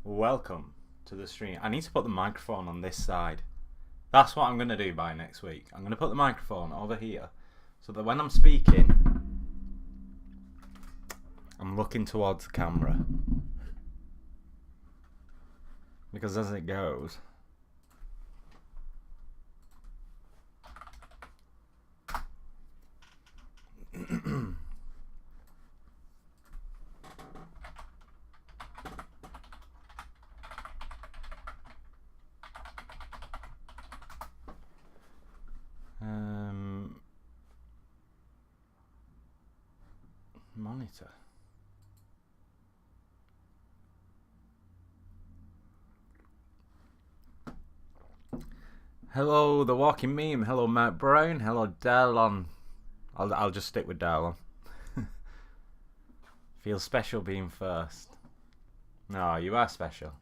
Welcome to the stream. I need to put the microphone on this side. That's what I'm going to do by next week. I'm going to put the microphone over here so that when I'm speaking, I'm looking towards the camera. Because as it goes, monitor. Hello, the walking meme. Hello, Matt Brown. Hello, Darlon. I'll just stick with Darlon. Feels special being first. No, you are special.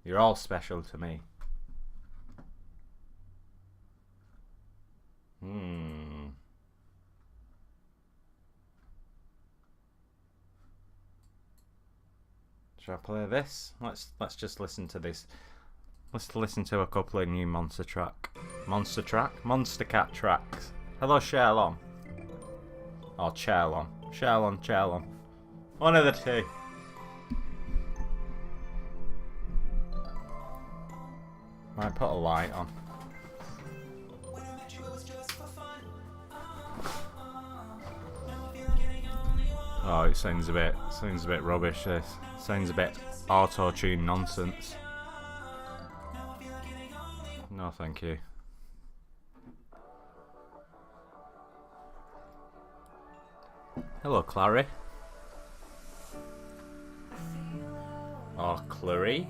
You're all special to me. Should I play this? Let's just listen to this. Let's listen to a couple of new Monster Cat tracks. Hello, Sherlon. Or Charlon. Charlon. One of the two. Might put a light on. Oh, it sounds a bit rubbish. This sounds a bit auto-tune nonsense. No, thank you. Hello, Clary. Or Clary.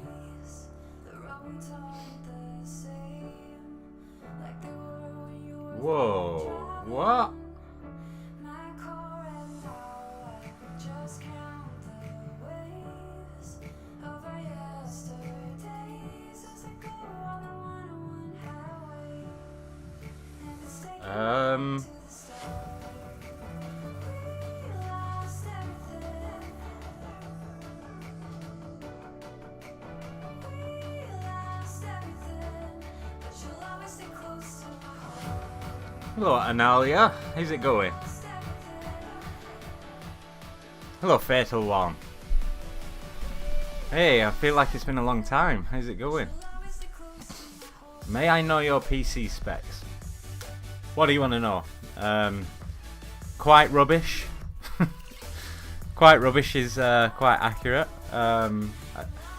Whoa, what? Hello, Analia. How's it going? Hello, Fatal One. Hey, I feel like it's been a long time. How's it going? May I know your PC specs? What do you want to know? Quite rubbish. Quite rubbish is quite accurate. Well,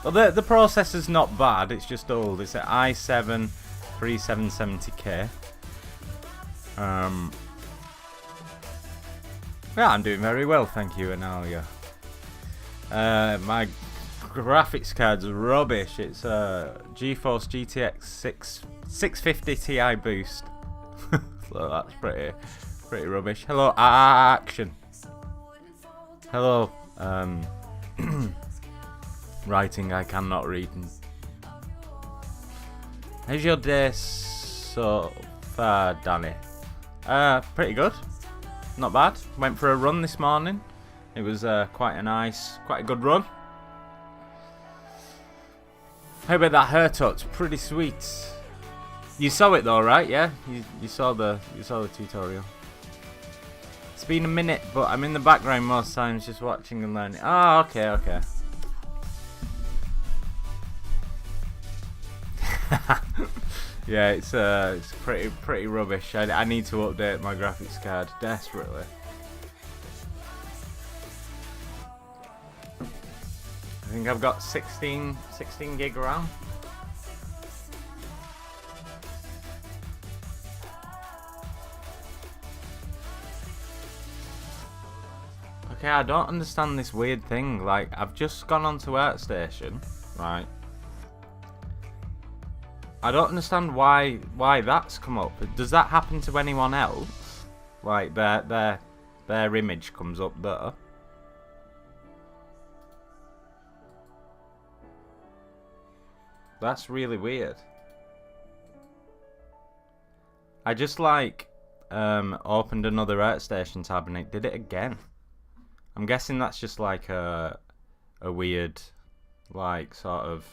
the processor's not bad. It's just old. It's an i7 3770K. Yeah, I'm doing very well, thank you, Analia. My graphics card's rubbish. It's a GeForce GTX 650 Ti boost. So that's pretty rubbish. Hello, Action. Hello, writing I cannot read. How's your day so far, Danny? Pretty good. Not bad. Went for a run this morning. It was quite a good run. How about that hair touch? Pretty sweet. You saw it though, right? Yeah, you saw the tutorial. It's been a minute, but I'm in the background most times, just watching and learning. Oh, okay. Yeah, it's pretty rubbish. I need to update my graphics card desperately. I think I've got 16 gig RAM. Okay, I don't understand this weird thing. Like, I've just gone onto ArtStation, right? I don't understand why that's come up. Does that happen to anyone else? Like their image comes up there. That's really weird. I just opened another ArtStation tab and it did it again. I'm guessing that's just like a weird like sort of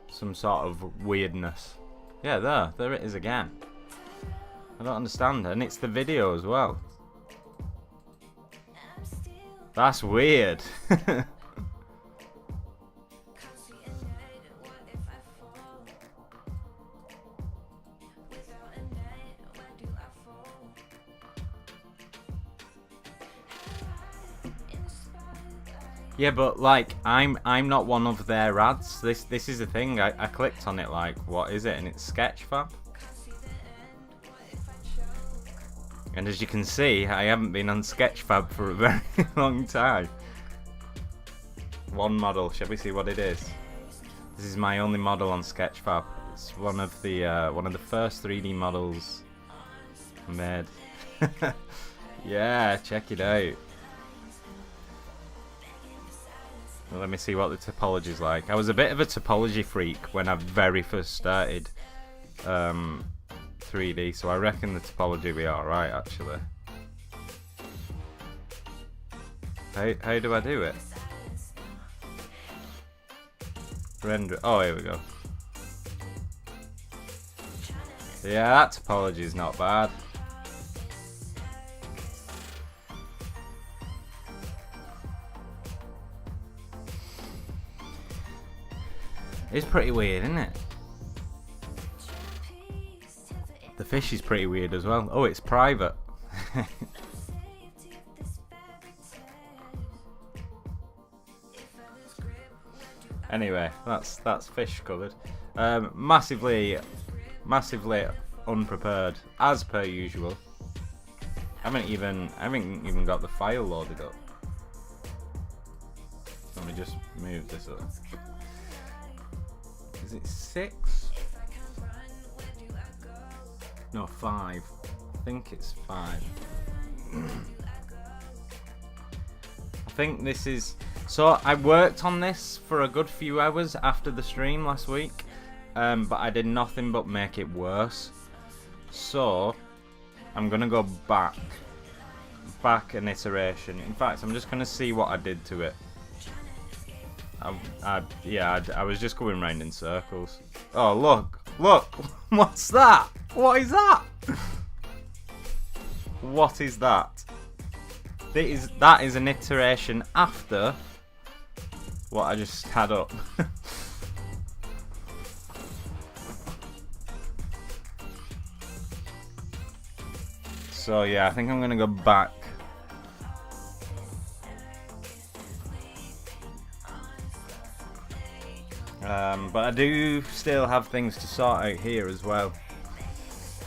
some sort of weirdness. Yeah, there it is again. I don't understand, and it's the video as well. That's weird. Yeah, but like I'm not one of their ads. This is the thing. I clicked on it like, what is it? And it's Sketchfab. And as you can see, I haven't been on Sketchfab for a very long time. One model. Shall we see what it is? This is my only model on Sketchfab. It's one of the first 3D models made. Yeah, check it out. Well, let me see what the topology is like. I was a bit of a topology freak when I very first started 3D, so I reckon the topology will be alright actually. How do I do it? Render. Oh, here we go. Yeah, that topology is not bad. It's pretty weird, isn't it? The fish is pretty weird as well. Oh, it's private. Anyway, that's fish covered. Massively unprepared, as per usual. I haven't even got the file loaded up. Let me just move this up. Is it 6? No, 5. I think it's 5. I think this is... So I worked on this for a good few hours after the stream last week, but I did nothing but make it worse. So I'm gonna go back an iteration. In fact, I'm just gonna see what I did to it. I was just going round in circles. Oh, look! What's that? What is that? What is that? That is an iteration after what I just had up. So yeah, I think I'm gonna go back. But I do still have things to sort out here as well.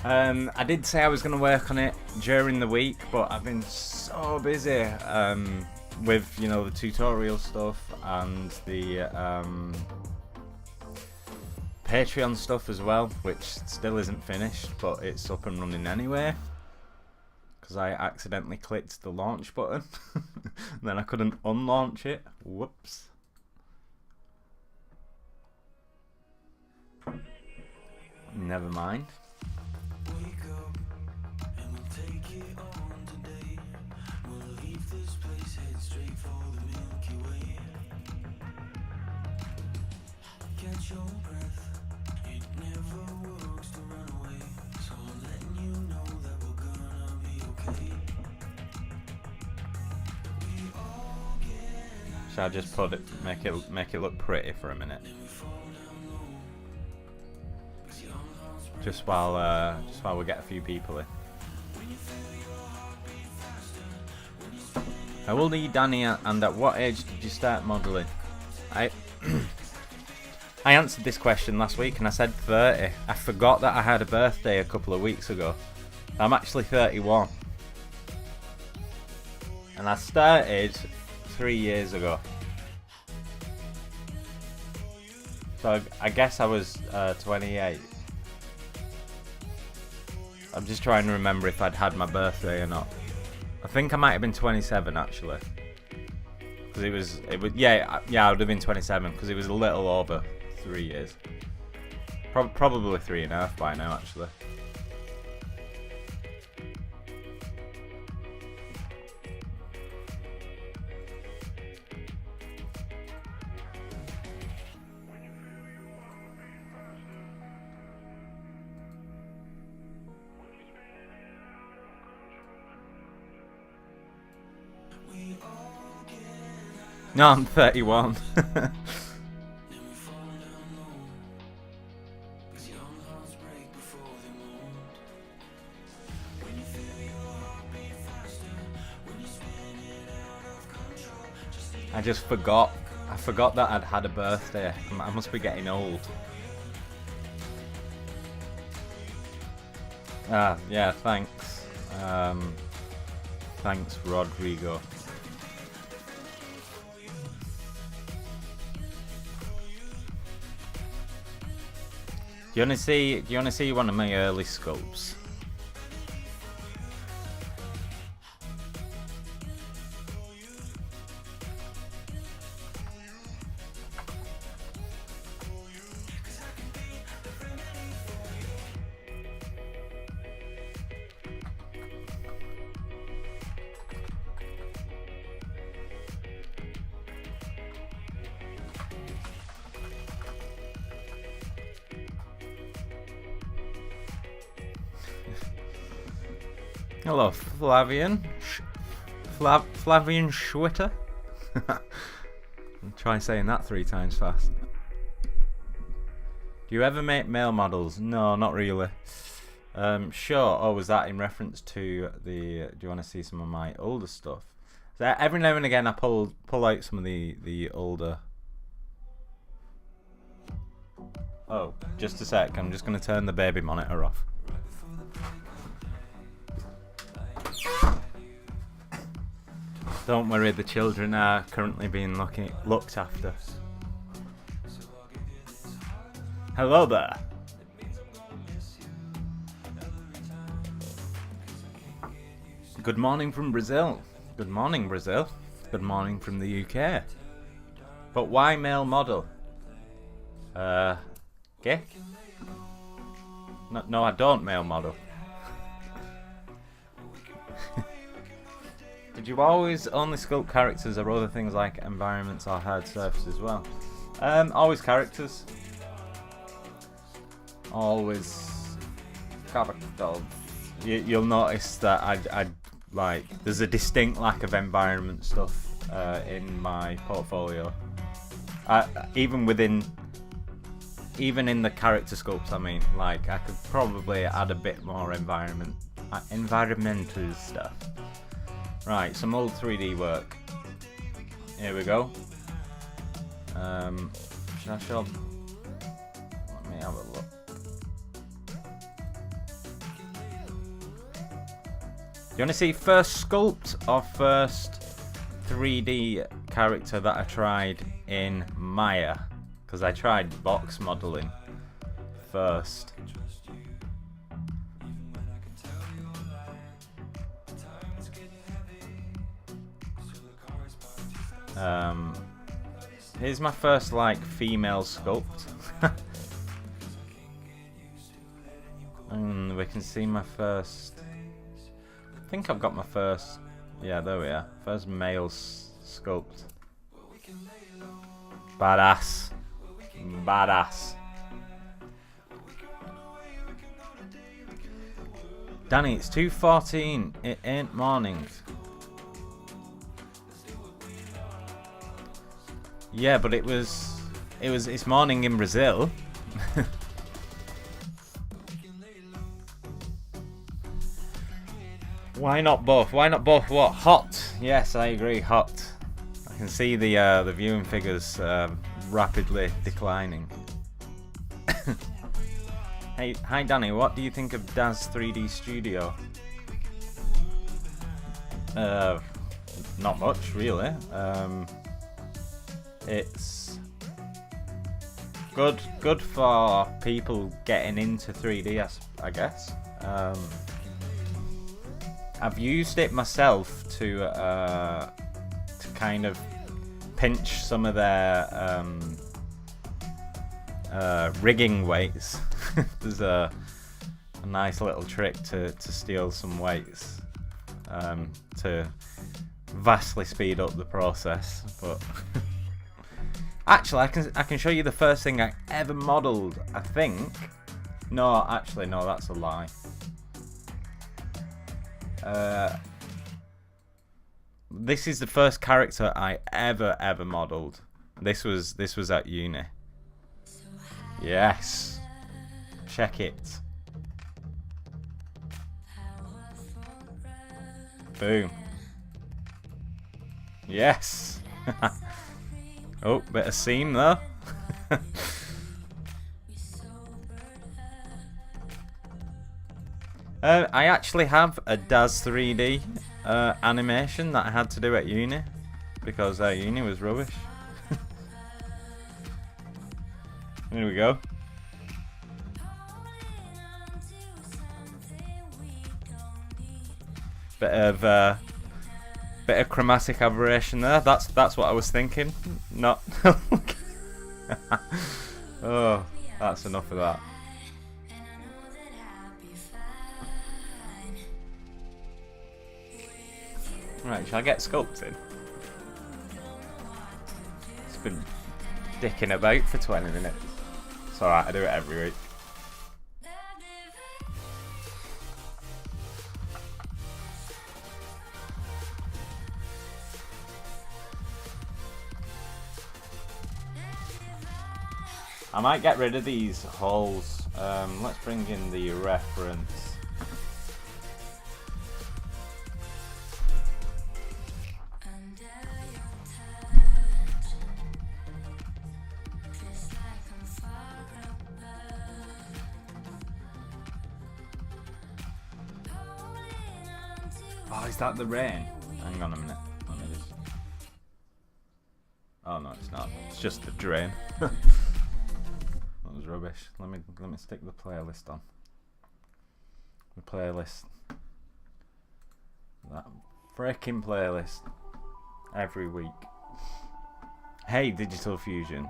I did say I was going to work on it during the week, but I've been so busy with, you know, the tutorial stuff and the Patreon stuff as well, which still isn't finished, but it's up and running anyway. Because I accidentally clicked the launch button, then I couldn't unlaunch it. Whoops. Never mind. Shall I just put it, make it look pretty for a minute? Just while we get a few people in. How old are you, Danny, and at what age did you start modelling? I answered this question last week and I said 30. I forgot that I had a birthday a couple of weeks ago. I'm actually 31. And I started 3 years ago. So I guess I was 28. I'm just trying to remember if I'd had my birthday or not. I think I might have been 27 actually. Because it was yeah, I would have been 27 because it was a little over 3 years. Probably 3.5 by now actually. No, I'm 31. I just forgot. I forgot that I'd had a birthday. I must be getting old. Ah, yeah, thanks. Thanks, Rodrigo. Do you want to see one of my early sculpts? Hello, Flavian. Flavian Schwitter. Try saying that 3 times fast. Do you ever make male models? No, not really. Sure. Oh, was that in reference to the? Do you want to see some of my older stuff? So every now and again, I pull out some of the older. Oh, just a sec. I'm just going to turn the baby monitor off. Don't worry, the children are currently being looked after. Hello there. Good morning from Brazil. Good morning, Brazil. Good morning from the UK. But why male model? Gay? No, I don't male model. Did you always only sculpt characters or other things like environments or hard surfaces as well? Always characters. Always characters. You'll notice that I like there's a distinct lack of environment stuff in my portfolio. Even in the character sculpts, I mean, like I could probably add a bit more environmental stuff. Right, some old 3D work. Here we go. Should I show? Let me have a look. You want to see first sculpt or first 3D character that I tried in Maya? Because I tried box modeling first. Here's my first like female sculpt. And we can see my first. I think I've got my first. Yeah, there we are. First male sculpt. Badass. Badass. Danny, it's 2:14. It ain't morning. Yeah, but it's morning in Brazil. Why not both? Why not both? What? Hot? Yes, I agree. Hot. I can see the viewing figures rapidly declining. Hey, hi Danny. What do you think of Daz 3D Studio? Not much really. It's good for people getting into 3D, I guess. I've used it myself to kind of pinch some of their rigging weights. There's a nice little trick to steal some weights to vastly speed up the process, but actually I can show you the first thing I ever modeled, I think. No, actually no, that's a lie. This is the first character I ever modelled. This was at uni. Yes. Check it. Boom. Yes. Oh, bit of seam though. I actually have a DAZ 3D animation that I had to do at uni because uni was rubbish. Here we go. Bit of chromatic aberration there. That's what I was thinking. Not. Oh, that's enough of that. Right, shall I get sculpting? It's been dicking about for 20 minutes. It's alright, I do it every week. I might get rid of these holes. Let's bring in the reference. Oh, is that the rain? Hang on a minute. Let me just... Oh no, it's not. It's just the drain. That was rubbish. Let me stick the playlist on. The playlist. That freaking playlist. Every week. Hey, Digital Fusion.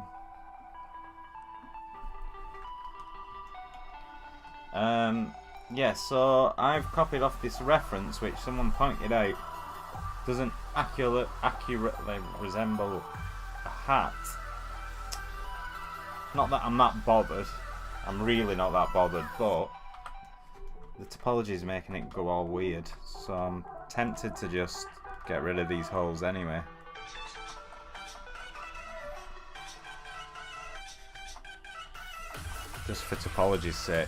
Yeah, so I've copied off this reference which someone pointed out doesn't accurately resemble a hat. Not that I'm that bothered. I'm really not that bothered, but the topology is making it go all weird. So I'm tempted to just get rid of these holes anyway. Just for topology's sake.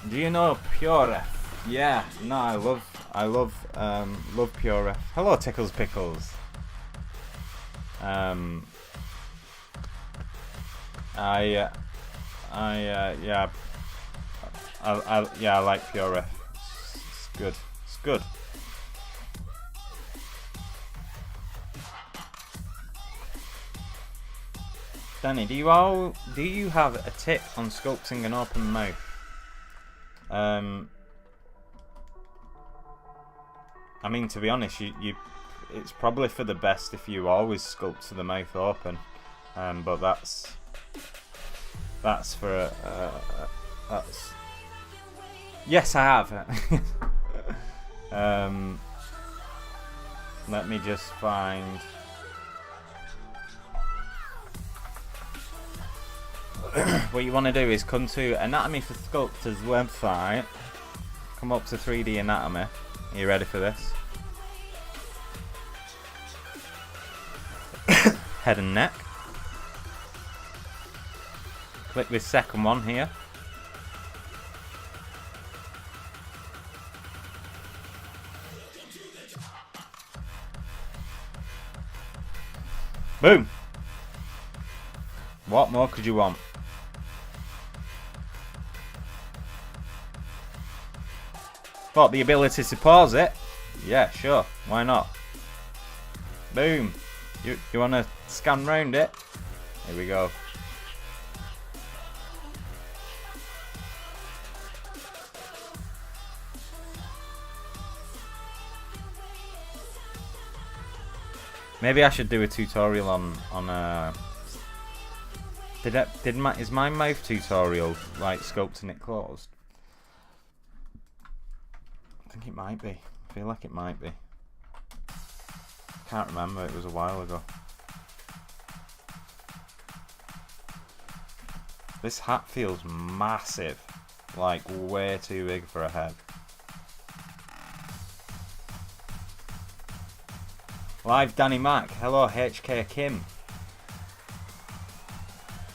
Do you know PureRef? Yeah, no, I love PureRef. Hello, Tickles Pickles. Yeah, I like PureRef. It's good. It's good. Danny, do you have a tip on sculpting an open mouth? I mean, to be honest, it's probably for the best if you always sculpt to the mouth open, but that's for that's. Yes, I have. Let me just find. What you want to do is come to Anatomy for Sculptors website, come up to 3D Anatomy. Are you ready for this? Head and neck. Click this second one here. Boom! What more could you want? What, the ability to pause it? Yeah, sure. Why not? Boom. You want to scan round it? Here we go. Maybe I should do a tutorial on is my mouth tutorial like sculpting it closed? I think it might be. I feel like it might be. Can't remember, it was a while ago. This hat feels massive. like way too big for a head. Live Danny Mac, hello HK Kim.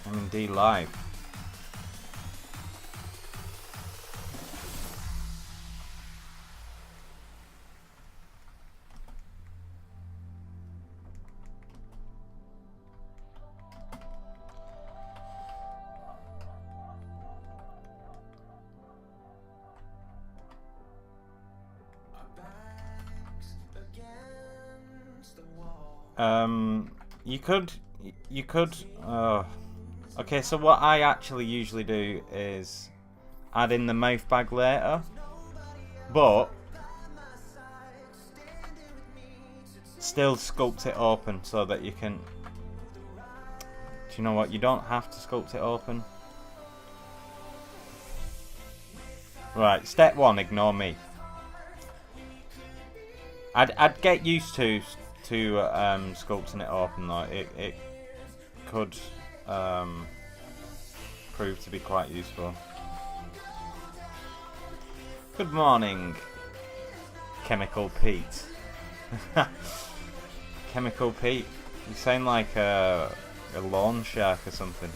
I'm indeed live. You could, okay, so what I actually usually do is add in the mouth bag later, but still sculpt it open so that you can, do you know what, you don't have to sculpt it open. Right, step one, ignore me. I'd get used to sculpting it open though. It could prove to be quite useful. Good morning, Chemical Pete. Chemical Pete, you sound like a lawn shark or something.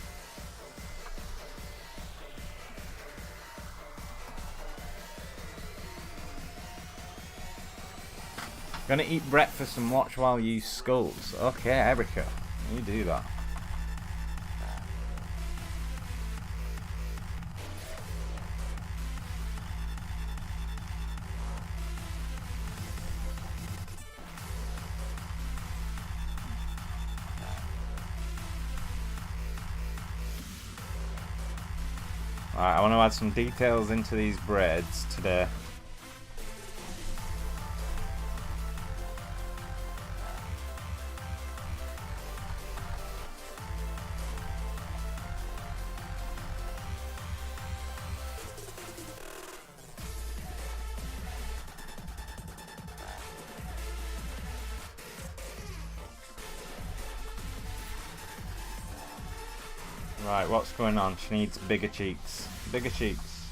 Gonna eat breakfast and watch while you sculpt. Okay, Erica, you do that. Right, I want to add some details into these braids today. Right, what's going on? She needs bigger cheeks. Bigger cheeks.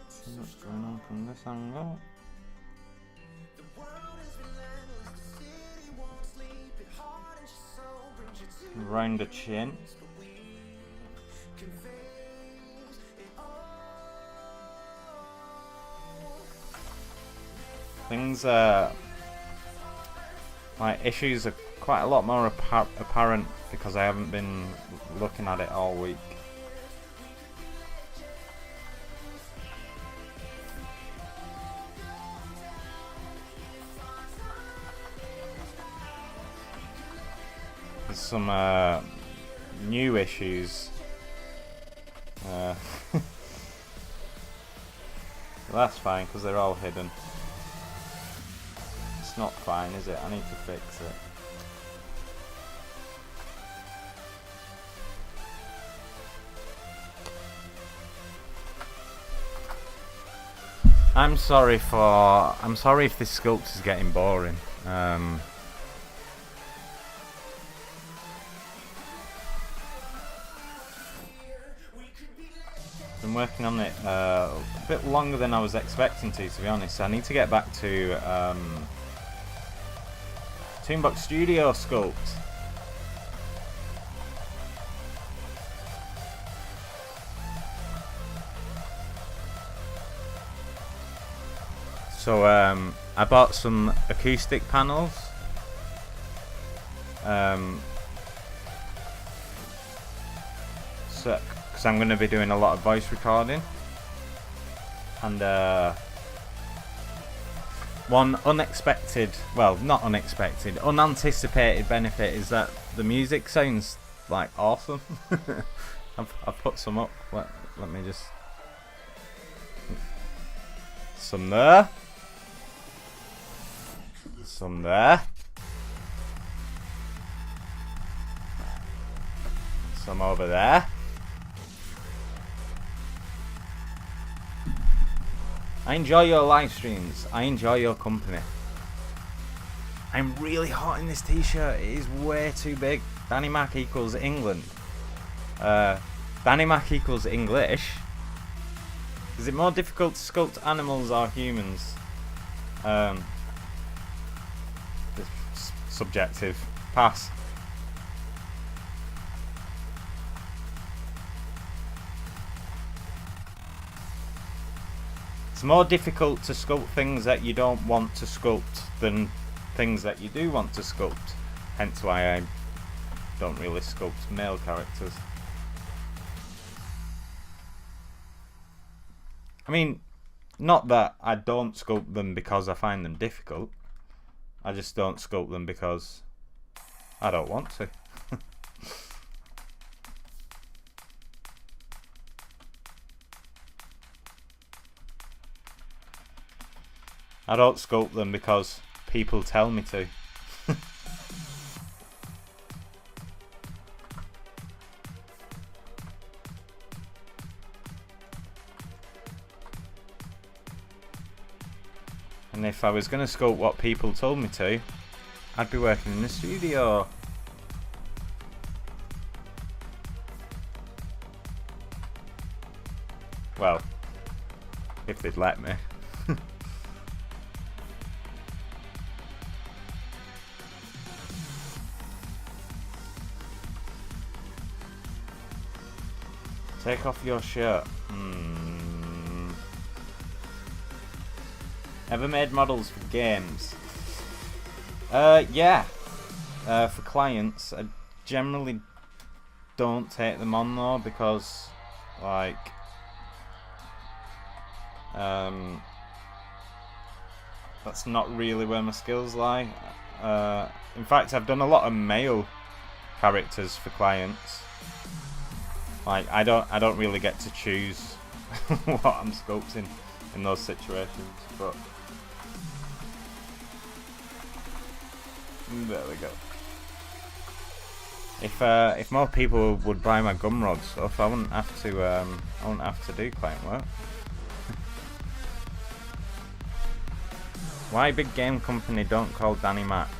See what's going on from this angle. Round the chin. Things my issues are quite a lot more apparent because I haven't been looking at it all week. There's some new issues. That's fine because they're all hidden. It's not fine, is it? I need to fix it. I'm sorry if this sculpt is getting boring. Been working on it a bit longer than I was expecting to be honest. I need to get back to Toonbox Studio Sculpt. So I bought some acoustic panels. So, because I'm going to be doing a lot of voice recording, and one unexpected, well, not unexpected, unanticipated benefit is that the music sounds like awesome. I've put some up. Let me just, some there, some there, some over there. I enjoy your live streams. I enjoy your company. I'm really hot in this t-shirt. It is way too big. Danny Mac equals England. Danny Mac equals English. Is it more difficult to sculpt animals or humans? It's subjective. Pass. It's more difficult to sculpt things that you don't want to sculpt than things that you do want to sculpt. Hence why I don't really sculpt male characters. I mean, not that I don't sculpt them because I find them difficult. I just don't sculpt them because I don't want to. I don't sculpt them because people tell me to. And if I was going to sculpt what people told me to, I'd be working in the studio. Well, if they'd let me. Take off your shirt. Ever made models for games? Yeah. For clients, I generally don't take them on though because, like, that's not really where my skills lie. In fact, I've done a lot of male characters for clients. Like, I don't really get to choose what I'm sculpting in those situations, but there we go. If more people would buy my gumroad stuff, I wouldn't have to do client work. Why big game company don't call Danny Mac?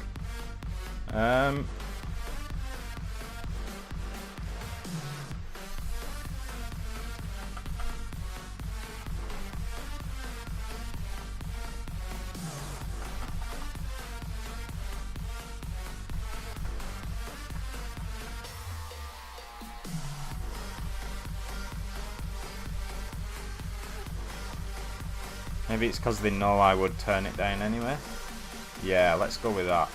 Maybe it's because they know I would turn it down anyway. Yeah, let's go with that.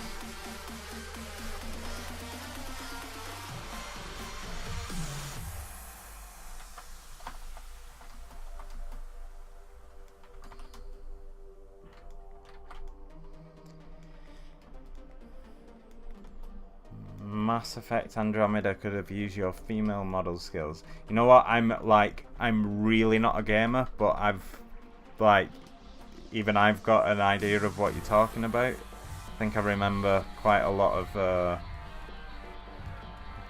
Mass Effect Andromeda could have used your female model skills. You know what? I'm really not a gamer, but even I've got an idea of what you're talking about. I think I remember quite a lot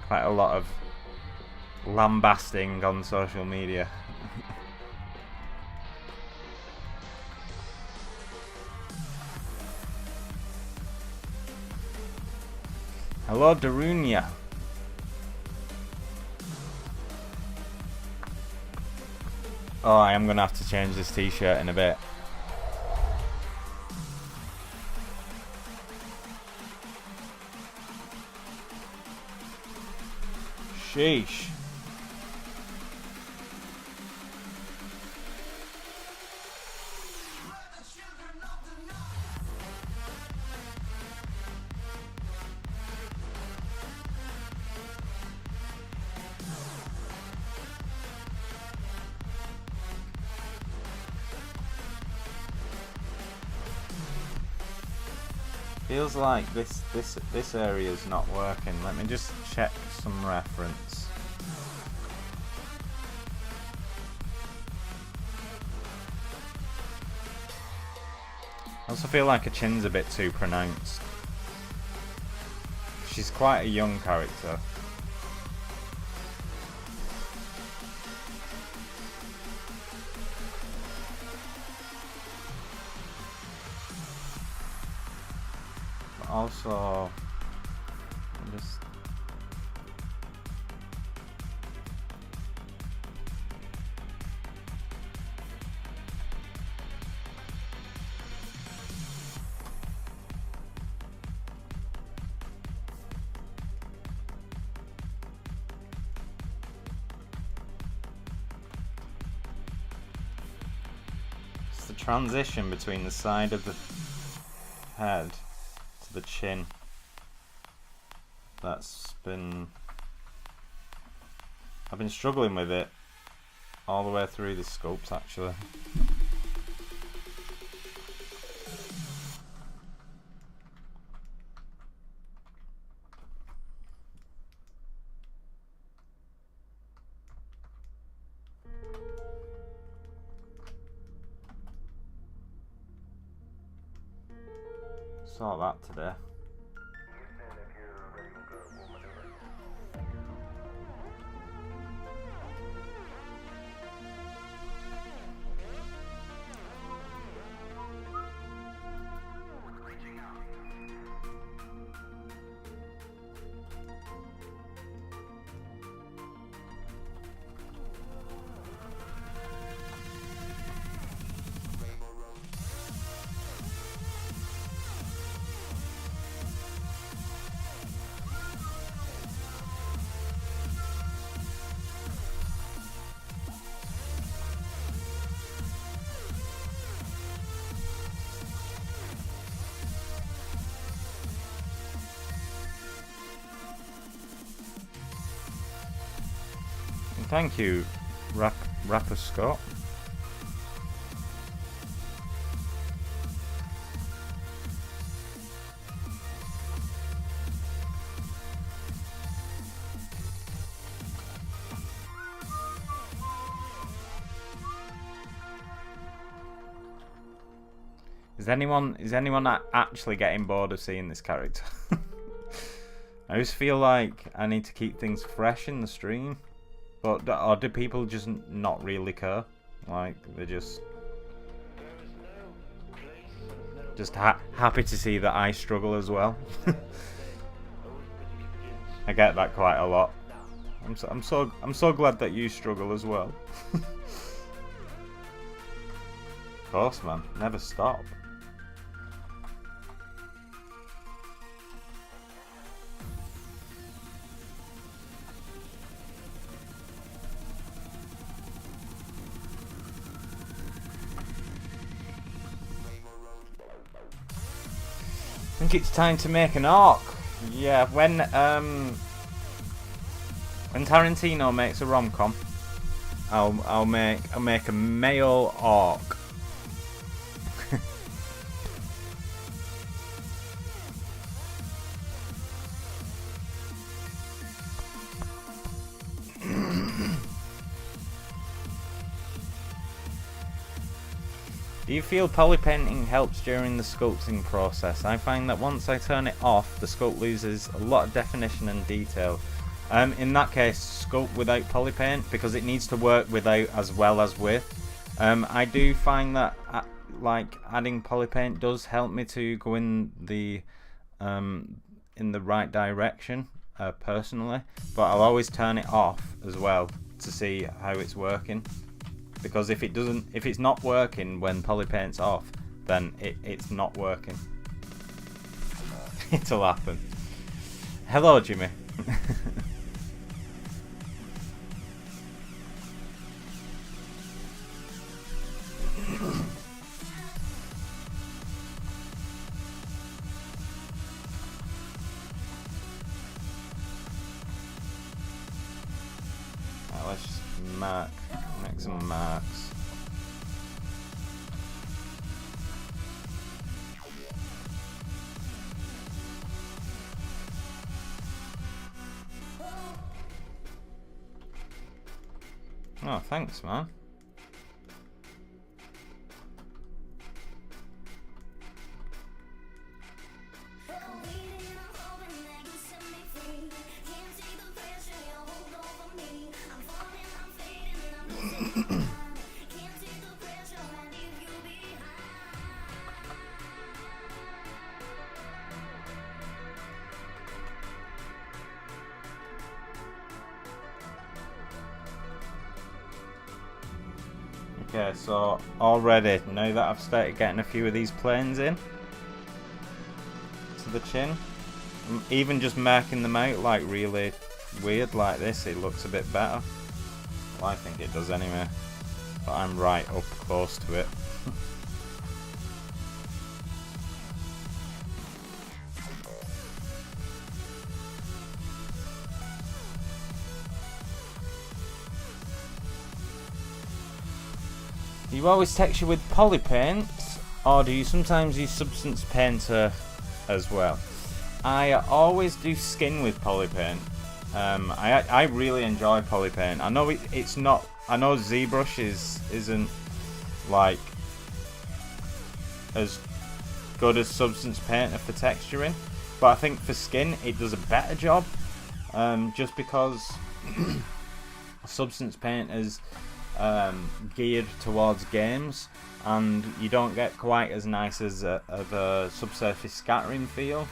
of lambasting on social media. Hello, Darunia. Oh, I am gonna have to change this t-shirt in a bit. Sheesh. Feels like this area is not working. Let me just check some reference. I also feel like her chin's a bit too pronounced. She's quite a young character. also just the transition between the side of the head to the chin that's been, I've been struggling with it all the way through the sculpt actually. Saw that today. Thank you, Rapper Scott. Is anyone actually getting bored of seeing this character? I just feel like I need to keep things fresh in the stream. But or do people just not really care? Like they're just happy to see that I struggle as well. I get that quite a lot. I'm so glad that you struggle as well. Of course, man. Never stop. I think it's time to make an arc. Yeah, when Tarantino makes a rom-com, I'll make a male arc. Do you feel polypainting helps during the sculpting process? I find that once I turn it off, the sculpt loses a lot of definition and detail. In that case, sculpt without polypaint, because it needs to work without as well as with. I do find that like adding polypaint does help me to go in the right direction personally, but I'll always turn it off as well to see how it's working. Because if it's not working when polypaint's off, then it's not working. It'll happen. Hello, Jimmy. Right, let's just make some marks. Oh, thanks, man. Okay, so already, now that I've started getting a few of these planes in to the chin, even just marking them out like really weird like this, it looks a bit better. Well, I think it does anyway, but I'm right up close to it. Do you always texture with poly paint, or do you sometimes use substance painter as well? I always do skin with poly paint. I really enjoy poly paint. I know it's not. I know ZBrush isn't like as good as substance painter for texturing, but I think for skin it does a better job. Just because substance paint is geared towards games, and you don't get quite as nice as of a subsurface scattering feel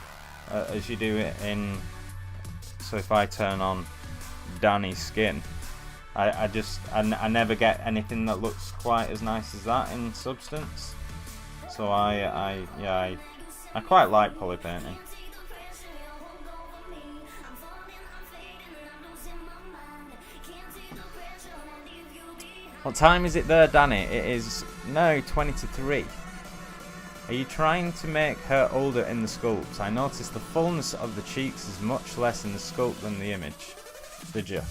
as you do it in. So if I turn on Danny's skin, I never get anything that looks quite as nice as that in substance. So I quite like poly painting. What time is it there, Danny? It is now 20 to 3. Are you trying to make her older in the sculpts? I noticed the fullness of the cheeks is much less in the sculpt than the image. Did you?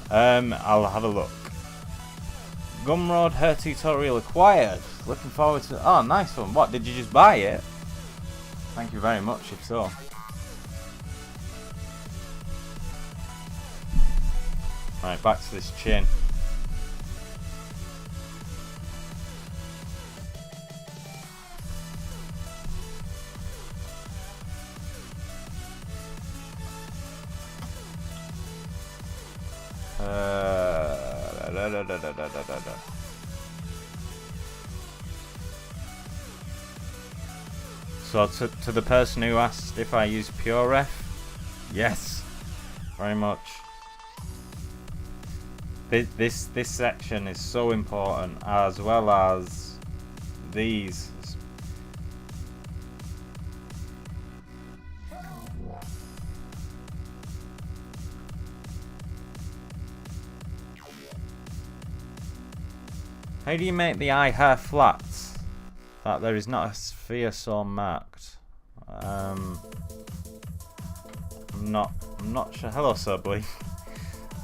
I'll have a look. Gumroad hair tutorial acquired. Looking forward to. Oh, nice one. What, did you just buy it? Thank you very much, if so. Right, back to this chin. So to the person who asked if I use PureRef, yes, very much. This section is so important, as well as these. How do you make the eye hair flat, that there is not a sphere so marked? I'm not sure. Hello, Subly.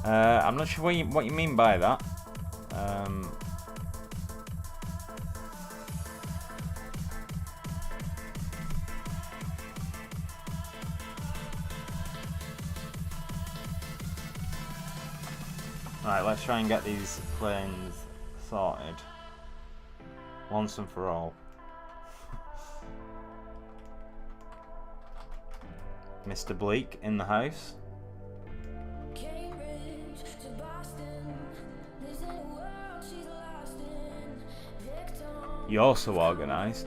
I'm not sure what you mean by that. Right, let's try and get these planes sorted once and for all. Mr. Bleak in the house. You're so organised.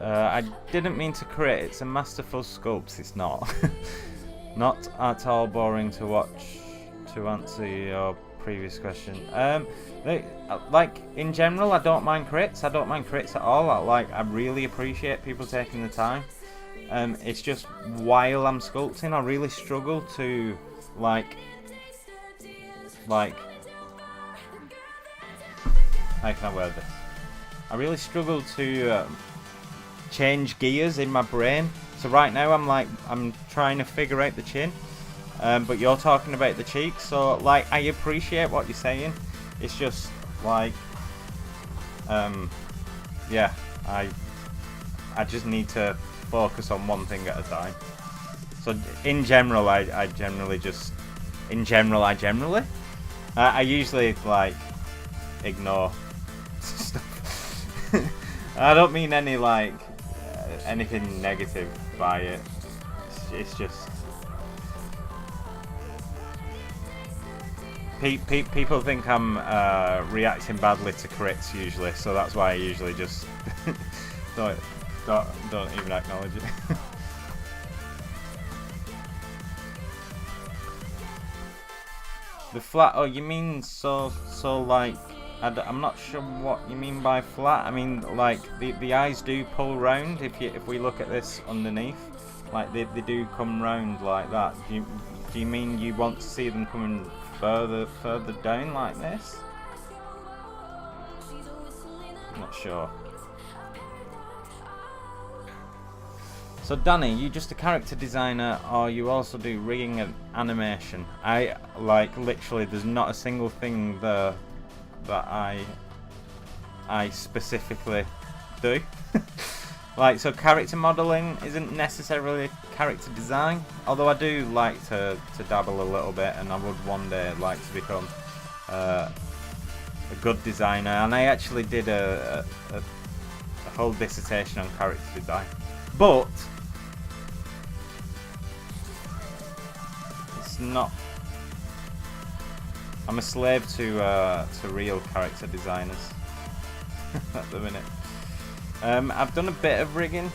I didn't mean to crit, it's a masterful sculpt, it's not. Not at all boring to watch, to answer your previous question. Like, in general, I don't mind crits at all. I really appreciate people taking the time. It's just, while I'm sculpting, I really struggle to, like, how can I word this? I really struggle to change gears in my brain. So right now I'm trying to figure out the chin, but you're talking about the cheeks. So like, I appreciate what you're saying. It's just like, yeah, I just need to focus on one thing at a time. So in general, I usually like ignore stuff. I don't mean any like anything negative by it. It's just people think I'm reacting badly to crits usually, so that's why I usually just don't. Don't even acknowledge it. The flat. Oh, you mean so like? I'm not sure what you mean by flat. I mean like the eyes do pull round. If we look at this underneath, like they do come round like that. Do you mean you want to see them coming further down like this? I'm not sure. So Danny, you just a character designer, or you also do rigging and animation? I like literally. There's not a single thing there that I specifically do. Like, so character modeling isn't necessarily character design, although I do like to dabble a little bit, and I would one day like to become a good designer. And I actually did a whole dissertation on character design, but it's not. I'm a slave to real character designers at the minute. I've done a bit of rigging.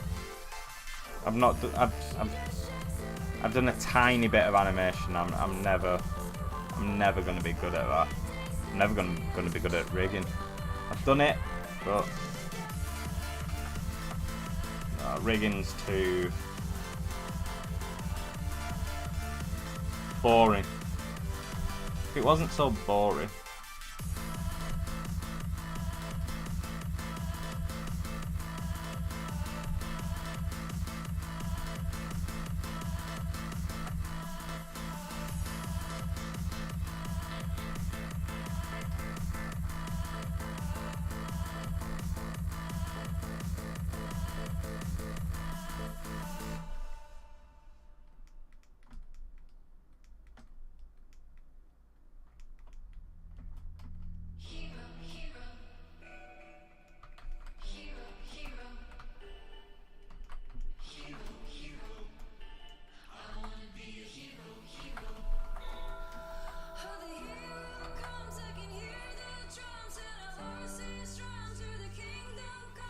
I've done a tiny bit of animation. I'm never going to be good at that. I'm never going to be good at rigging. I've done it, but rigging's too boring. If it wasn't so boring.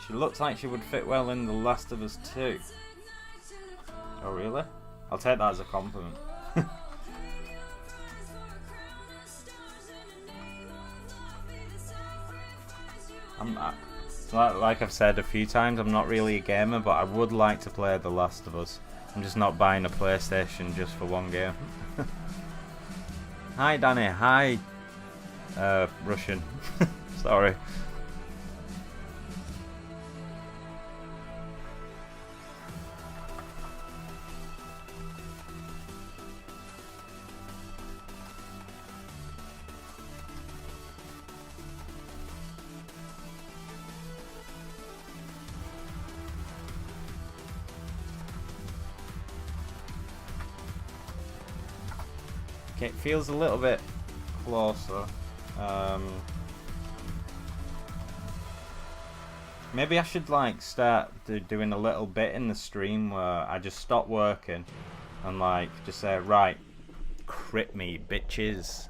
She looks like she would fit well in The Last of Us 2. Oh really? I'll take that as a compliment. Like I've said a few times, I'm not really a gamer, but I would like to play The Last of Us. I'm just not buying a PlayStation just for one game. Hi Danny, hi Russian. Sorry. Okay, it feels a little bit closer. Maybe I should like start doing a little bit in the stream where I just stop working and like just say, right, crit me, bitches.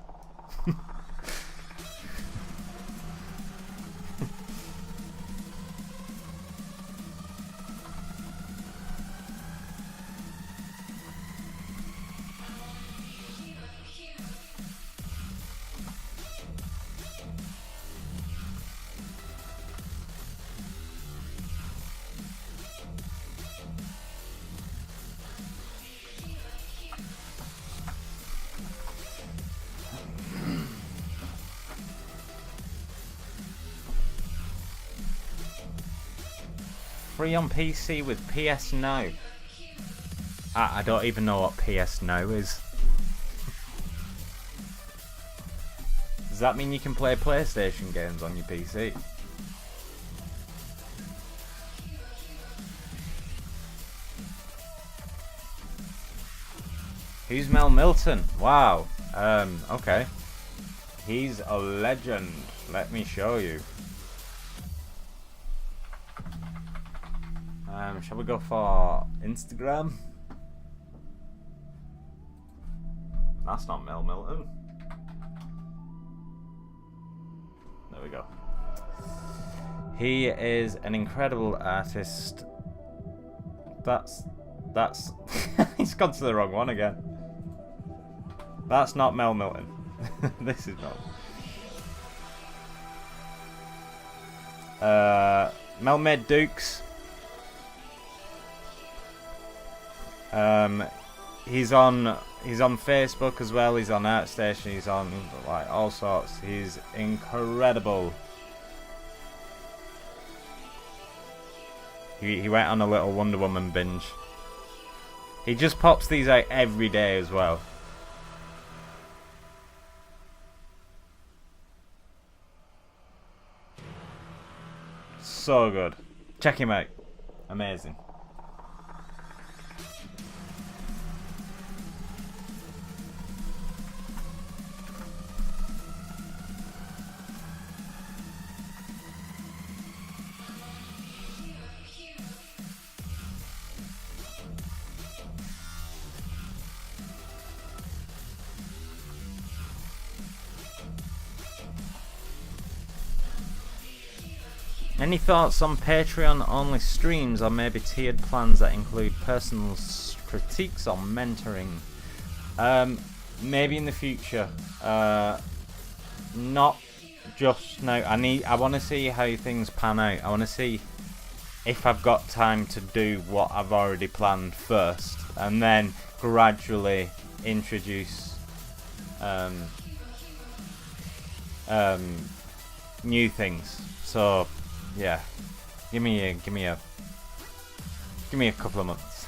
Free on PC with PS Now. I don't even know what PS Now is. Does that mean you can play PlayStation games on your PC? Who's Mel Milton? Wow. Okay. He's a legend. Let me show you. Shall we go for Instagram? That's not Mel Milton. There we go. He is an incredible artist. That's he's gone to the wrong one again. That's not Mel Milton. This is Mel. Mel made Dukes. He's on Facebook as well. He's on ArtStation. He's on like all sorts. He's incredible. He went on a little Wonder Woman binge. He just pops these out every day as well. So good. Check him out. Amazing. Any thoughts on Patreon only streams or maybe tiered plans that include personal critiques or mentoring? Maybe in the future. Not just now. I want to see how things pan out. I want to see if I've got time to do what I've already planned first, and then gradually introduce new things. So yeah, give me a couple of months.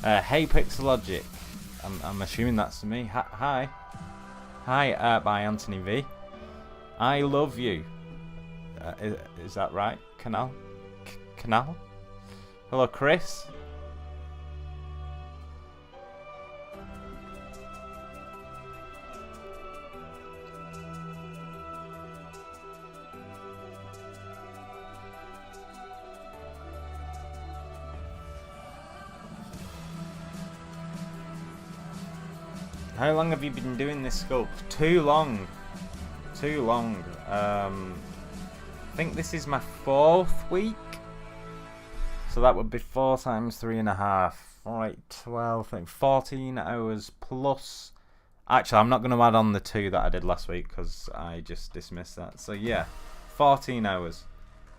Hey Pixelogic, I'm assuming that's to me. Hi, by Anthony V. I love you. Is that right? Canal. Hello, Chris. How long have you been doing this sculpt? Too long. I think this is my 4th week. So that would be 4 times 3.5. Alright, 12, I think 14 hours plus. Actually, I'm not going to add on the 2 that I did last week because I just dismissed that. So yeah, 14 hours.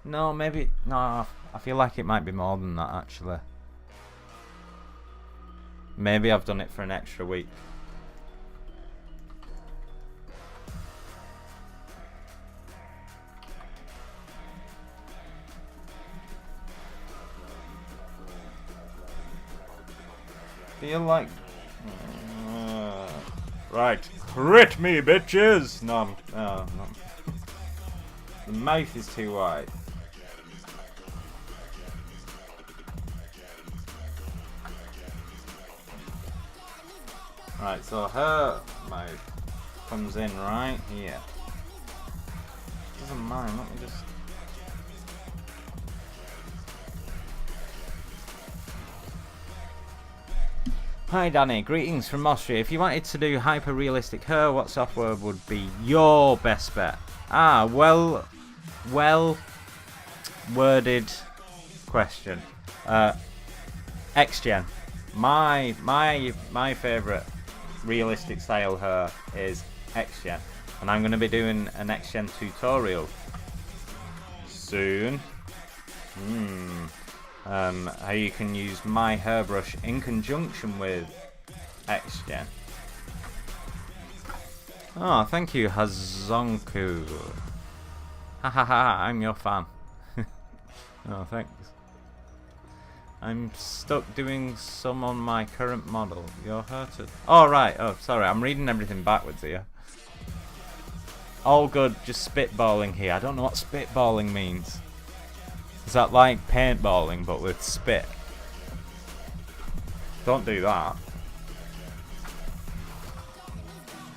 No, maybe, no, I feel like it might be more than that actually. Maybe I've done it for an extra week. Feel like right, crit me bitches. No, no. The mouth is too wide. Right, so her mouth comes in right here. Doesn't mind, let me just. Hi Danny, greetings from Austria. If you wanted to do hyper-realistic hair, what software would be your best bet? Ah, well worded question. XGen. My favourite realistic style hair is XGen, and I'm going to be doing an XGen tutorial soon. How you can use my hairbrush in conjunction with XGen. Oh, thank you, Hazonku. Hahaha, I'm your fan. Oh, thanks. I'm stuck doing some on my current model. You're hurted. Oh, right. Oh, sorry. I'm reading everything backwards here. All good. Just spitballing here. I don't know what spitballing means. Is that like paintballing but with spit? Don't do that.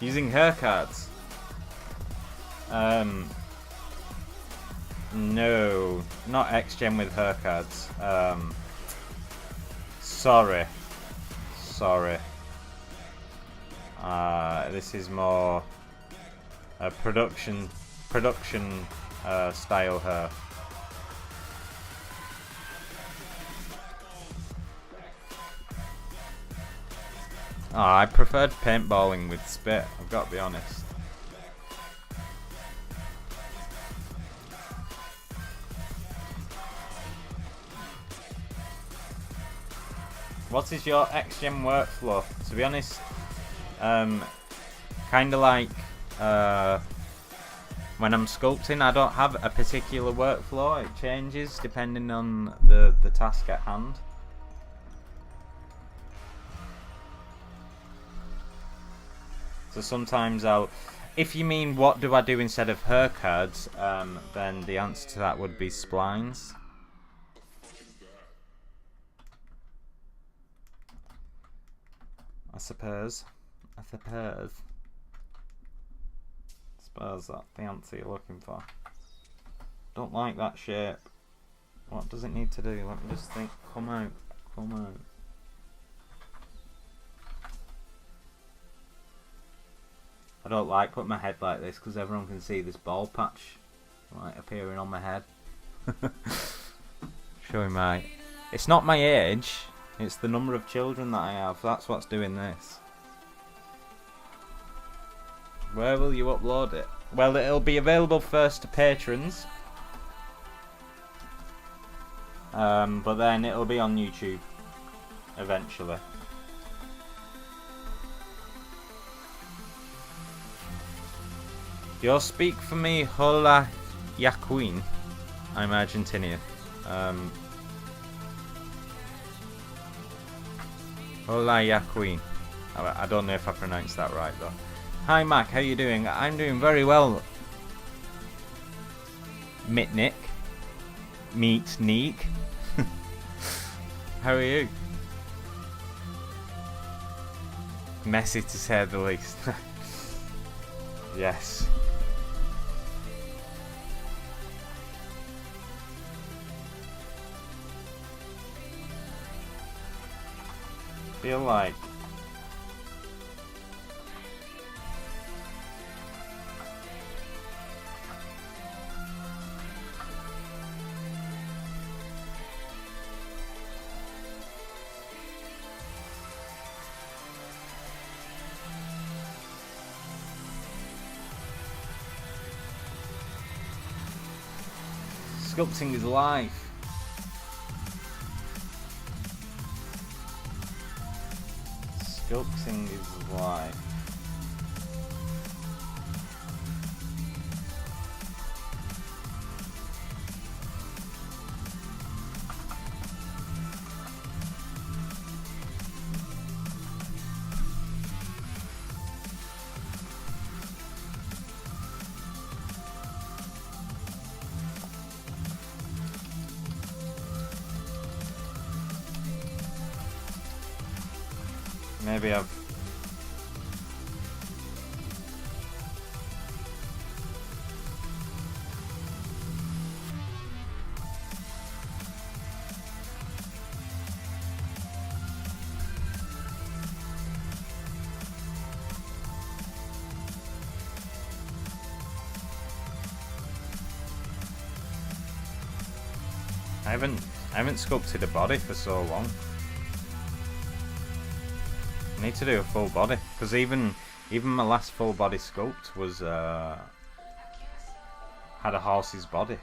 Using hair cards? No, not XGen with hair cards. Sorry. This is more a production style hair. Oh, I preferred paintballing with spit, I've got to be honest. What is your XGen workflow? To be honest, kind of like when I'm sculpting, I don't have a particular workflow. It changes depending on the task at hand. So sometimes if you mean what do I do instead of hair cards, then the answer to that would be splines. I suppose that's the answer you're looking for. Don't like that shape. What does it need to do? Let me just think. Come out. I don't like putting my head like this because everyone can see this bald patch like appearing on my head. Showing my... It's not my age, it's the number of children that I have. That's what's doing this. Where will you upload it? Well, it'll be available first to patrons. But then it'll be on YouTube eventually. You'll speak for me, hola ya queen. I'm Argentinian. Hola ya queen. I don't know if I pronounced that right though. Hi Mac, how you doing? I'm doing very well. Mitnick. Meatneek. How are you? Messy to say the least. Yes. Feel like sculpting is life. Sculpting is life. Maybe I've... I haven't sculpted a body for so long. I need to do a full body because even my last full body sculpt was had a horse's body.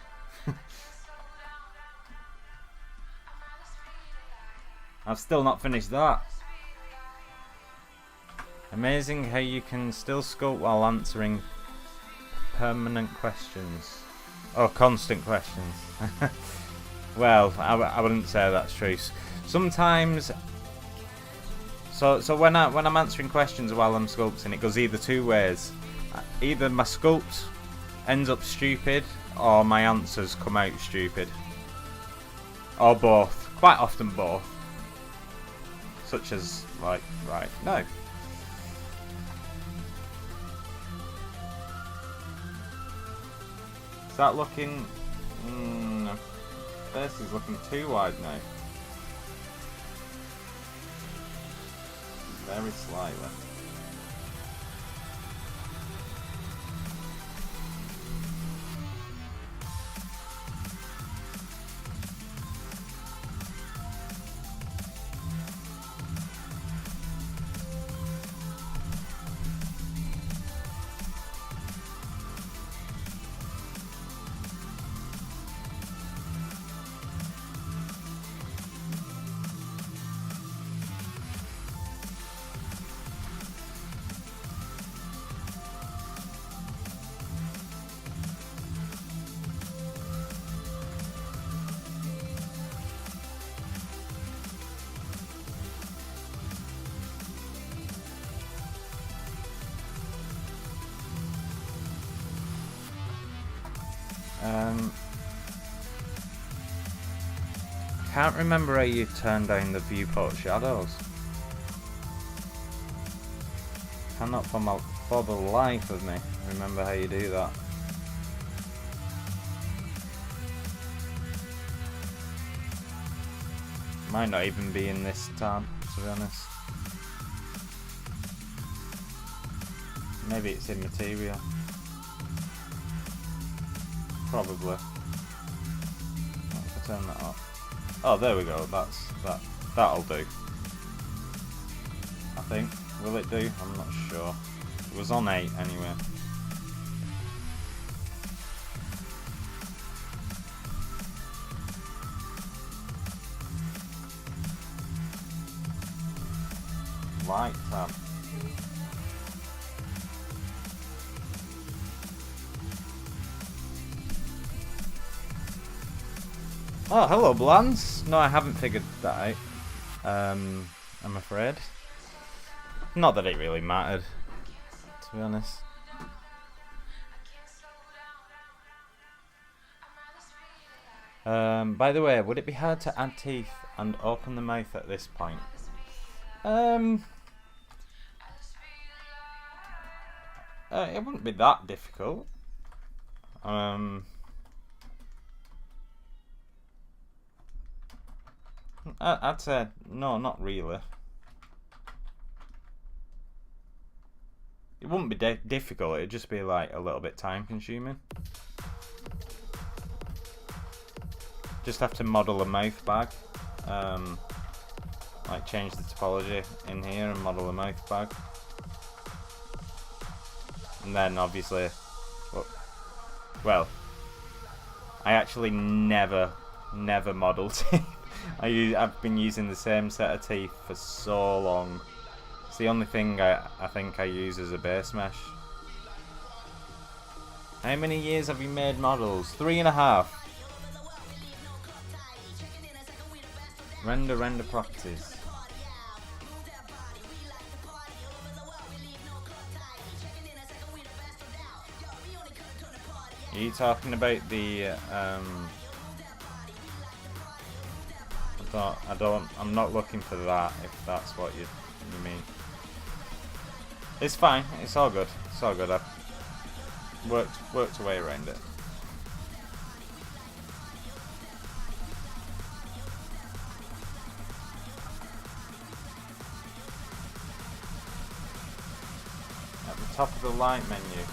I've still not finished that. Amazing how you can still sculpt while answering permanent questions. Oh, constant questions. Well, I wouldn't say that's true. Sometimes. So when I'm answering questions while I'm sculpting, it goes either two ways. Either my sculpt ends up stupid, or my answers come out stupid. Or both. Quite often both. Such as, like, right, no. Is that looking... This is looking too wide now. Very slightly. can't remember how you turn down the viewport shadows. Cannot for the life of me remember how you do that. Might not even be in this tab, to be honest. Maybe it's in material. Probably. If I turn that off. Oh, there we go. That'll do. I think. Will it do? I'm not sure. It was on 8 anyway. Light tab. Oh, hello, Blans. No, I haven't figured that out. I'm afraid. Not that it really mattered, to be honest. By the way, would it be hard to add teeth and open the mouth at this point? It wouldn't be that difficult. I'd say no, not really. It wouldn't be difficult, it'd just be like a little bit time consuming. Just have to model a mouth bag. Like change the topology in here and model a mouth bag. And then obviously, well, I actually never model teeth. I've been using the same set of teeth for so long. It's the only thing I think I use as a base mesh. How many years have you made models? 3.5. Render properties. Are you talking about the I'm not looking for that, if that's what you mean. It's fine, it's all good. It's all good. I've worked a way around it. At the top of the light menu.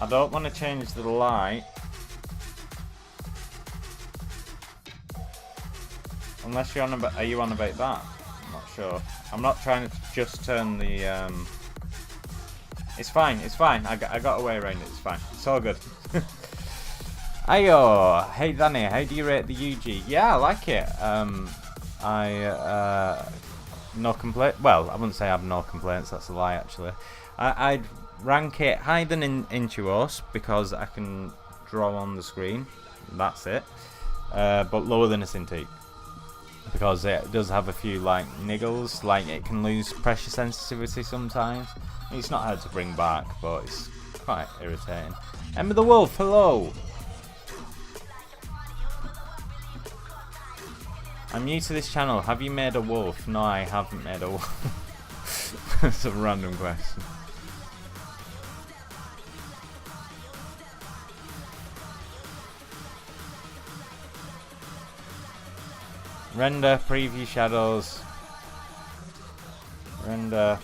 I don't want to change the light unless you're on about. Are you on about that? I'm not sure. I'm not trying to just turn the. It's fine. It's fine. I got a way around it. It's fine. It's all good. Ayo, hey Danny, how do you rate the UG? Yeah, I like it. No complaint. Well, I wouldn't say I have no complaints. That's a lie, actually. I'd rank it higher than Intuos because I can draw on the screen. That's it. But lower than a Cintiq because it does have a few like niggles. Like it can lose pressure sensitivity sometimes. It's not hard to bring back, but it's quite irritating. Emma the Wolf, hello. I'm new to this channel. Have you made a wolf? No, I haven't made a wolf. That's a random question. Render, preview shadows. Render.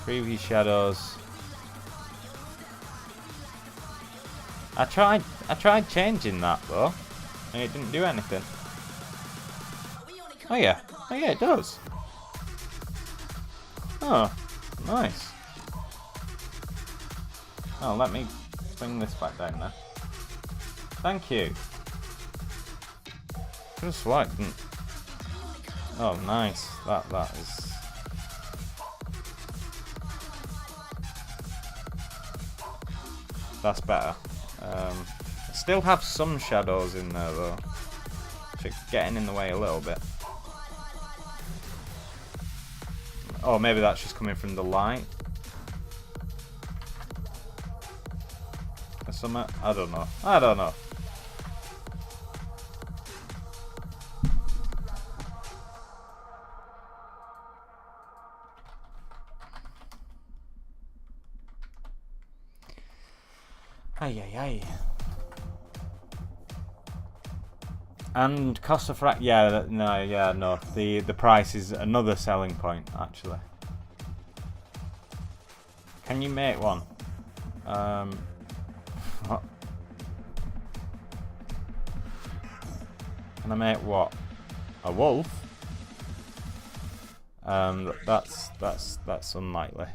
Preview shadows. I tried changing that though, and it didn't do anything. Oh yeah, it does. Oh, nice. Oh, let me bring this back down there. Thank you. Just what? Oh, nice. That is. That's better. I still have some shadows in there though, which are getting in the way a little bit. Oh, maybe that's just coming from the light. Or something. I don't know. I don't know. Ay, ay, ay. And cost of yeah, no, yeah, no. The price is another selling point, actually. Can you make one? What? Can I make what? A wolf? That's unlikely.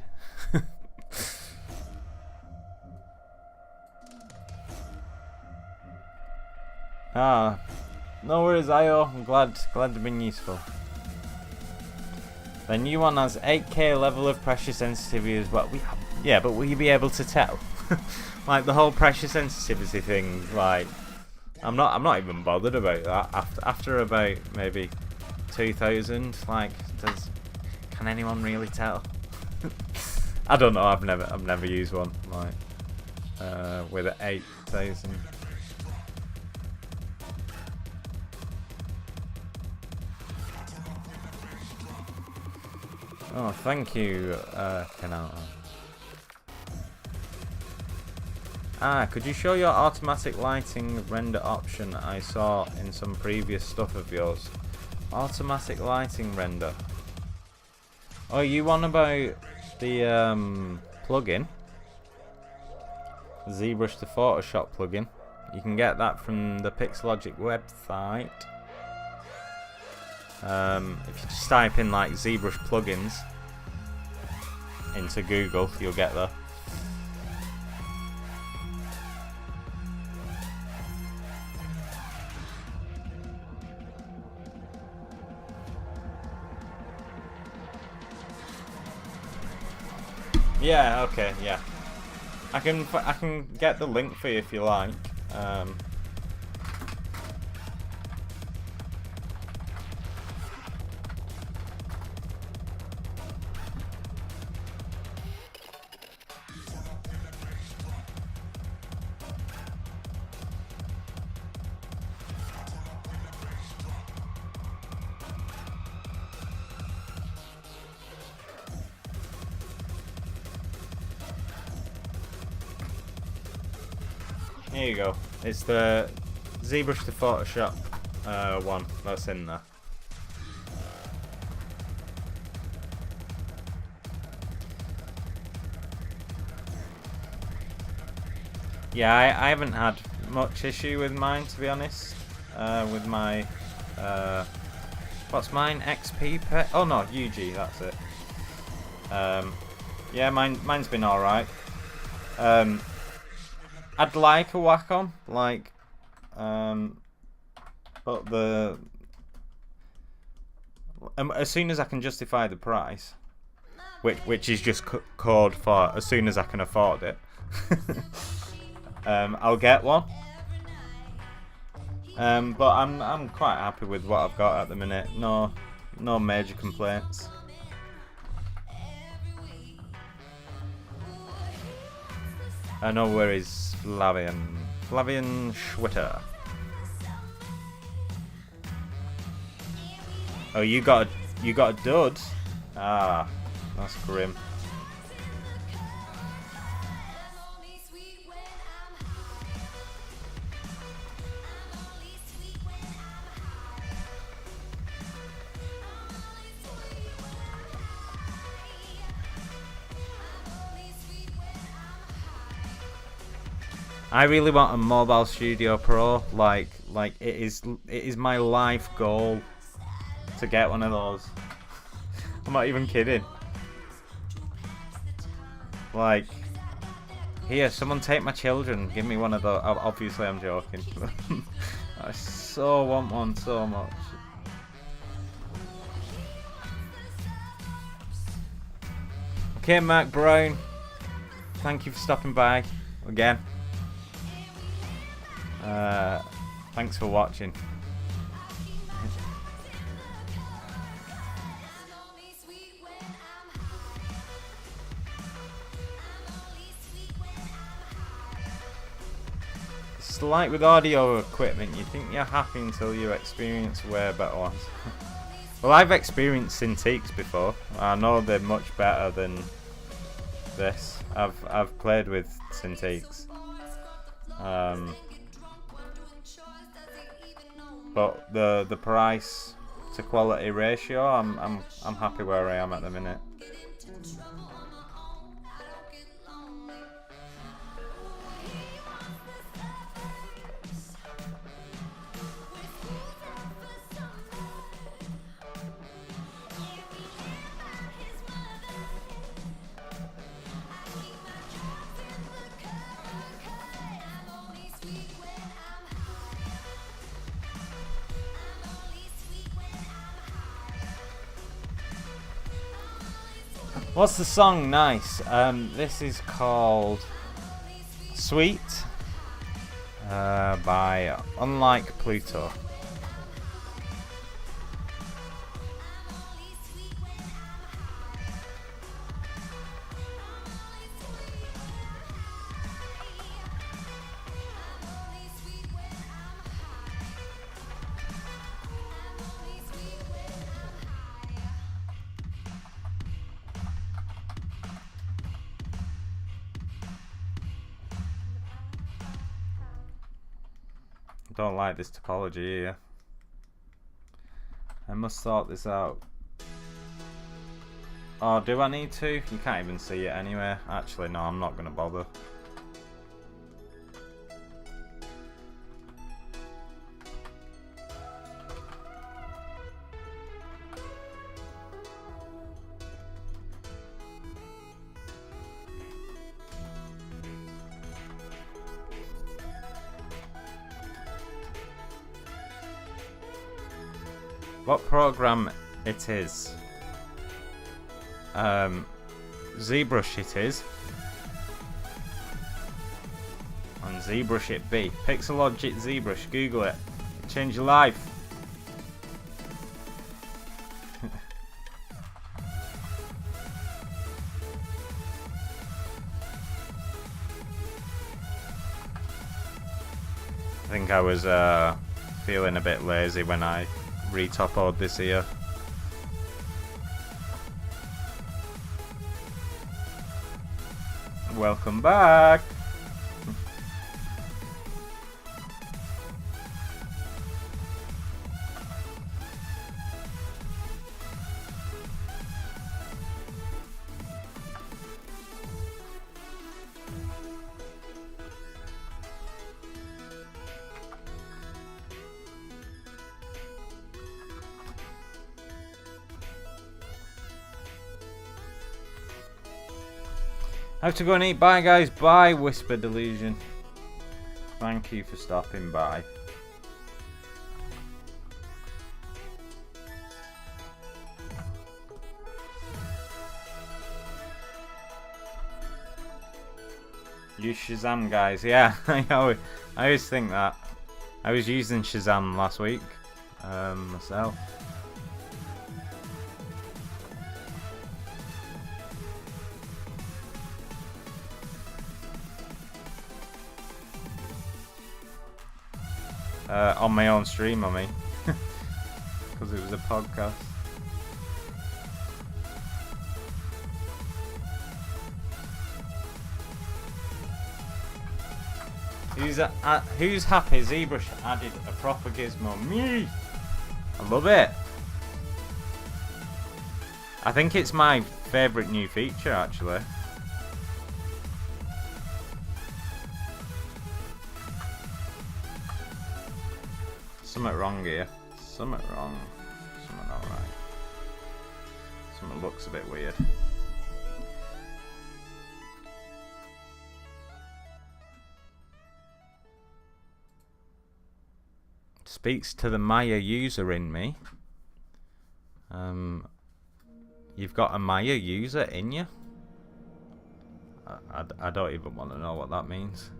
Ah, no worries, Io. I'm glad to been useful. The new one has 8K level of pressure sensitivity as well. Yeah, but will you be able to tell? Like the whole pressure sensitivity thing. Like, I'm not even bothered about that. After about maybe 2000, like, can anyone really tell? I don't know. I've never used one like with 8,000. Oh, thank you, Kanata. Could you show your automatic lighting render option I saw in some previous stuff of yours? Automatic lighting render. Oh, you on about the plugin? ZBrush to Photoshop plugin. You can get that from the Pixelogic website. If you just type in like ZBrush plugins into Google, you'll get there. Yeah, okay, yeah. I can get the link for you if you like. Here you go. It's the ZBrush to Photoshop one that's in there. Yeah, I haven't had much issue with mine, to be honest. With my what's mine? XP pet? Oh no, UG. That's it. Yeah, mine's been all right. I'd like a Wacom, like, but as soon as I can justify the price, which is just code for as soon as I can afford it, I'll get one. But I'm quite happy with what I've got at the minute. No major complaints. No worries, Flavian Schwitter. Oh, you got a dud. Ah, that's grim. I really want a Mobile Studio Pro. Like it is my life goal to get one of those. I'm not even kidding. Like, here, someone take my children. Give me one of those. Obviously, I'm joking. I so want one so much. Okay, Mark Brown. Thank you for stopping by again. Thanks for watching. It's like with audio equipment, you think you're happy until you experience way better ones. Well, I've experienced Cintiqs before. I know they're much better than this. I've played with Cintiqs. But the price to quality ratio, I'm happy where I am at the minute. What's the song? Nice. This is called Sweet by Unlike Pluto. Don't like this topology here. I must sort this out. Oh, do I need to? You can't even see it anyway. Actually, no, I'm not going to bother. What program it is? ZBrush it is. And ZBrush it be. Pixelogic ZBrush, Google it. Change your life. I think I was feeling a bit lazy when I re-topoed this here. Welcome back. I have to go and eat. Bye, guys. Bye, Whisper Delusion. Thank you for stopping by. Use Shazam, guys. Yeah, I always think that. I was using Shazam last week myself. On my own stream, I mean, because it was a podcast. Who's happy ZBrush added a proper gizmo? Me! I love it. I think it's my favourite new feature, actually. Something wrong here. Something wrong. Something not right. Something looks a bit weird. Speaks to the Maya user in me. You've got a Maya user in you? I don't even want to know what that means.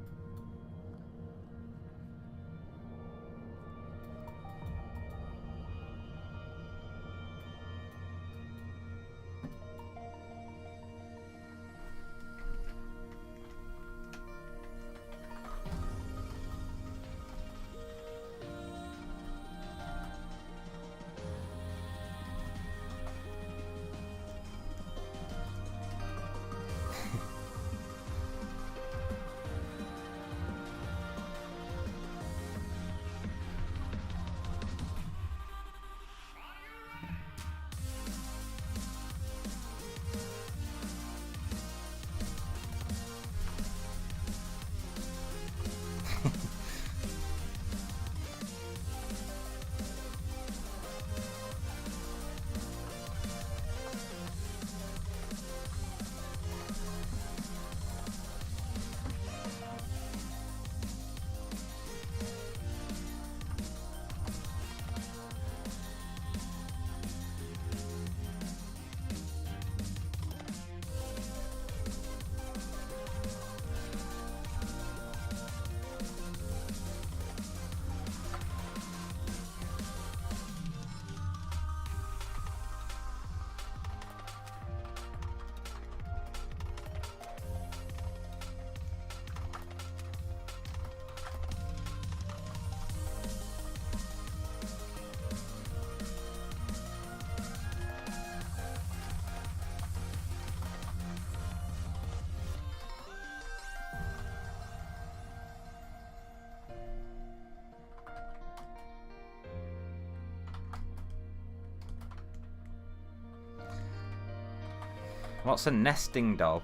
What's a nesting doll?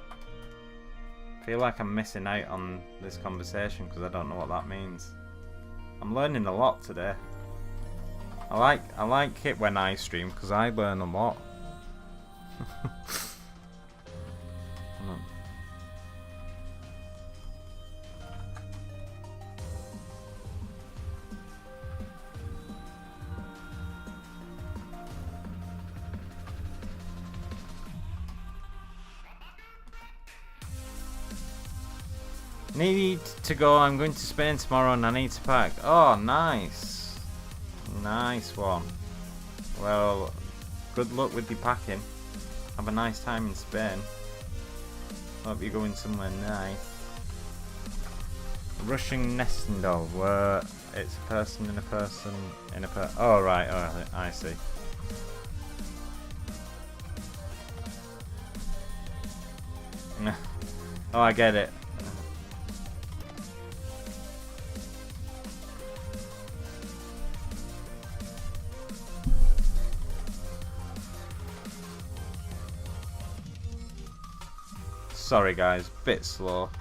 I feel like I'm missing out on this conversation because I don't know what that means. I'm learning a lot today. I like it when I stream because I learn a lot. Need to go. I'm going to Spain tomorrow and I need to pack. Oh, nice. Nice one. Well, good luck with your packing. Have a nice time in Spain. Hope you're going somewhere nice. Rushing nesting doll, where it's a person in a person in a per. Oh, right. Oh, I see. Oh, I get it. Sorry guys, bit slow.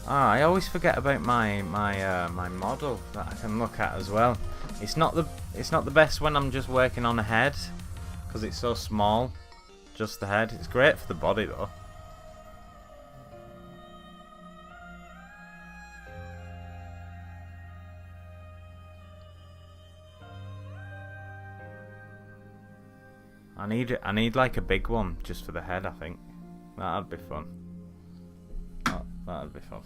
I always forget about my model that I can look at as well. It's not the best when I'm just working on a head because it's so small, just the head. It's great for the body though. I need like a big one just for the head. I think that'd be fun. That'd be fun.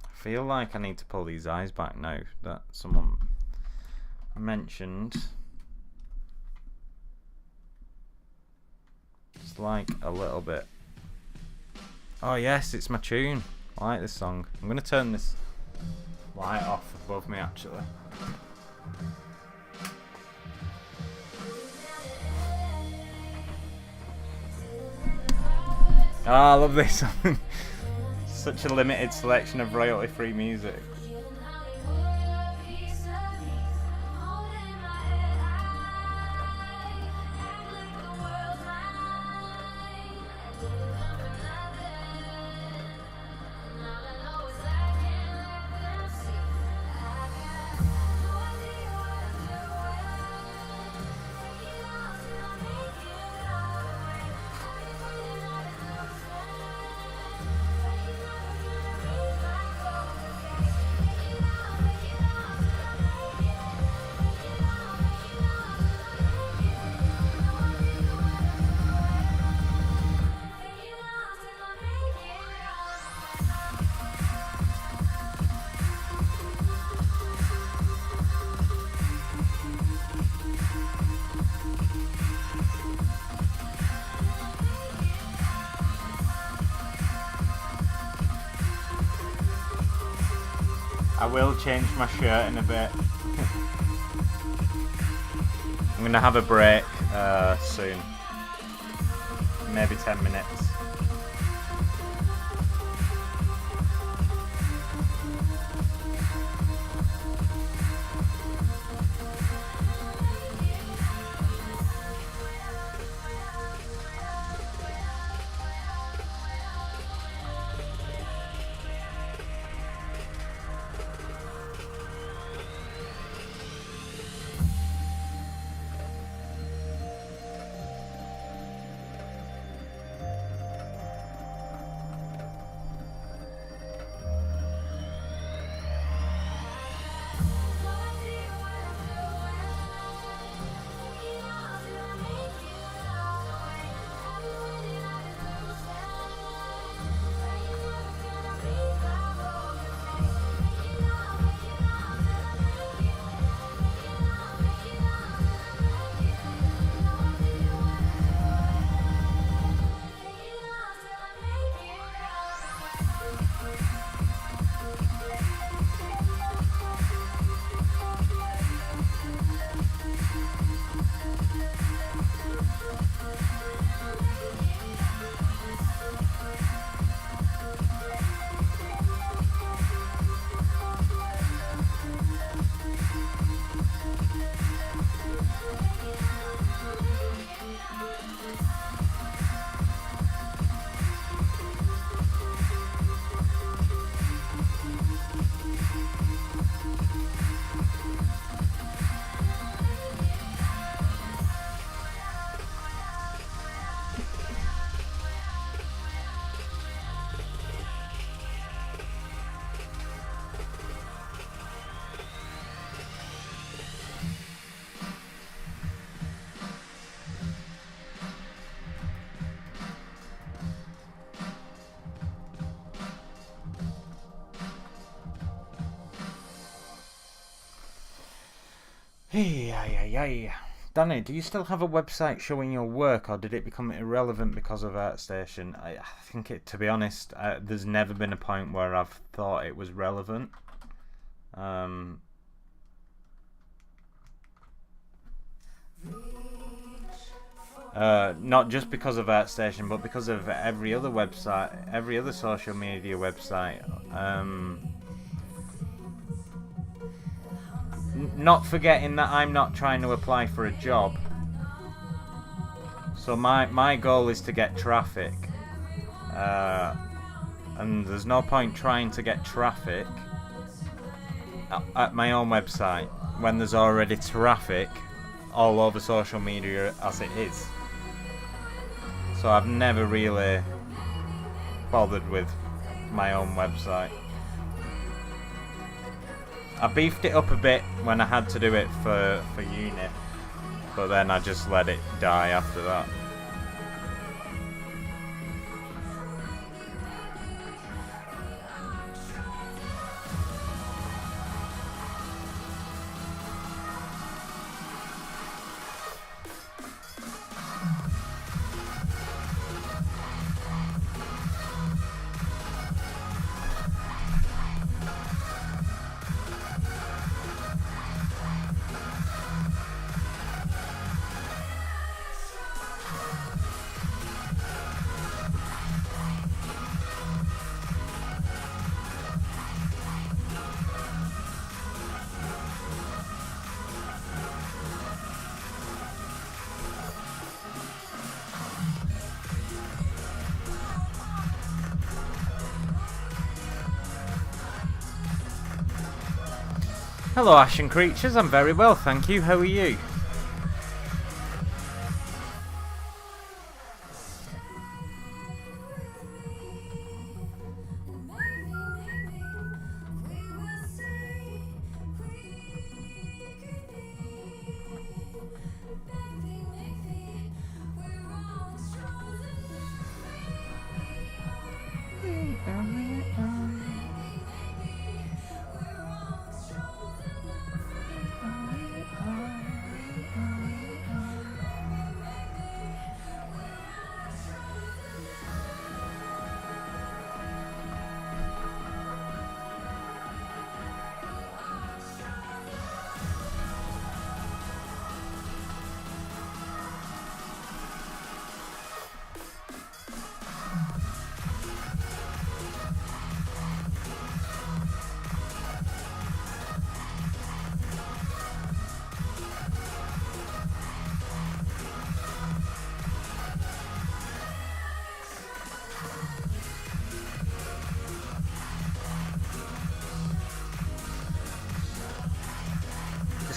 I feel like I need to pull these eyes back now that someone mentioned. Just like a little bit. Oh yes, it's my tune. I like this song. I'm gonna turn this light off above me actually. Oh, I love this song. Such a limited selection of royalty-free music. I will change my shirt in a bit. I'm gonna have a break soon. Maybe 10 minutes. Hey. Danny, do you still have a website showing your work, or did it become irrelevant because of ArtStation? I think it, to be honest, there's never been a point where I've thought it was relevant. Not just because of ArtStation, but because of every other website, every other social media website. Not forgetting that I'm not trying to apply for a job. So my goal is to get traffic. And there's no point trying to get traffic at my own website when there's already traffic all over social media as it is. So I've never really bothered with my own website. I beefed it up a bit when I had to do it for uni, but then I just let it die after that. Hello Ashen Creatures, I'm very well, thank you. How are you?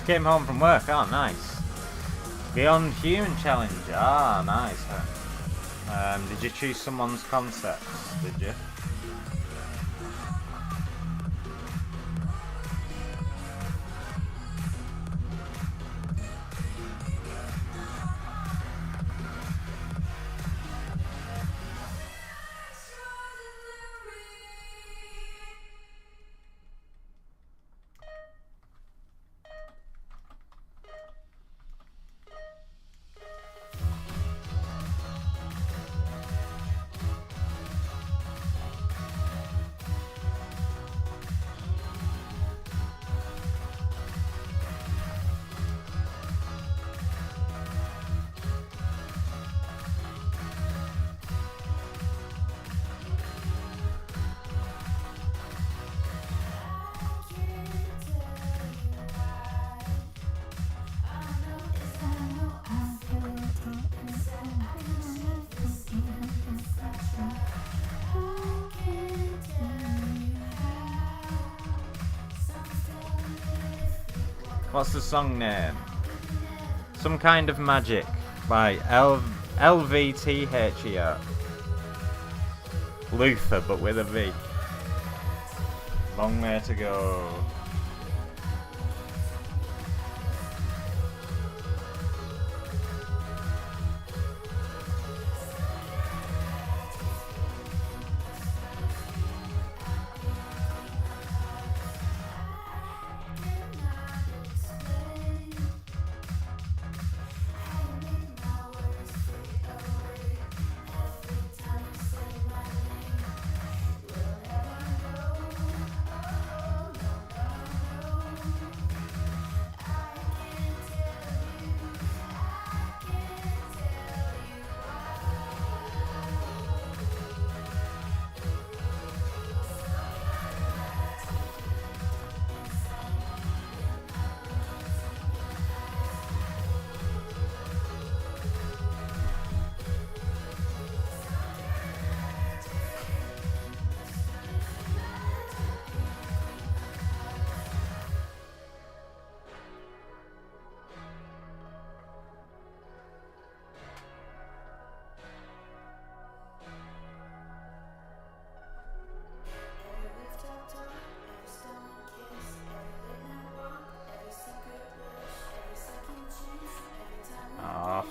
Came home from work, oh nice. Beyond Human Challenge, ah nice. Did you choose someone's concepts, did you? What's the song name? Some Kind of Magic by LVTHER. Luther, but with a V. Long way to go.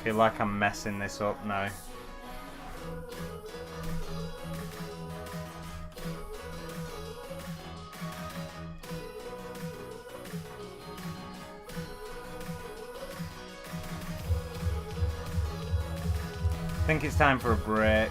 feel like I'm messing this up now. I think it's time for a break.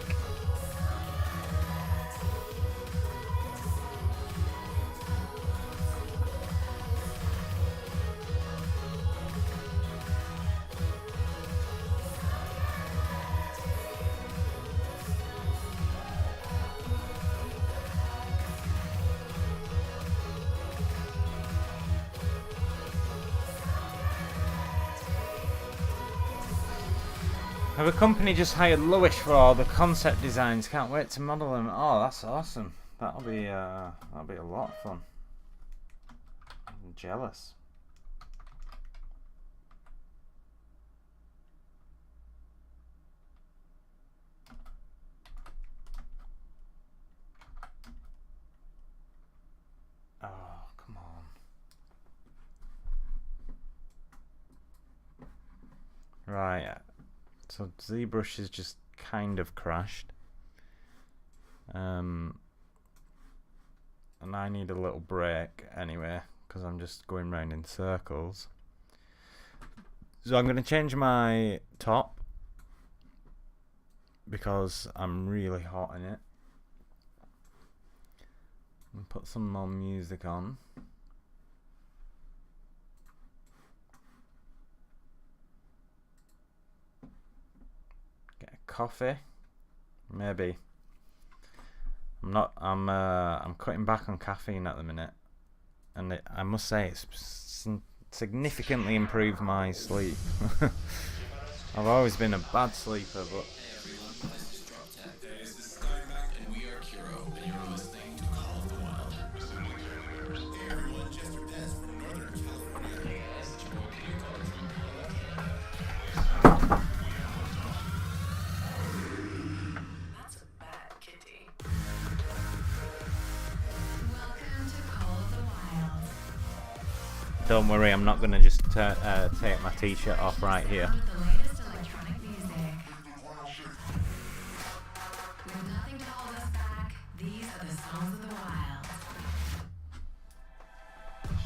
Have a company just hired Lowish for all the concept designs. Can't wait to model them. Oh, that's awesome. That'll be a lot of fun. I'm jealous. Oh, come on. Right. So ZBrush has just kind of crashed. And I need a little break anyway, because I'm just going round in circles. So I'm going to change my top, because I'm really hot in it. And put some more music on. Coffee, maybe. I'm cutting back on caffeine at the minute, and I must say it's significantly improved my sleep. I've always been a bad sleeper, but don't worry, I'm not going to just take my t-shirt off right here.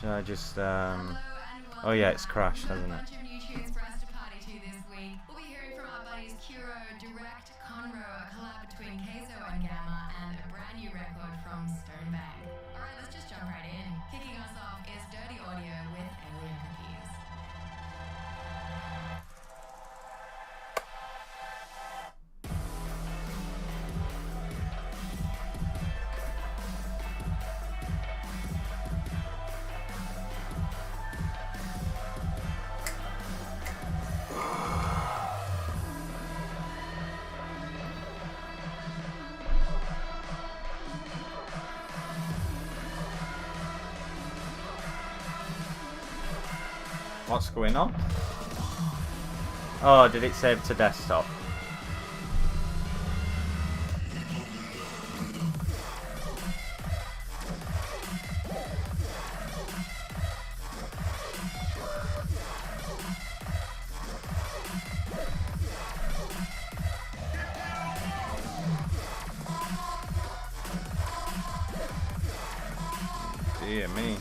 Should I just... Oh yeah, it's crashed, hasn't it? What's going on? Oh, did it save to desktop? Dear me.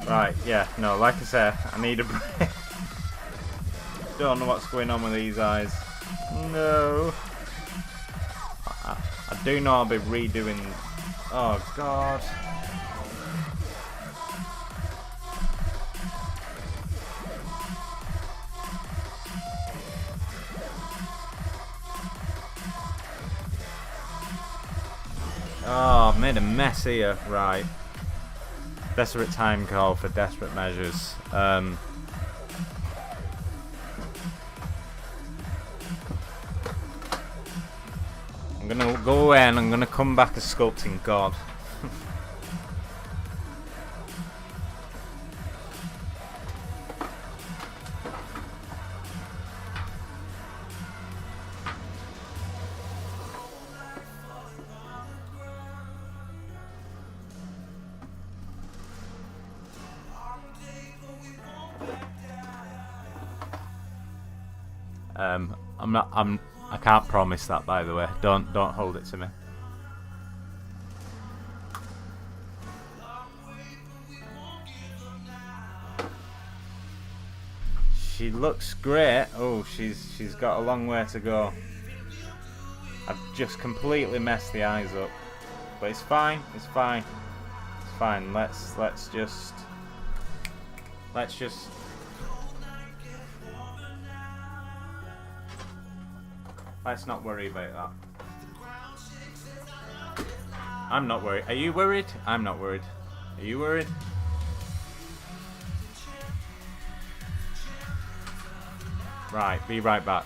Right, yeah, no, like I said, I need a break. Don't know what's going on with these eyes. No. I do know I'll be redoing... Oh, God. made a mess here. Right. Desperate time call for desperate measures. I'm gonna go away and I'm gonna come back as Sculpting God. I can't promise that, by the way. Don't hold it to me. She looks great. Oh, she's got a long way to go. I've just completely messed the eyes up, but it's fine. It's fine. It's fine. Let's just. Let's not worry about that. I'm not worried. Are you worried? I'm not worried. Are you worried? Right, be right back.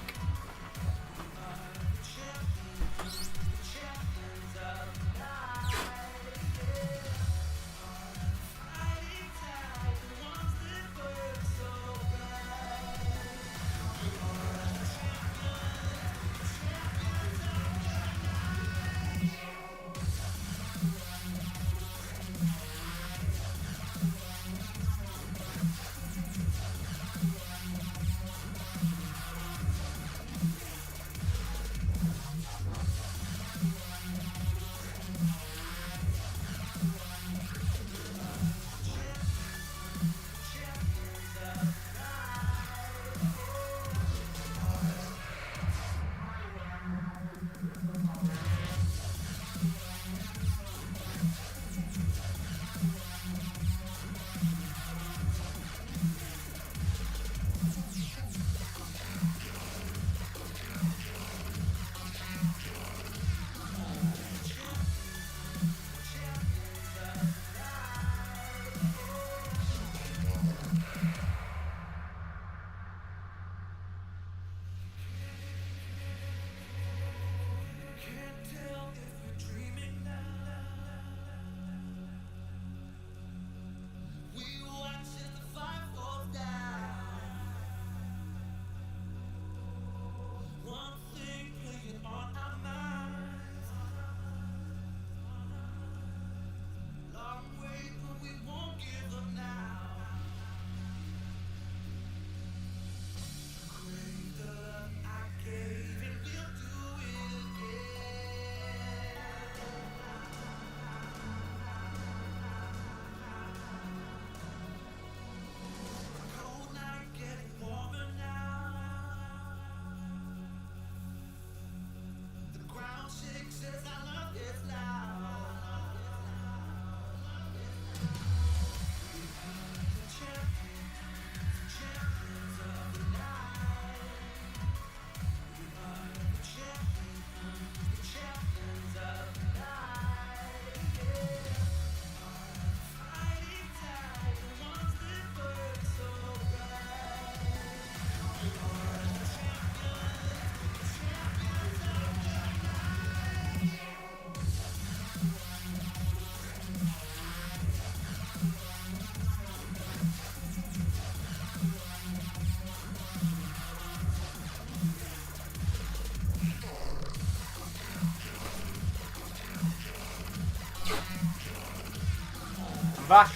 back.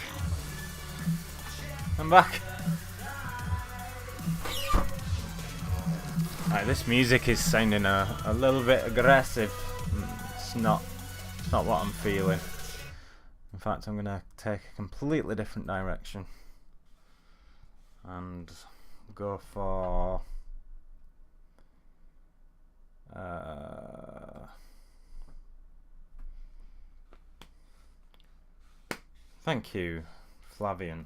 I'm back. Right, this music is sounding a little bit aggressive. It's not what I'm feeling. In fact, I'm gonna take a completely different direction and go for thank you, Flavian.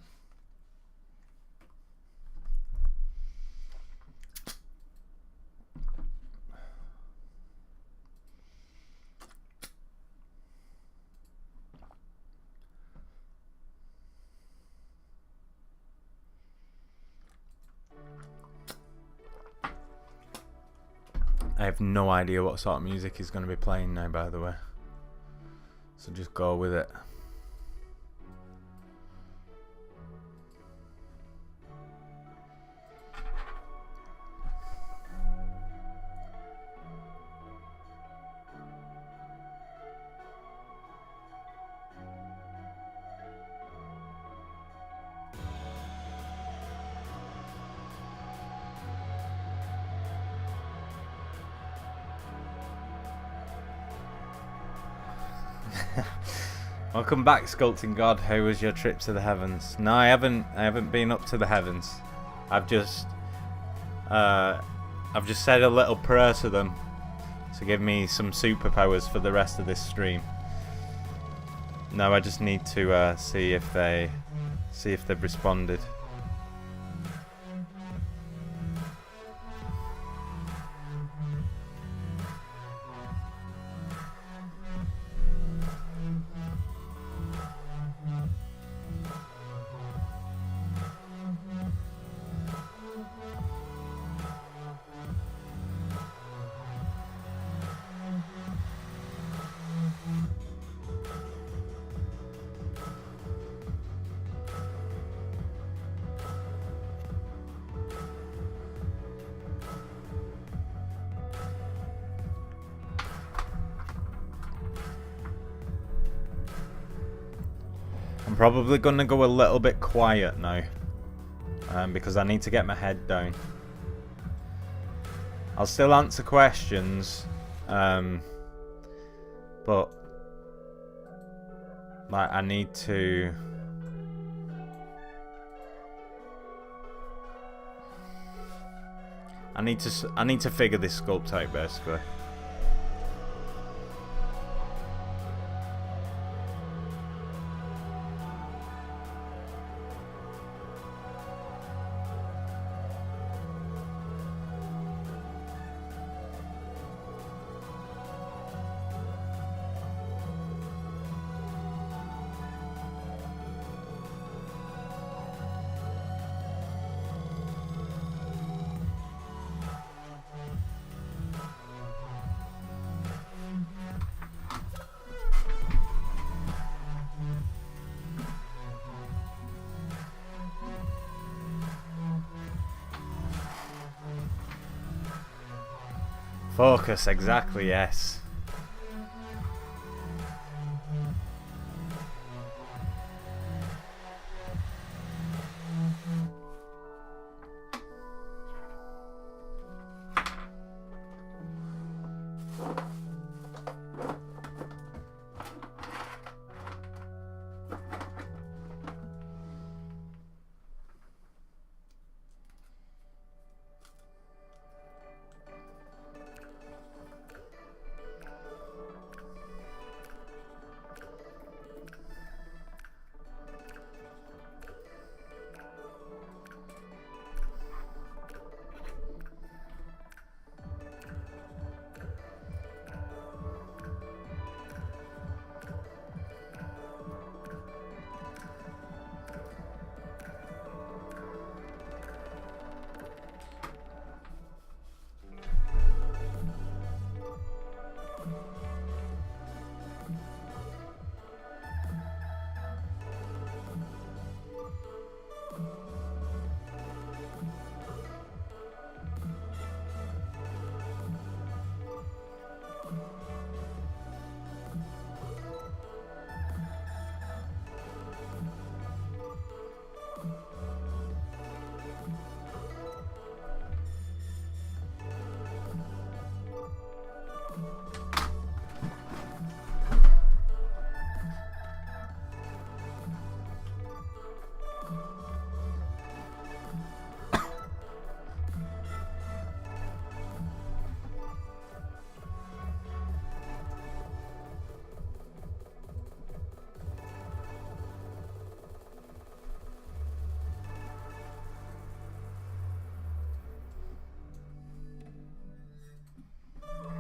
I have no idea what sort of music he's going to be playing now, by the way. So just go with it. Welcome back, Sculpting God. How was your trip to the heavens? No, I haven't been up to the heavens. I've just said a little prayer to them to give me some superpowers for the rest of this stream. Now I just need to see if they've responded. I'm probably going to go a little bit quiet now, because I need to get my head down. I'll still answer questions, but like I need to figure this sculpt out basically. Focus, exactly, yes.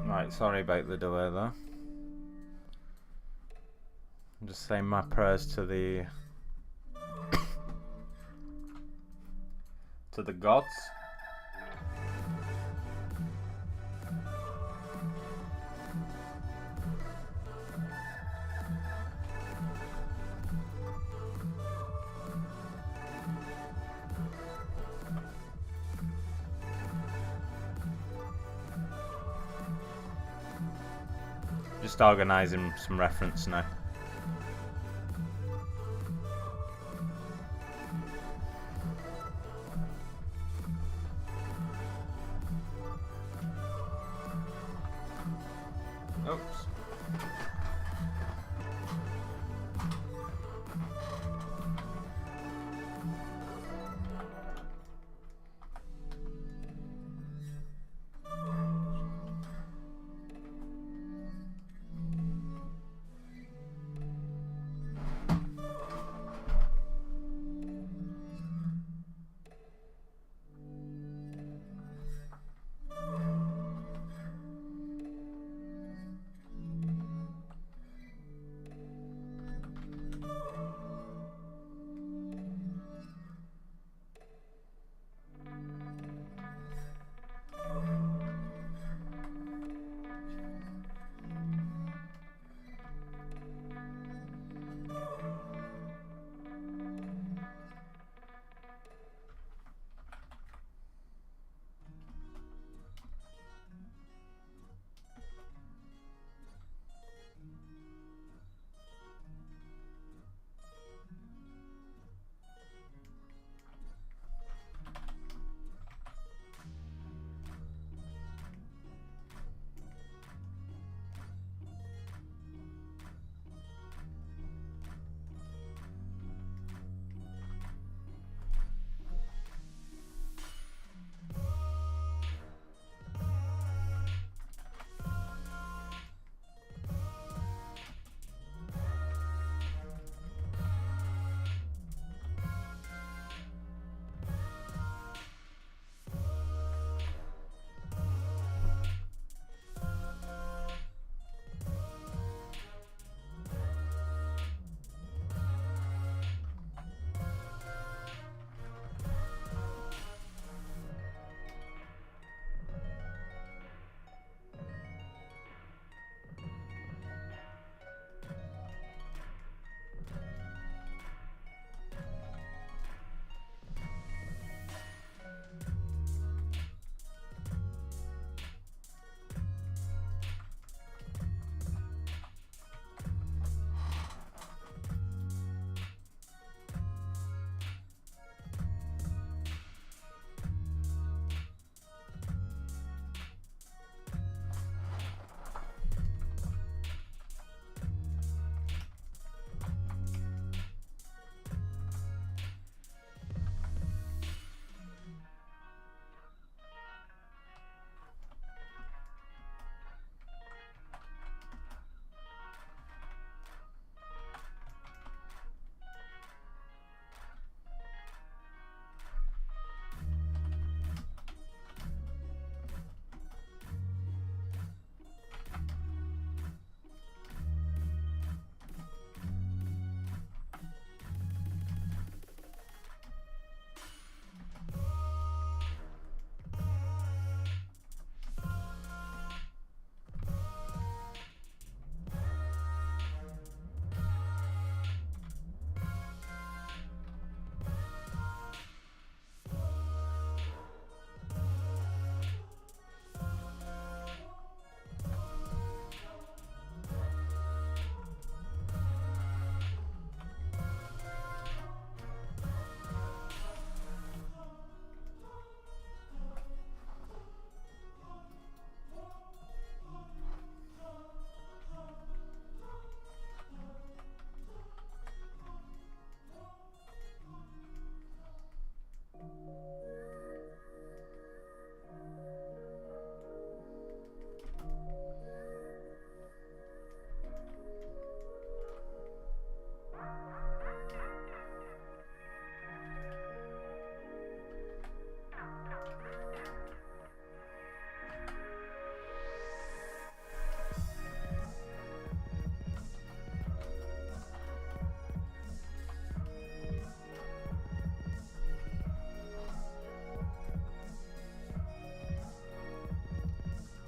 Right, sorry about the delay though. I'm just saying my prayers to the gods. just organising some reference now. Oops.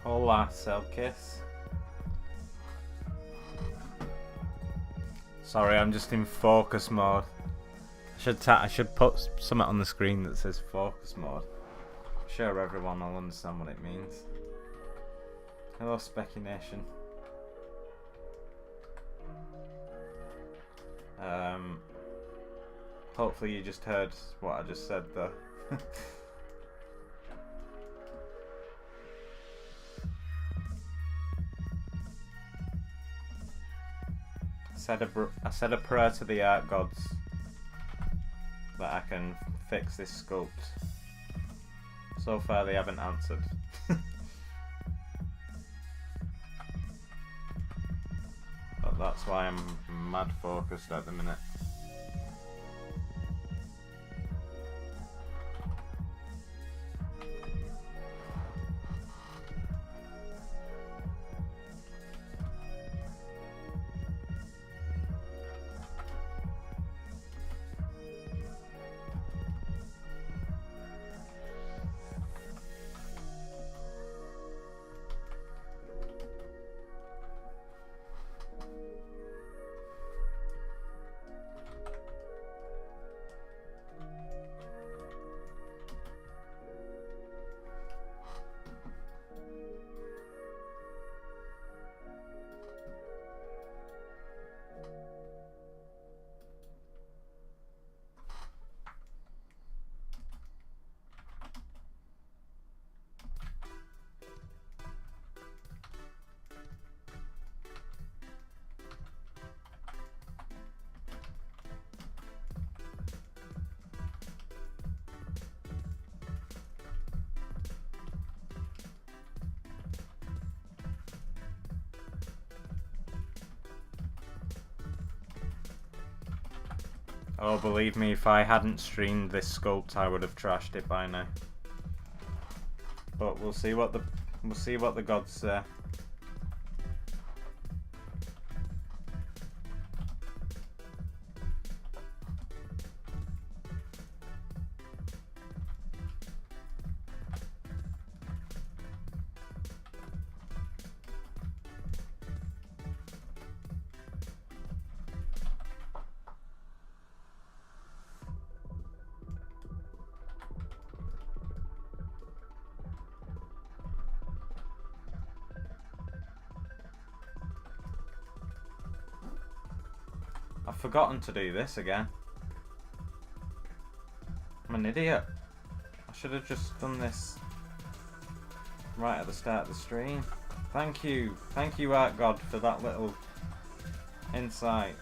Hola, Selkiss. Sorry, I'm just in focus mode. I should put something on the screen that says focus mode. I'm sure everyone will understand what it means. Hello, Speculation. Hopefully you just heard what I just said though. I said a prayer to the art gods that I can fix this sculpt. So far they haven't answered. But that's why I'm mad focused at the minute. Oh, believe me, if I hadn't streamed this sculpt, I would have trashed it by now. But we'll see what the gods say. I've forgotten to do this again. I'm an idiot. I should have just done this right at the start of the stream. Thank you Art God, for that little insight.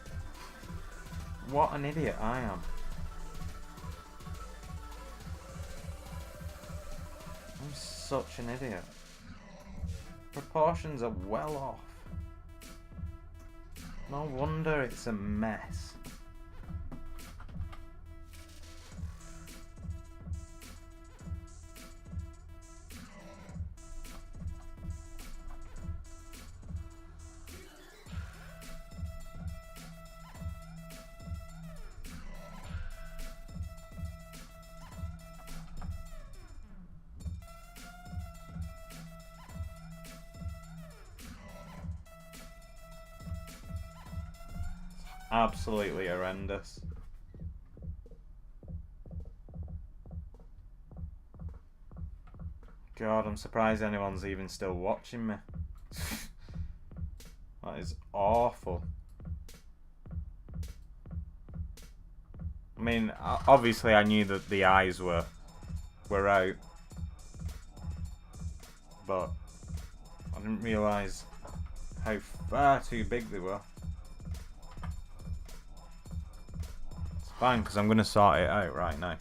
What an idiot I am. I'm such an idiot. Proportions are well off. No wonder it's a mess. Absolutely horrendous. God, I'm surprised anyone's even still watching me. That is awful. I mean, obviously I knew that the eyes were out, but I didn't realise how far too big they were. Fine, because I'm going to sort it out right now.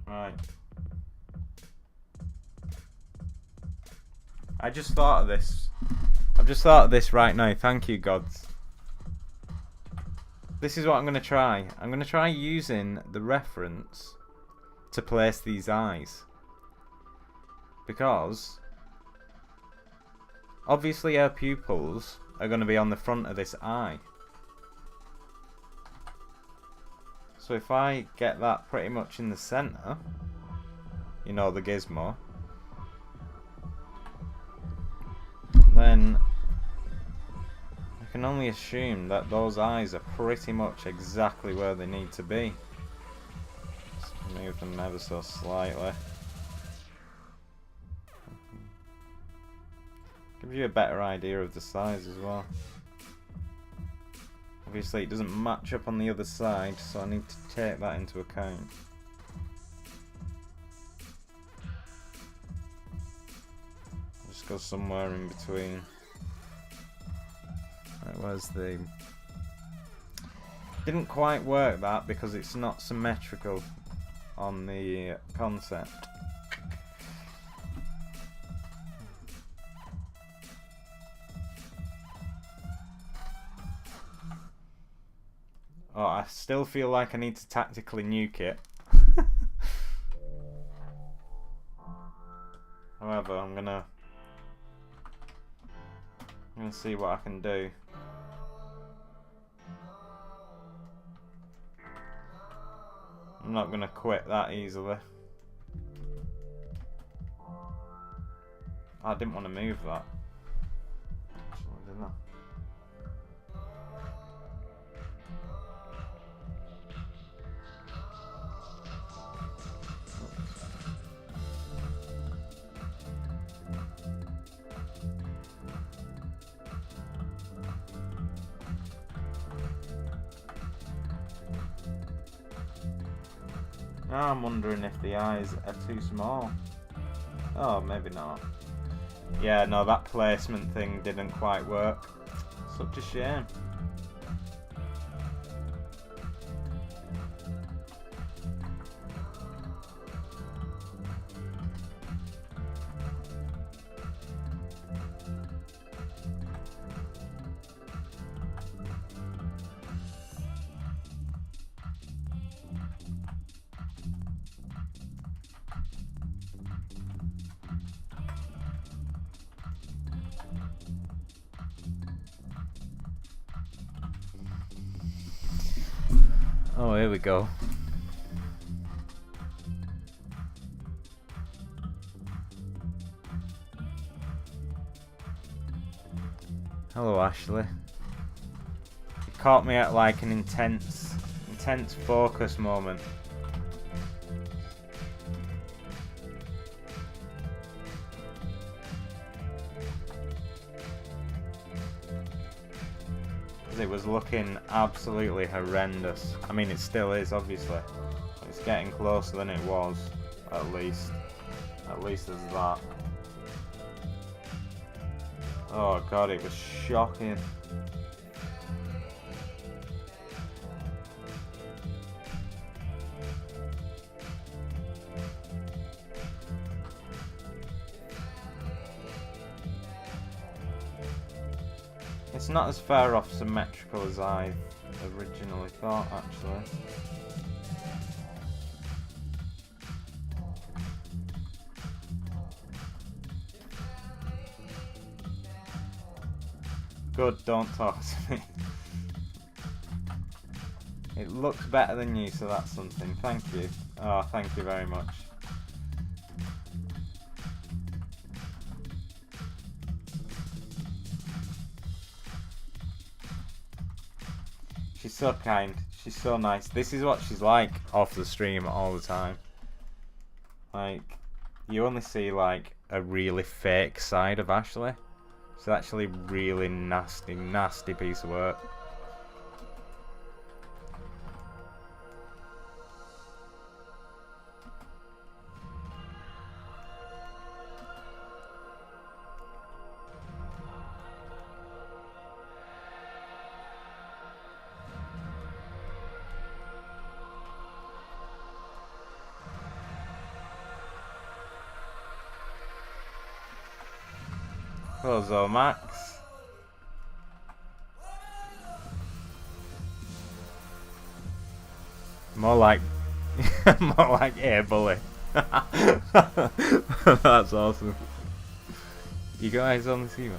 Right. I just thought of this. I've just thought of this right now. Thank you, gods. This is what I'm going to try. I'm going to try using the reference to place these eyes. Because obviously our pupils are going to be on the front of this eye. So if I get that pretty much in the center, you know, the gizmo, then I can only assume that those eyes are pretty much exactly where they need to be. Just move them ever so slightly. Gives you a better idea of the size as well. Obviously it doesn't match up on the other side, so I need to take that into account. Just go somewhere in between. Right, where's the... Didn't quite work that because it's not symmetrical on the concept. Oh, I still feel like I need to tactically nuke it. However, I'm gonna see what I can do. I'm not gonna quit that easily. I didn't want to move that. Actually, didn't I? Now I'm wondering if the eyes are too small. Oh, maybe not. Yeah, no, that placement thing didn't quite work. Such a shame. Oh, here we go. Hello, Ashley. You caught me at like an intense focus moment. It was looking absolutely horrendous. I mean, it still is, obviously. It's getting closer than it was, at least. At least there's that. Oh god, it was shocking. It's not as far off symmetrical as I originally thought, actually. Good, don't talk to me. It looks better than you, so that's something. Thank you. Oh, thank you very much. She's so kind. She's so nice. This is what she's like off the stream all the time. Like, you only see like a really fake side of Ashley. It's actually really nasty, nasty piece of work. Hello, Max. More like, more like, yeah, bully. That's awesome. You guys on the team?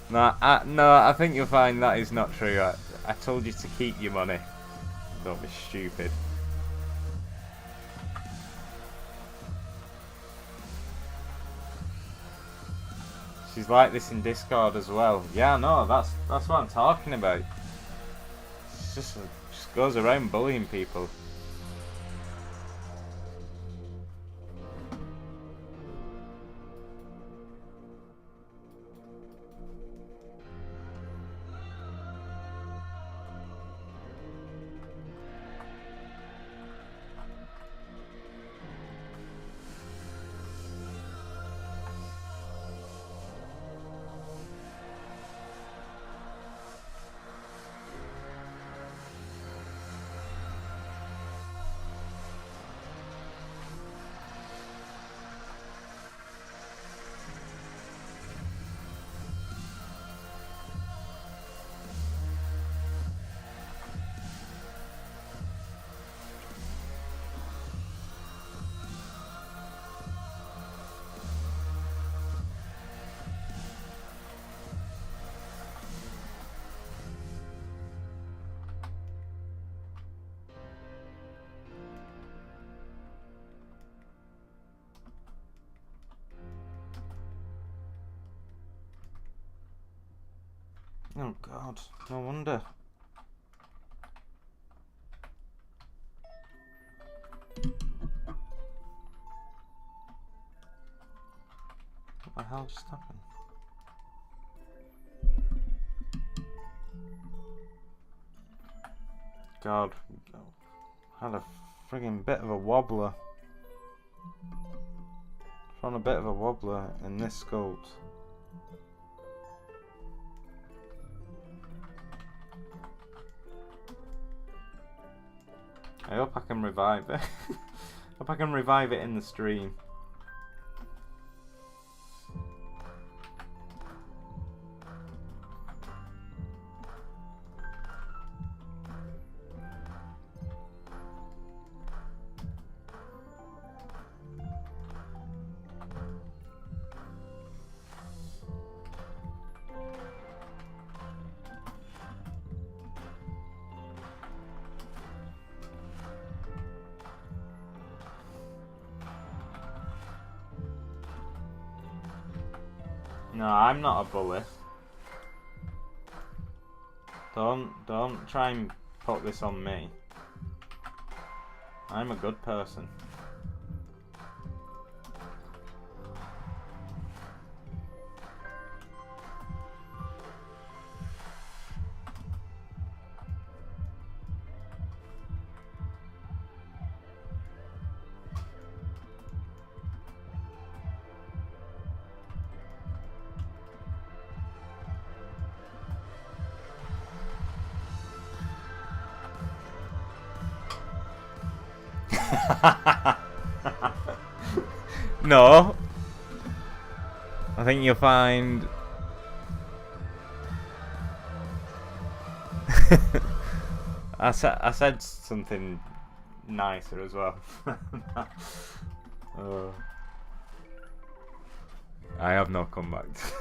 No, I think you'll find that is not true. I told you to keep your money. Don't be stupid. She's like this in Discord as well. Yeah, no, that's what I'm talking about. She just goes around bullying people. Oh god, no wonder. What the hell just happened? God, had a friggin' bit of a wobbler. Found a bit of a wobbler in this sculpt. I hope I can revive it. Hope I can revive it in the stream. No, I'm not a bully. Don't try and put this on me. I'm a good person. No, I think you'll find I said something nicer as well. Oh. I have no comebacks.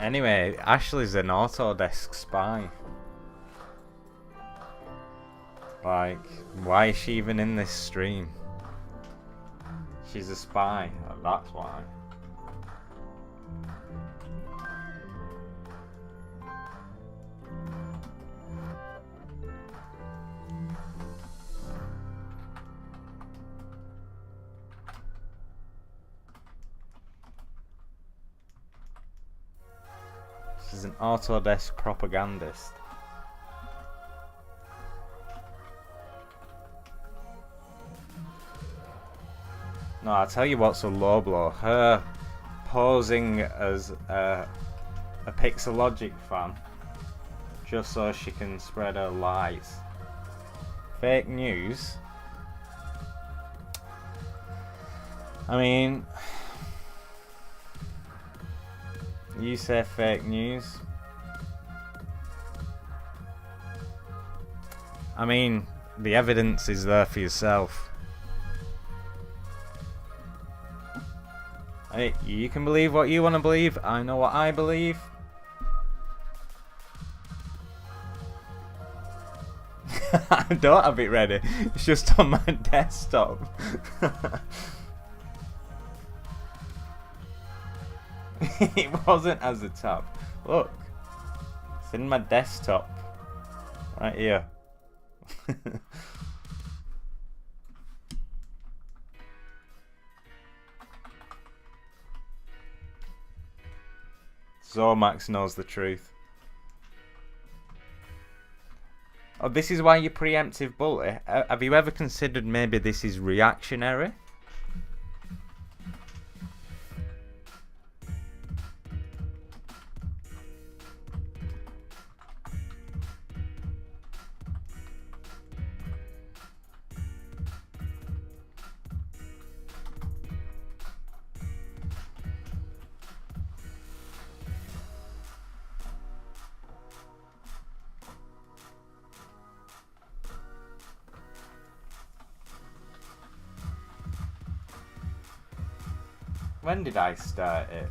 Anyway, Ashley's an Autodesk spy. Like, why is she even in this stream? She's a spy, that's why. She's an Autodesk propagandist. No, I'll tell you what's a low blow. Her posing as a Pixelogic fan just so she can spread her lies. Fake news. I mean, you say fake news. I mean, the evidence is there for yourself. Hey, you can believe what you want to believe. I know what I believe. I don't have it ready. It's just on my desktop. It wasn't as a tab. Look, it's in my desktop. Right here. Zomax knows the truth. Oh, this is why you preemptive bully. Have you ever considered maybe this is reactionary? When did I start it?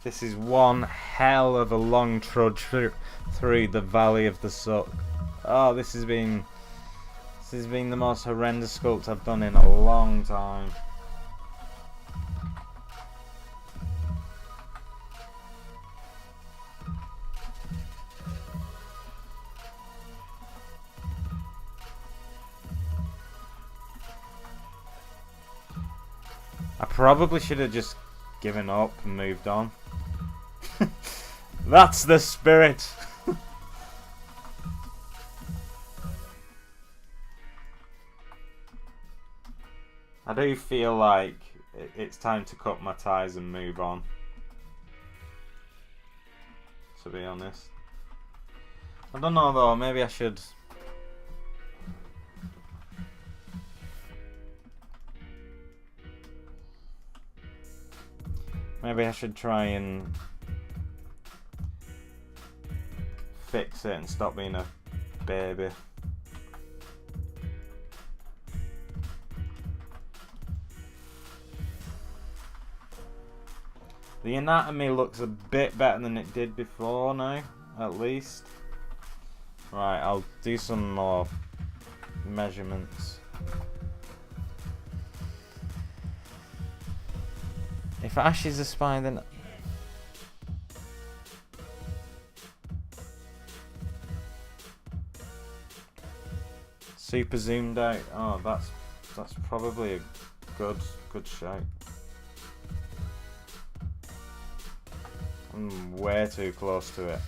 This is one hell of a long trudge through the Valley of the Suck. Oh, this has been the most horrendous sculpt I've done in a long time. I probably should have just given up and moved on. That's the spirit. I do feel like it's time to cut my ties and move on, to be honest. I don't know though, maybe I should. Maybe I should try and fix it and stop being a baby. The anatomy looks a bit better than it did before now, at least. Right, I'll do some more measurements. If Ash is a spine, then super zoomed out. Oh, that's probably a good shot. I'm way too close to it.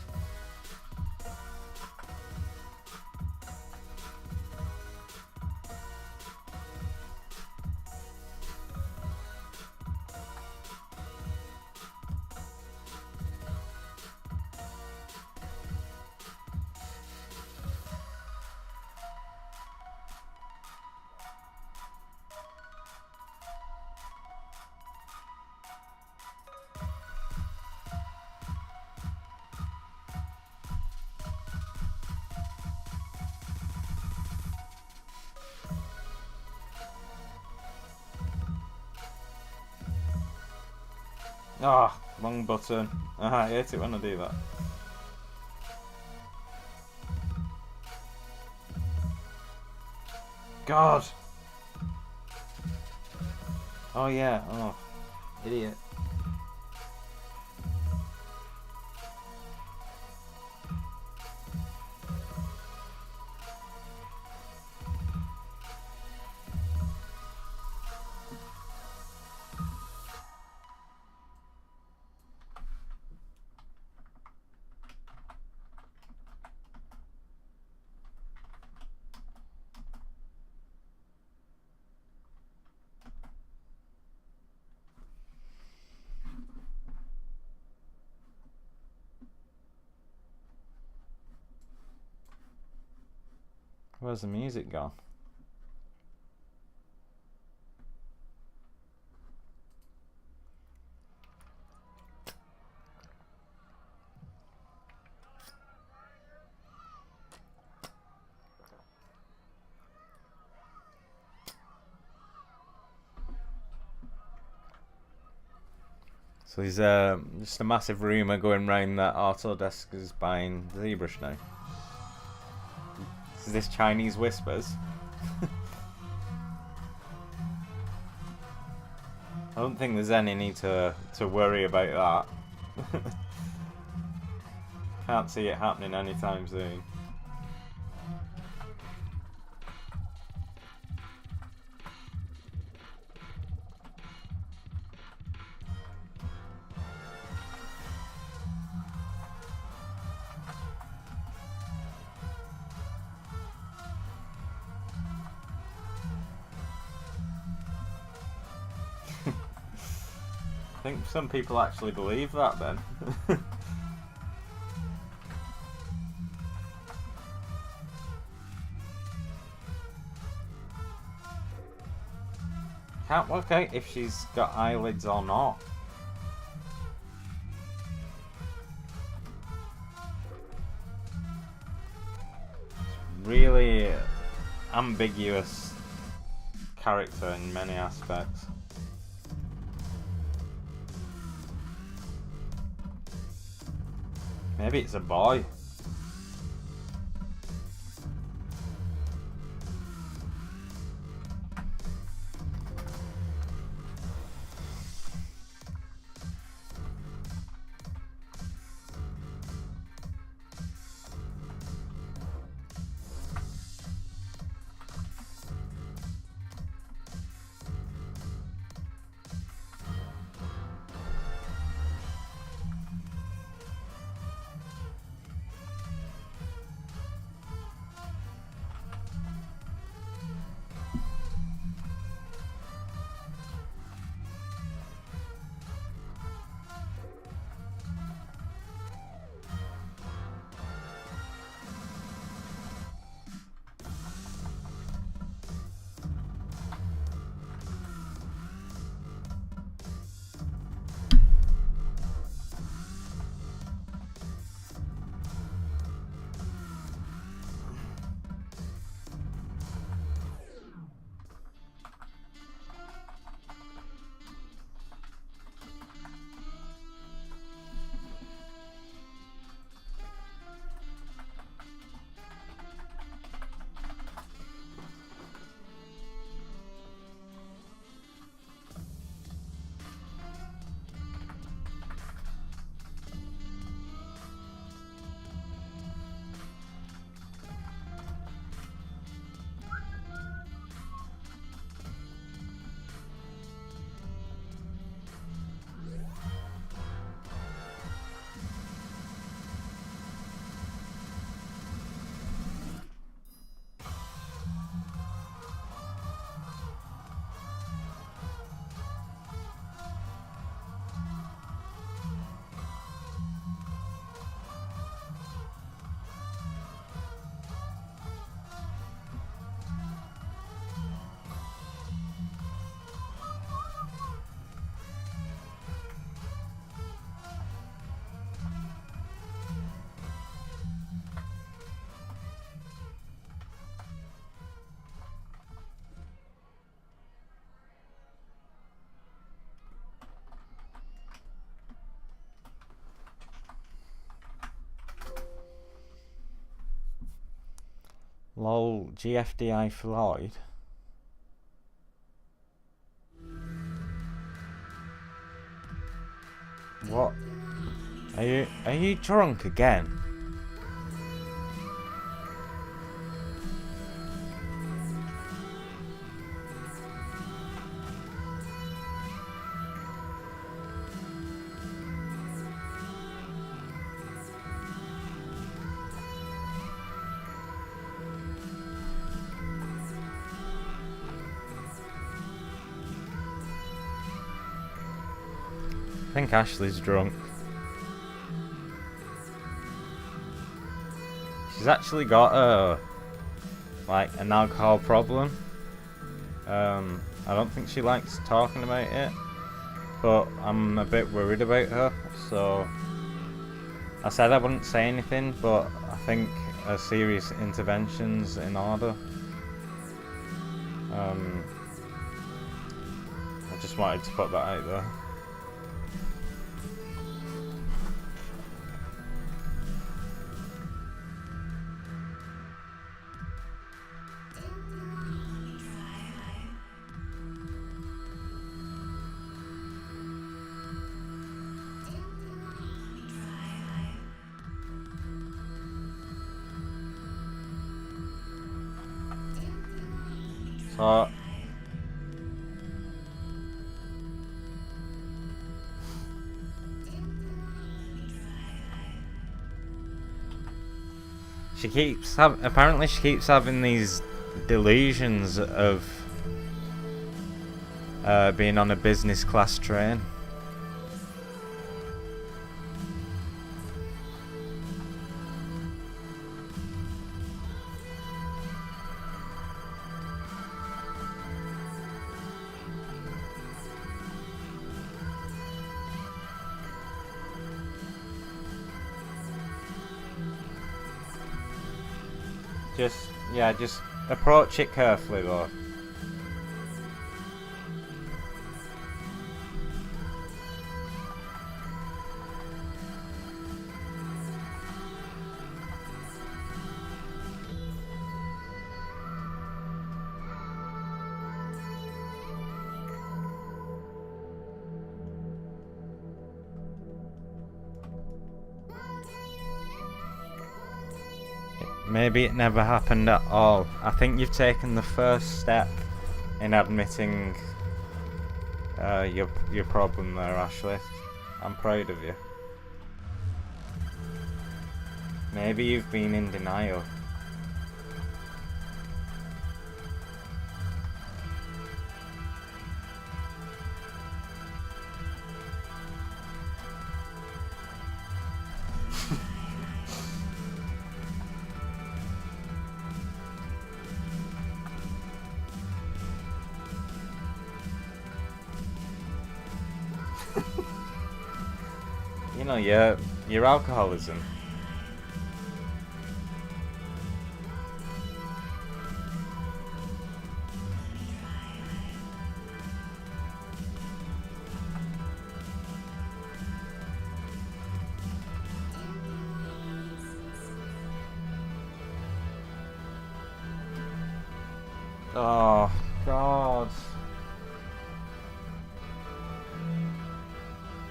Ah, oh, wrong button. I hate it when I do that. God! Oh yeah, oh, idiot. Where's the music gone? So there's just a massive rumour going round that Autodesk is buying ZBrush now. Is this Chinese whispers? I don't think there's any need to worry about that. Can't see it happening anytime soon. I think some people actually believe that then. Can't work out if she's got eyelids or not. It's really ambiguous character in many aspects. Maybe it's a boy. Lol, GFDI Floyd. What? Are you drunk again? I think Ashley's drunk. She's actually got an alcohol problem. I don't think she likes talking about it, but I'm a bit worried about her, so I said I wouldn't say anything, but I think a serious intervention's in order. I just wanted to put that out there. Oh. Apparently she keeps having these delusions of being on a business class train. Just approach it carefully though. Maybe it never happened at all. I think you've taken the first step in admitting your problem there, Ashley. I'm proud of you. Maybe you've been in denial. You know, your alcoholism. Oh, God.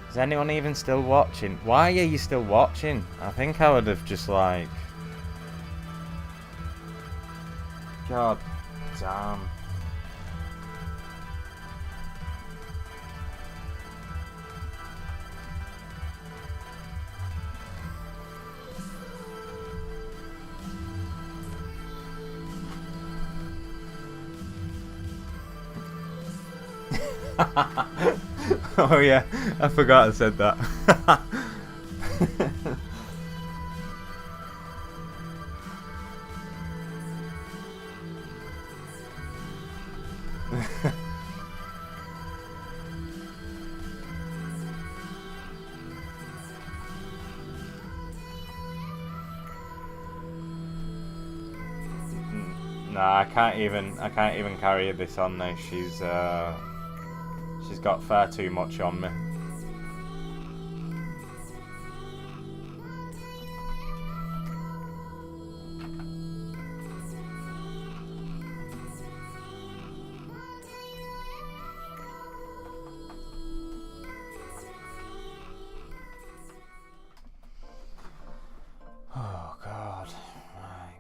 Is anyone even still watching? Why are you still watching? I think I would have just like... God damn. Oh yeah, I forgot I said that. Nah, I can't even carry this on now. She's got far too much on me. Oh God. Right.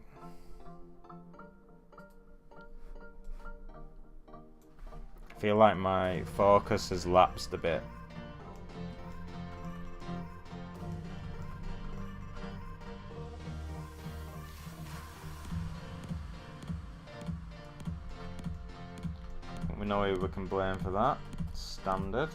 I feel like my focus has lapsed a bit. I think we know who we can blame for that. Standard.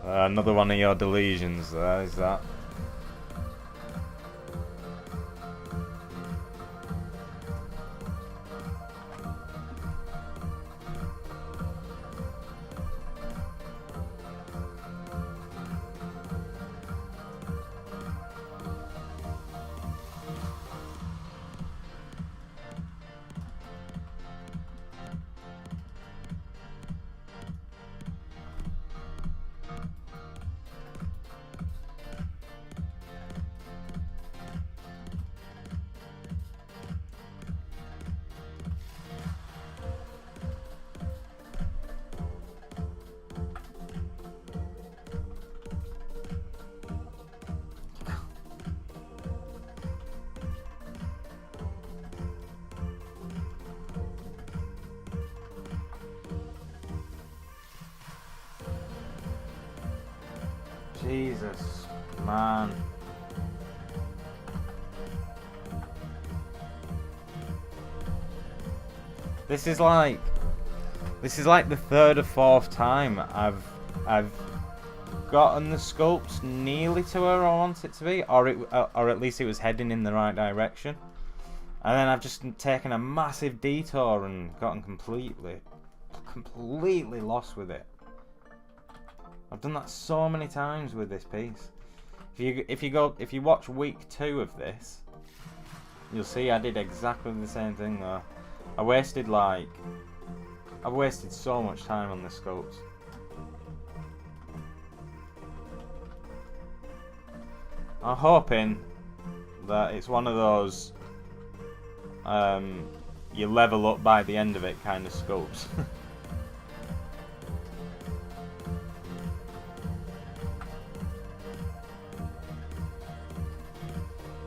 Another one of your delusions there, is that? Jesus, man. This is like the third or fourth time I've gotten the sculpts nearly to where I want it to be, or at least it was heading in the right direction, and then I've just taken a massive detour and gotten completely lost with it. I've done that so many times with this piece. If you watch week 2 of this, you'll see I did exactly the same thing though. I've wasted so much time on this sculpt. I'm hoping that it's one of those you level up by the end of it kind of sculpts.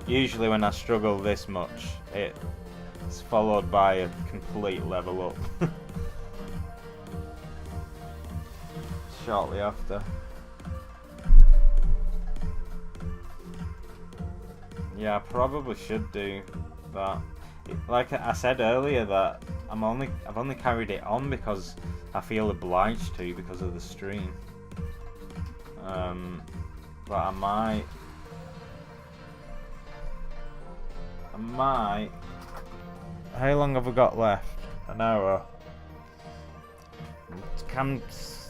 Usually when I struggle this much, it's followed by a complete level up. Shortly after. Yeah, I probably should do that. Like I said earlier, that I've only carried it on because I feel obliged to because of the stream. But I might. How long have we got left? An hour. I'm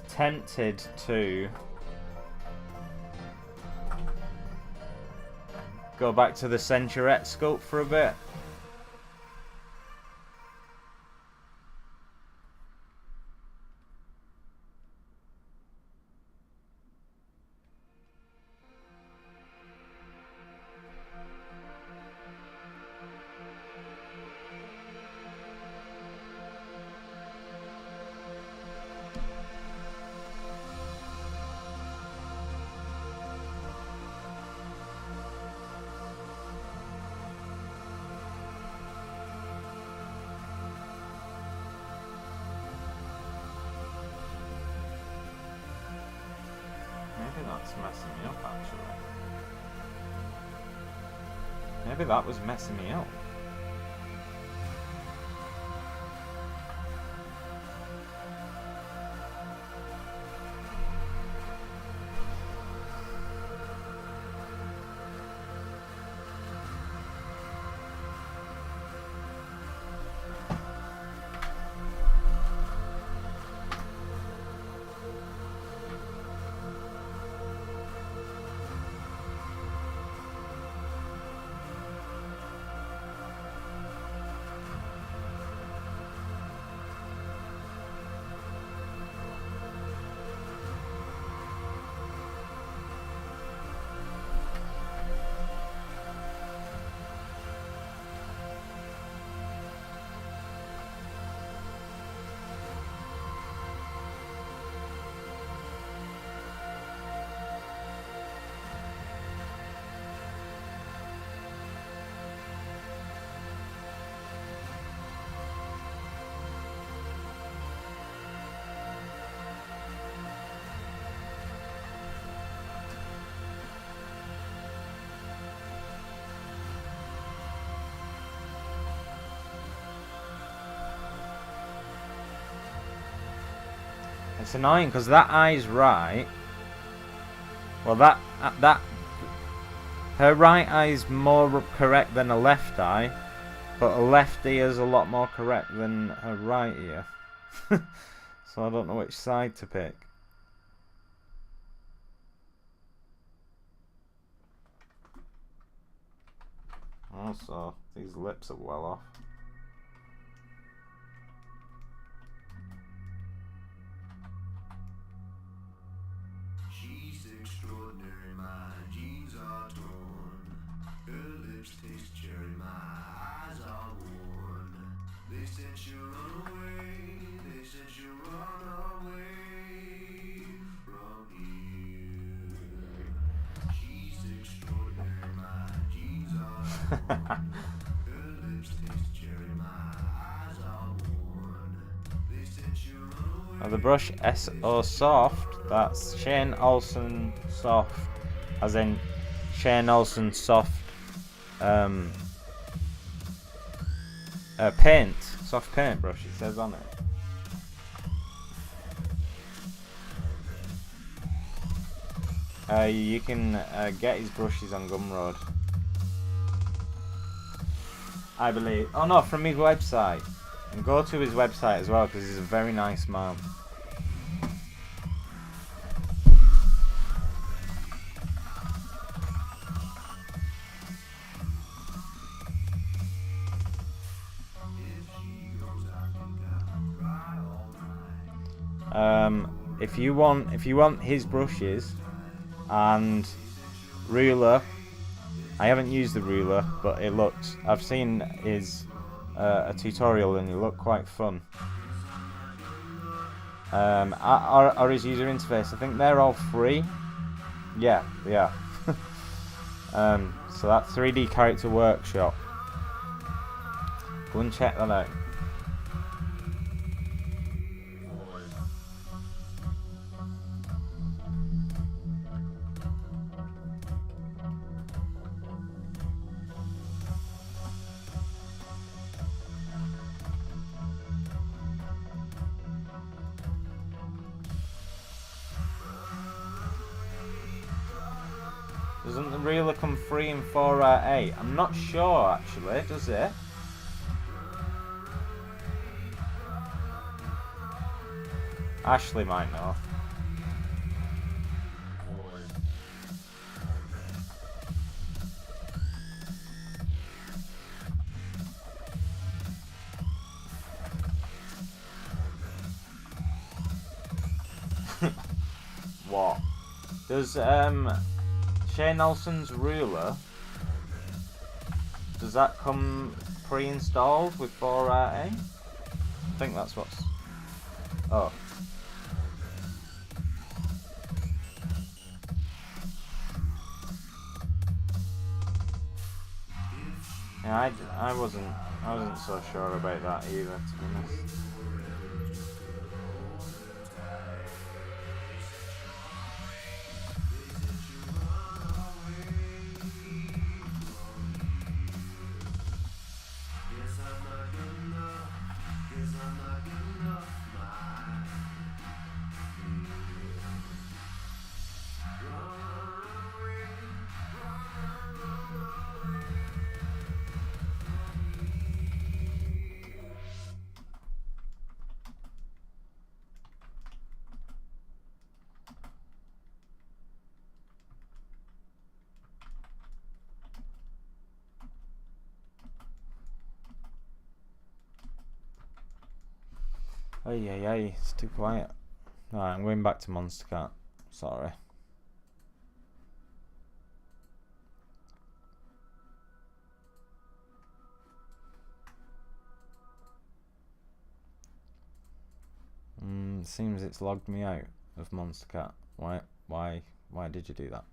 tempted to go back to the Centurette sculpt for a bit. That's messing me up actually. Maybe that was messing me up. It's annoying because that eye's right. Well, her right eye's more correct than her left eye, but her left ear's a lot more correct than her right ear. So I don't know which side to pick. Also, these lips are well off. She's extraordinary, my jeans are torn. Her lips taste cherry, my eyes are worn. They said she'll run away, they said she'll run away from here. She's extraordinary, my jeans are torn. Her lips taste cherry, my eyes are worn. They said she'll run away. Now the brush SO Soft That's Shane Olsen Soft, as in Shane Olsen Soft paint, soft paintbrush, it says on it. You can get his brushes on Gumroad, I believe. Oh no, from his website. And go to his website as well, because he's a very nice man. If you want his brushes and ruler, I haven't used the ruler, but I've seen his a tutorial and it looked quite fun. Or his user interface, I think they're all free. Yeah, they are. So that 3D Character Workshop, go and check that out. Doesn't the ruler come free in 4.8? I'm not sure actually, does it? Ashley might know. What? Does Shane Olsen's ruler, does that come pre-installed with 4.8? I think that's what's... Oh. Yeah, I wasn't so sure about that either, to be honest. Ay, it's too quiet. Alright, I'm going back to Monster Cat. Sorry. Seems it's logged me out of Monster Cat. Why did you do that?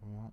What?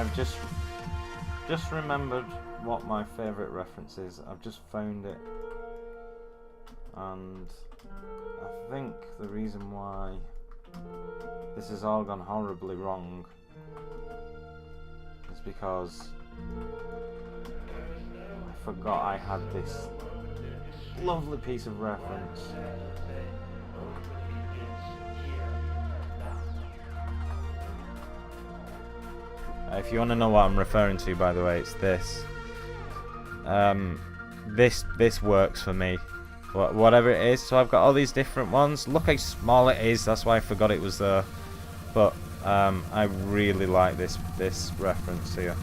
I've just remembered what my favourite reference is. I've just found it, and I think the reason why this has all gone horribly wrong is because I forgot I had this lovely piece of reference. If you want to know what I'm referring to, by the way, it's this. This works for me. Whatever it is. So I've got all these different ones. Look how small it is. That's why I forgot it was there. But I really like this reference here.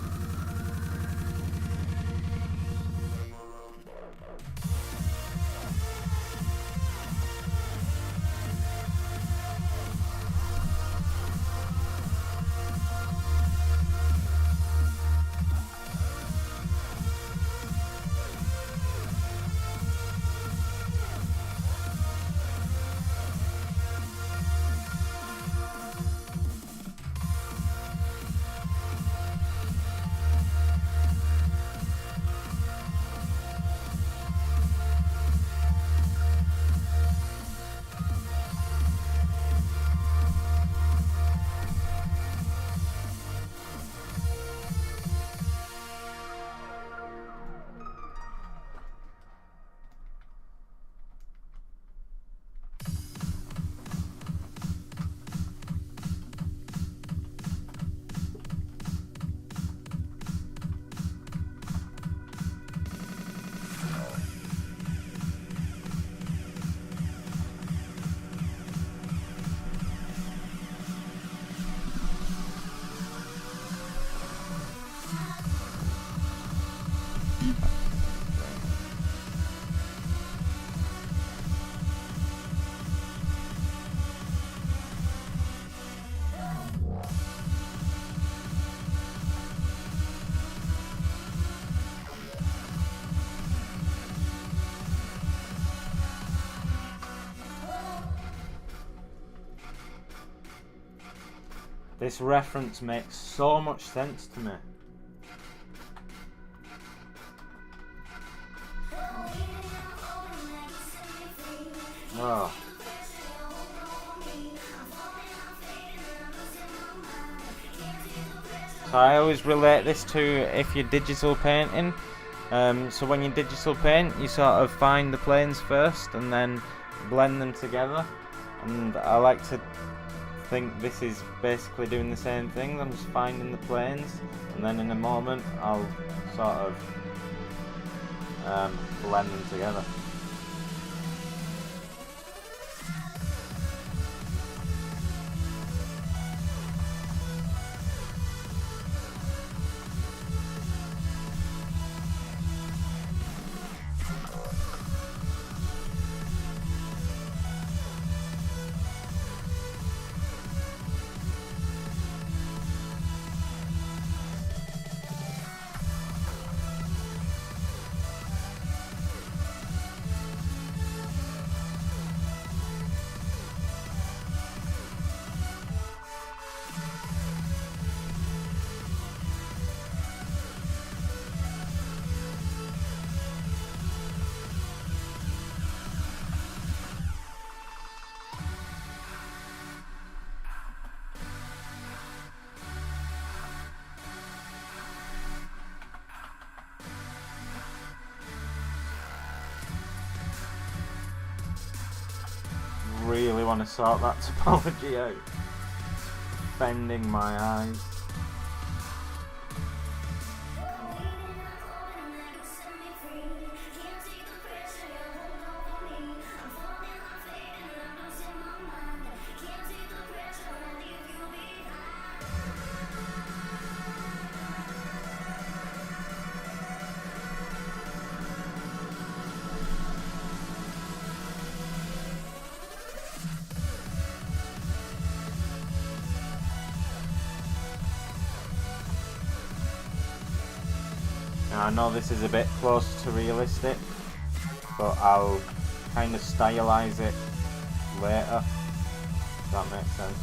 This reference makes so much sense to me. Oh. So I always relate this to if you're digital painting. So when you digital paint, you sort of find the planes first and then blend them together. And I like to think this is basically doing the same thing. I'm just finding the planes, and then in a moment I'll sort of blend them together. Really want to sort that topology out. It's bending my eyes. Now, I know this is a bit close to realistic, but I'll kind of stylize it later, if that makes sense.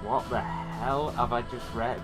What the hell have I just read?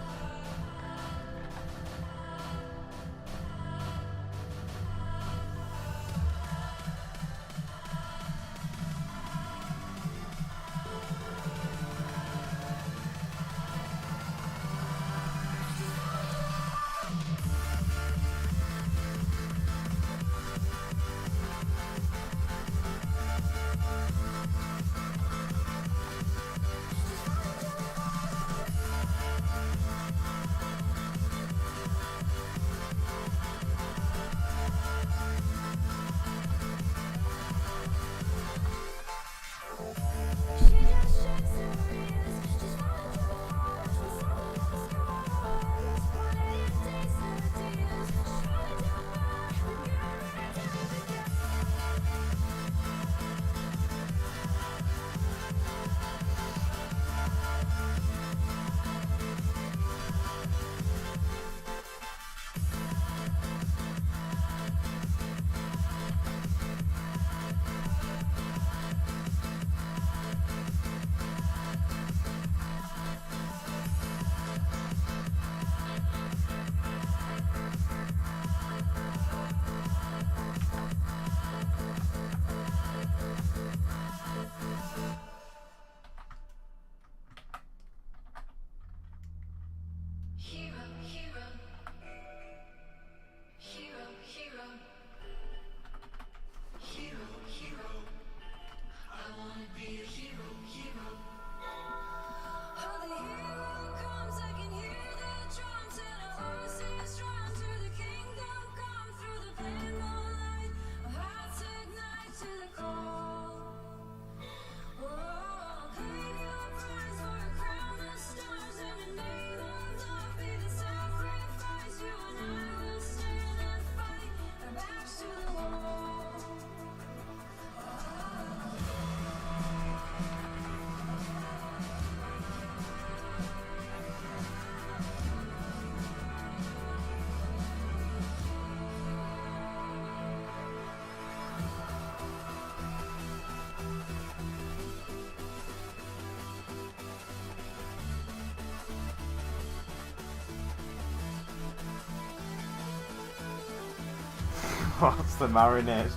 What's the marinade?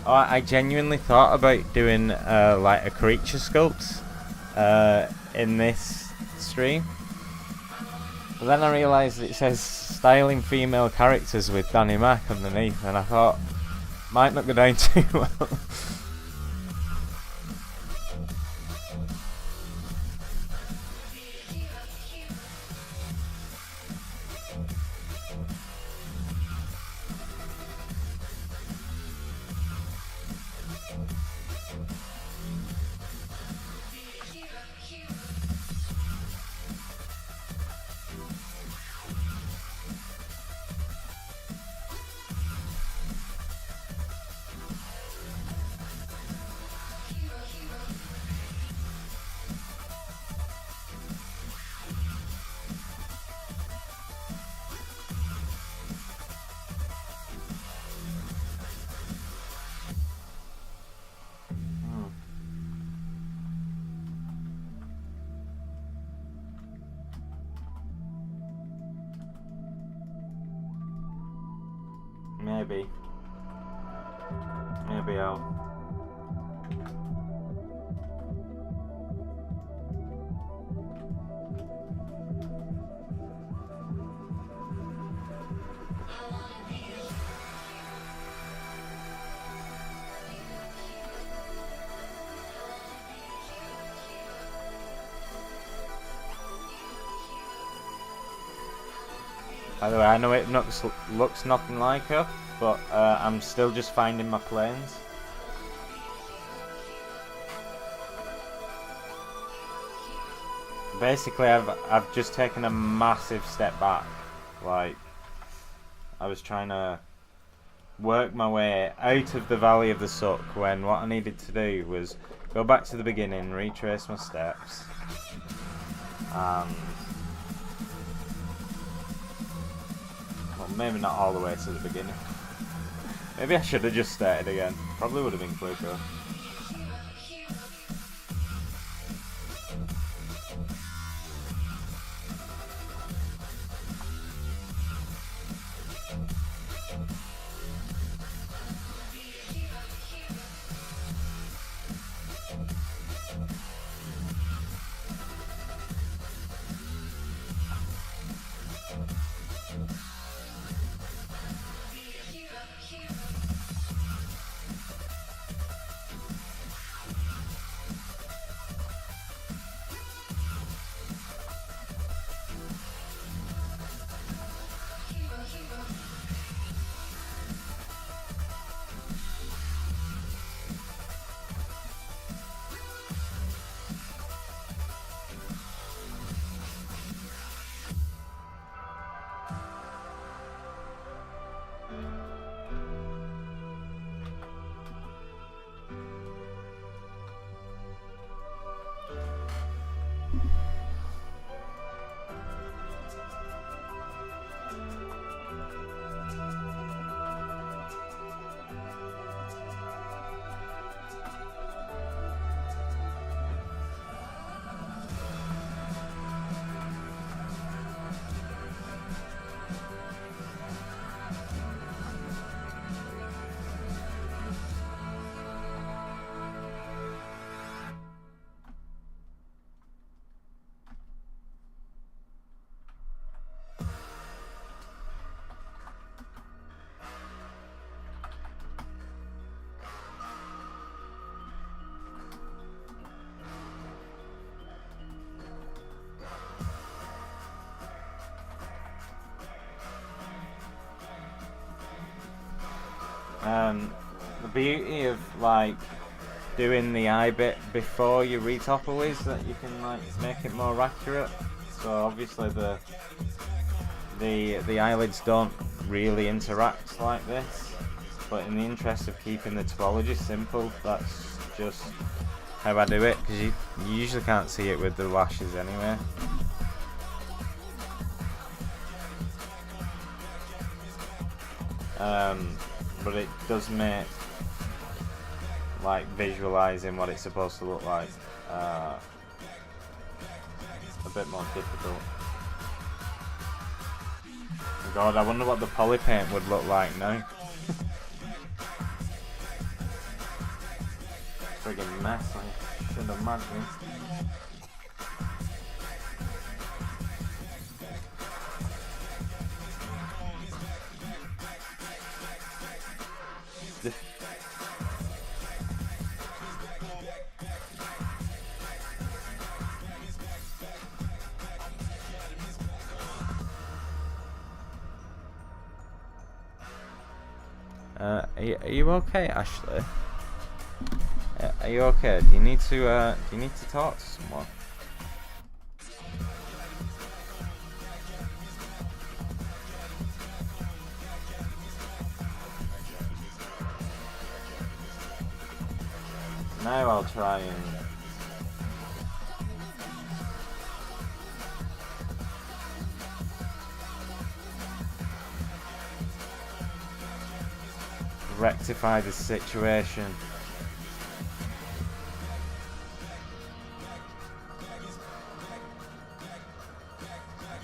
Oh, I genuinely thought about doing like a creature sculpt in this stream, but then I realised it says styling female characters with Danny Mac underneath, and I thought might not go down too well. Maybe I'll... By the way, I know it looks nothing like her, but I'm still just finding my planes. Basically, I've just taken a massive step back, like I was trying to work my way out of the valley of the suck when what I needed to do was go back to the beginning, retrace my steps, and well, maybe not all the way to the beginning. Maybe I should have just started again. Probably would have been quicker. The beauty of like doing the eye bit before you retopple is that you can like make it more accurate. So obviously the eyelids don't really interact like this, but in the interest of keeping the topology simple, that's just how I do it, because you usually can't see it with the lashes anyway. But it does make like visualizing what it's supposed to look like a bit more difficult. God, I wonder what the poly paint would look like now. Friggin' mess, I should have imagined. Are you okay, Ashley? Are you okay? Do you need to talk to someone? Now I'll try and rectify the situation.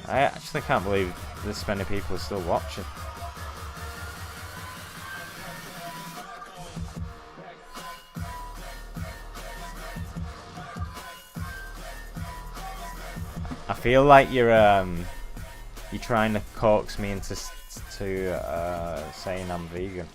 I actually can't believe this many people are still watching. I feel like you're trying to coax me into saying I'm vegan.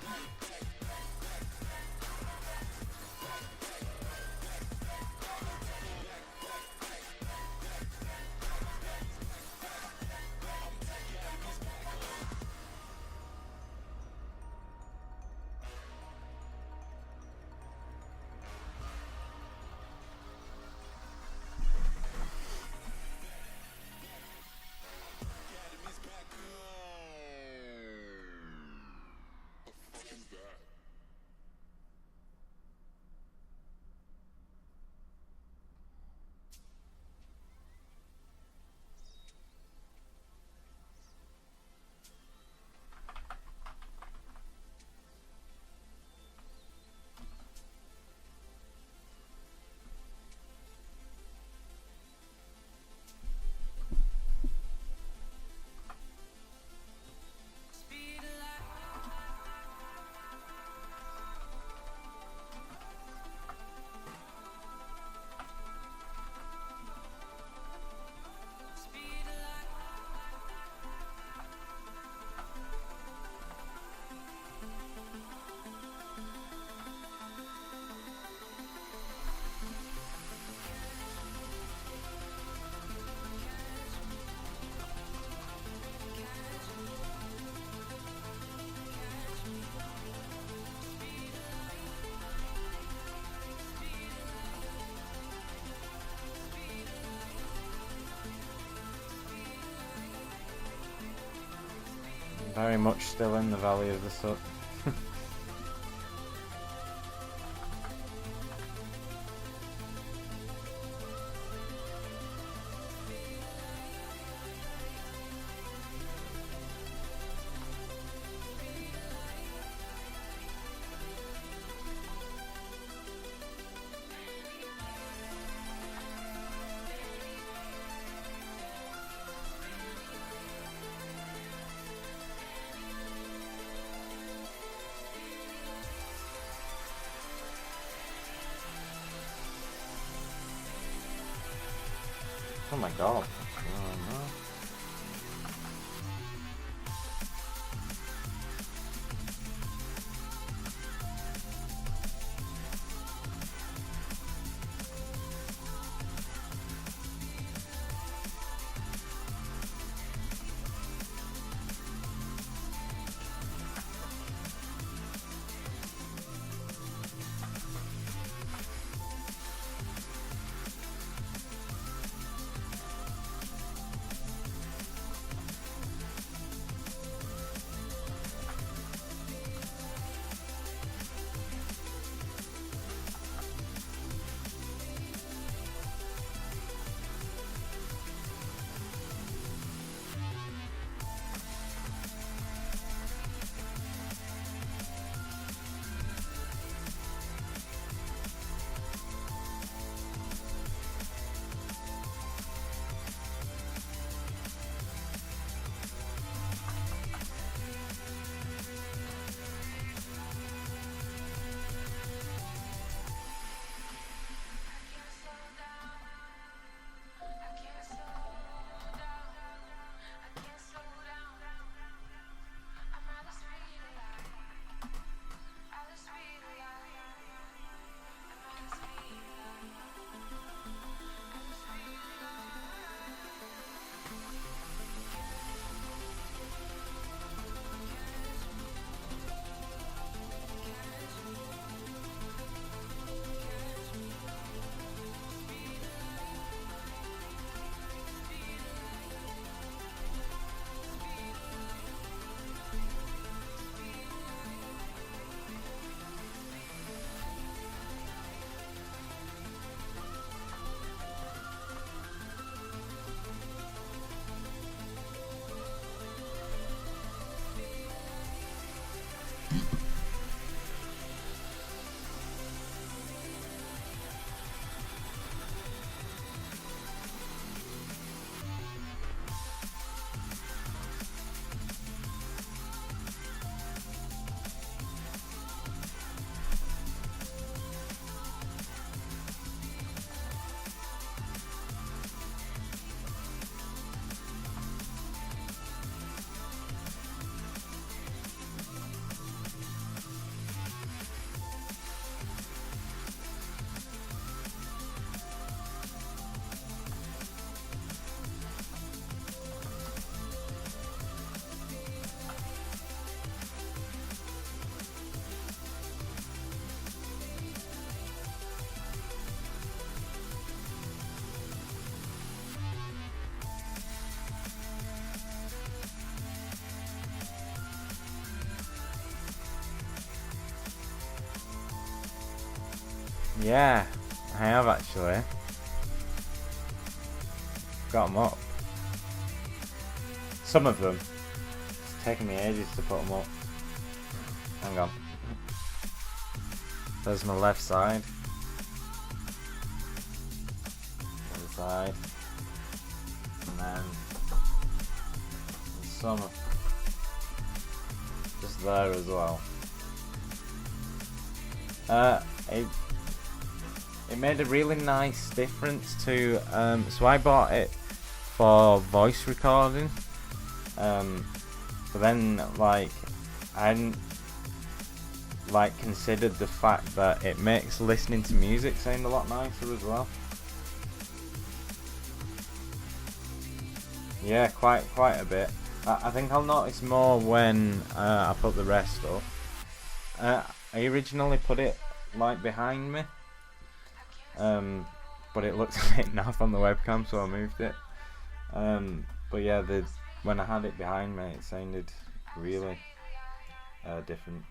Very much still in the Valley of the Sun. Oh my god. Oh no. Yeah, I have actually. Got them up. Some of them. It's taken me ages to put them up. Hang on. There's my left side. Other side. And then some just there as well. It made a really nice difference to so I bought it for voice recording, but then like I hadn't like considered the fact that it makes listening to music sound a lot nicer as well. Yeah, quite a bit. I think I'll notice more when I put the rest up. I originally put it like behind me, but it looked a bit naff on the webcam, so I moved it. But yeah, when I had it behind me, it sounded really different.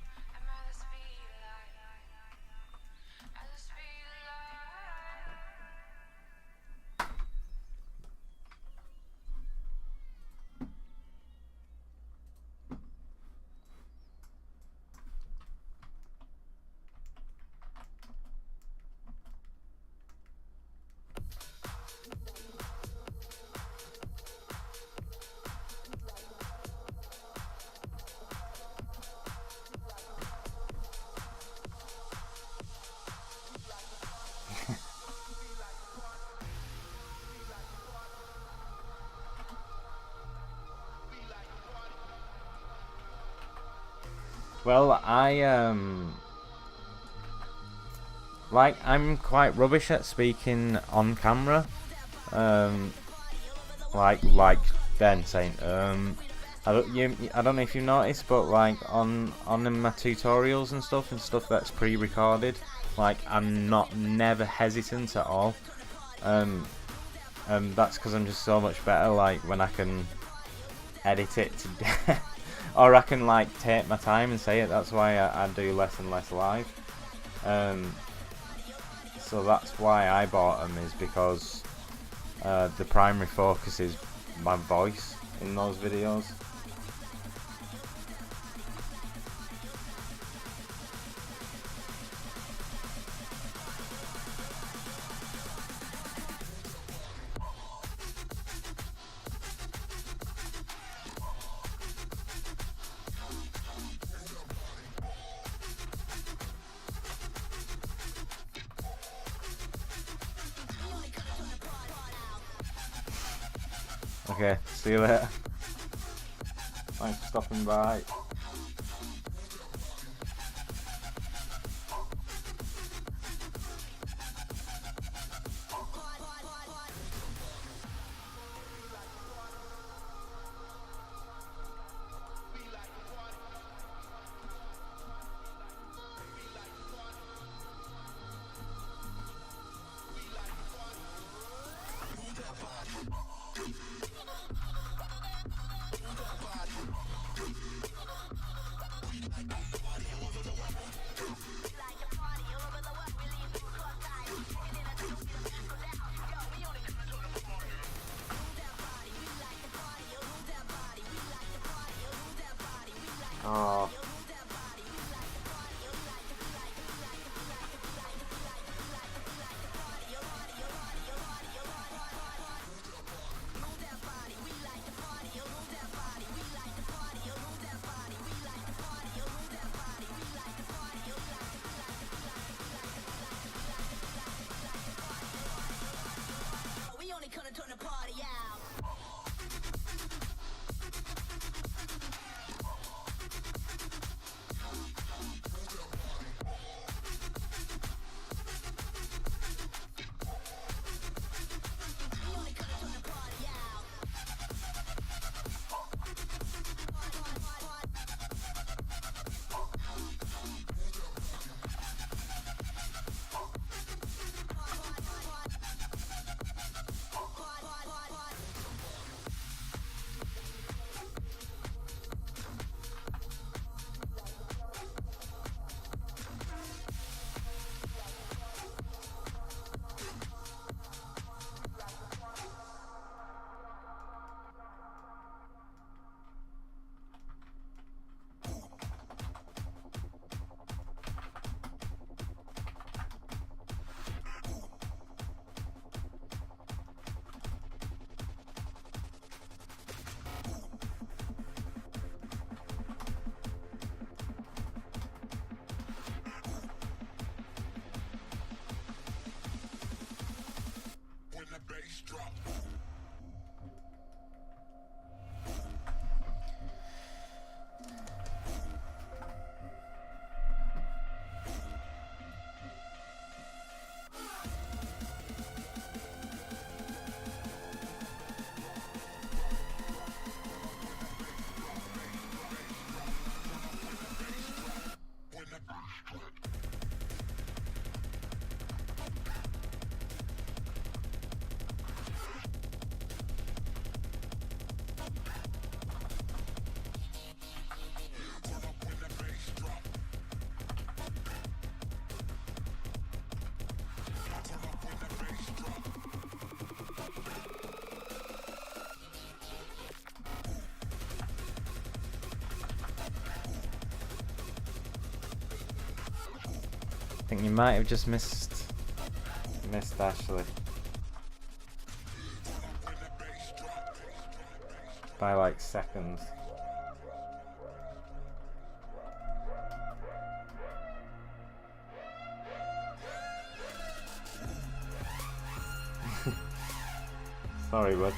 Well, like, I'm quite rubbish at speaking on camera. Like Ben saying, I don't know if you noticed, but like on my tutorials and stuff that's pre-recorded, like I'm never hesitant at all. That's because I'm just so much better. Like when I can edit it to death. Or I can like take my time and say it. That's why I do less and less live. So that's why I bought them, is because the primary focus is my voice in those videos. Okay, see you later. Thanks for stopping by. Oh. I think you might have just missed Ashley by like seconds. Sorry, bud.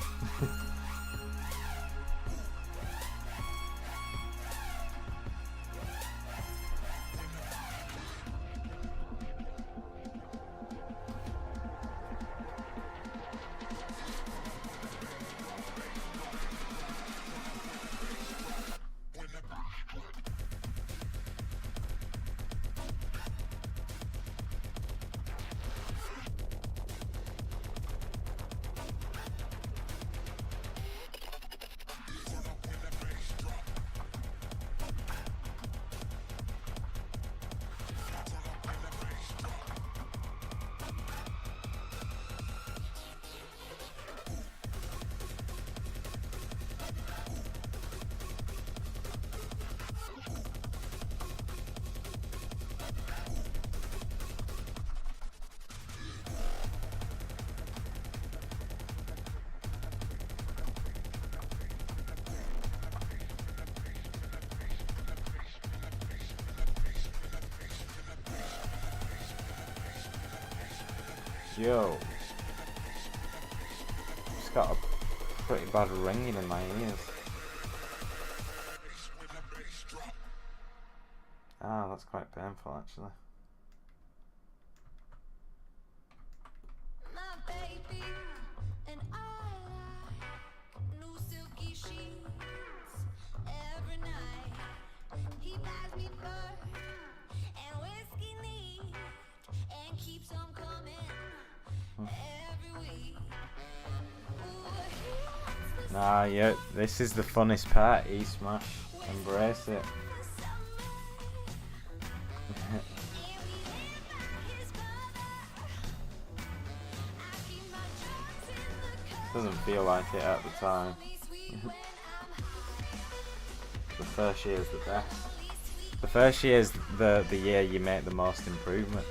Yo, just got a pretty bad ringing in my ears. Ah, that's quite painful actually. My baby and I like new silky sheets every night. He buys me fur and whiskey neat and keeps on coming every week. Nah, yeah, this is the funnest part. E-smash, embrace it. Doesn't feel like it at the time. The first year is the best. The first year is the year you make the most improvement.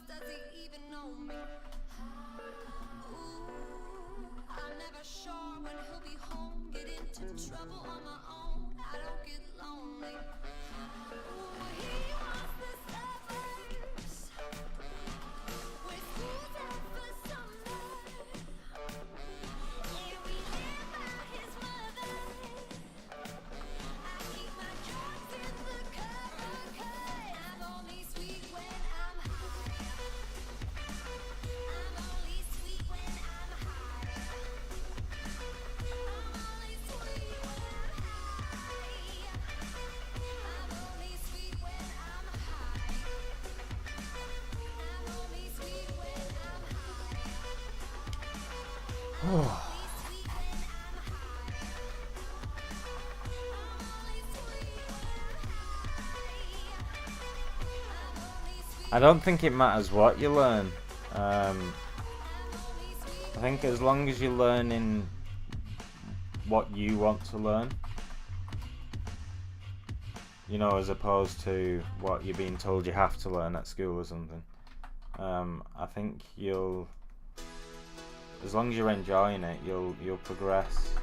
Does he even know me? Ooh, I'm never sure when he'll be home. Get into trouble on my own. I don't get lonely. Ooh, he wants the suburbs where school's out for summer, and we live by his mother. I keep my drugs in the cupboard 'cause I'm only sweet when I'm high. I'm only sweet when I'm high. I'm only sweet when I'm high. I'm only sweet when I'm high. I'm only sweet when I'm high. Only sweet when I'm high. I'm only sweet when I'm high. I don't think it matters what you learn. I think as long as you're learning what you want to learn, you know, as opposed to what you're being told you have to learn at school or something, I think you'll as long as you're enjoying it, you'll progress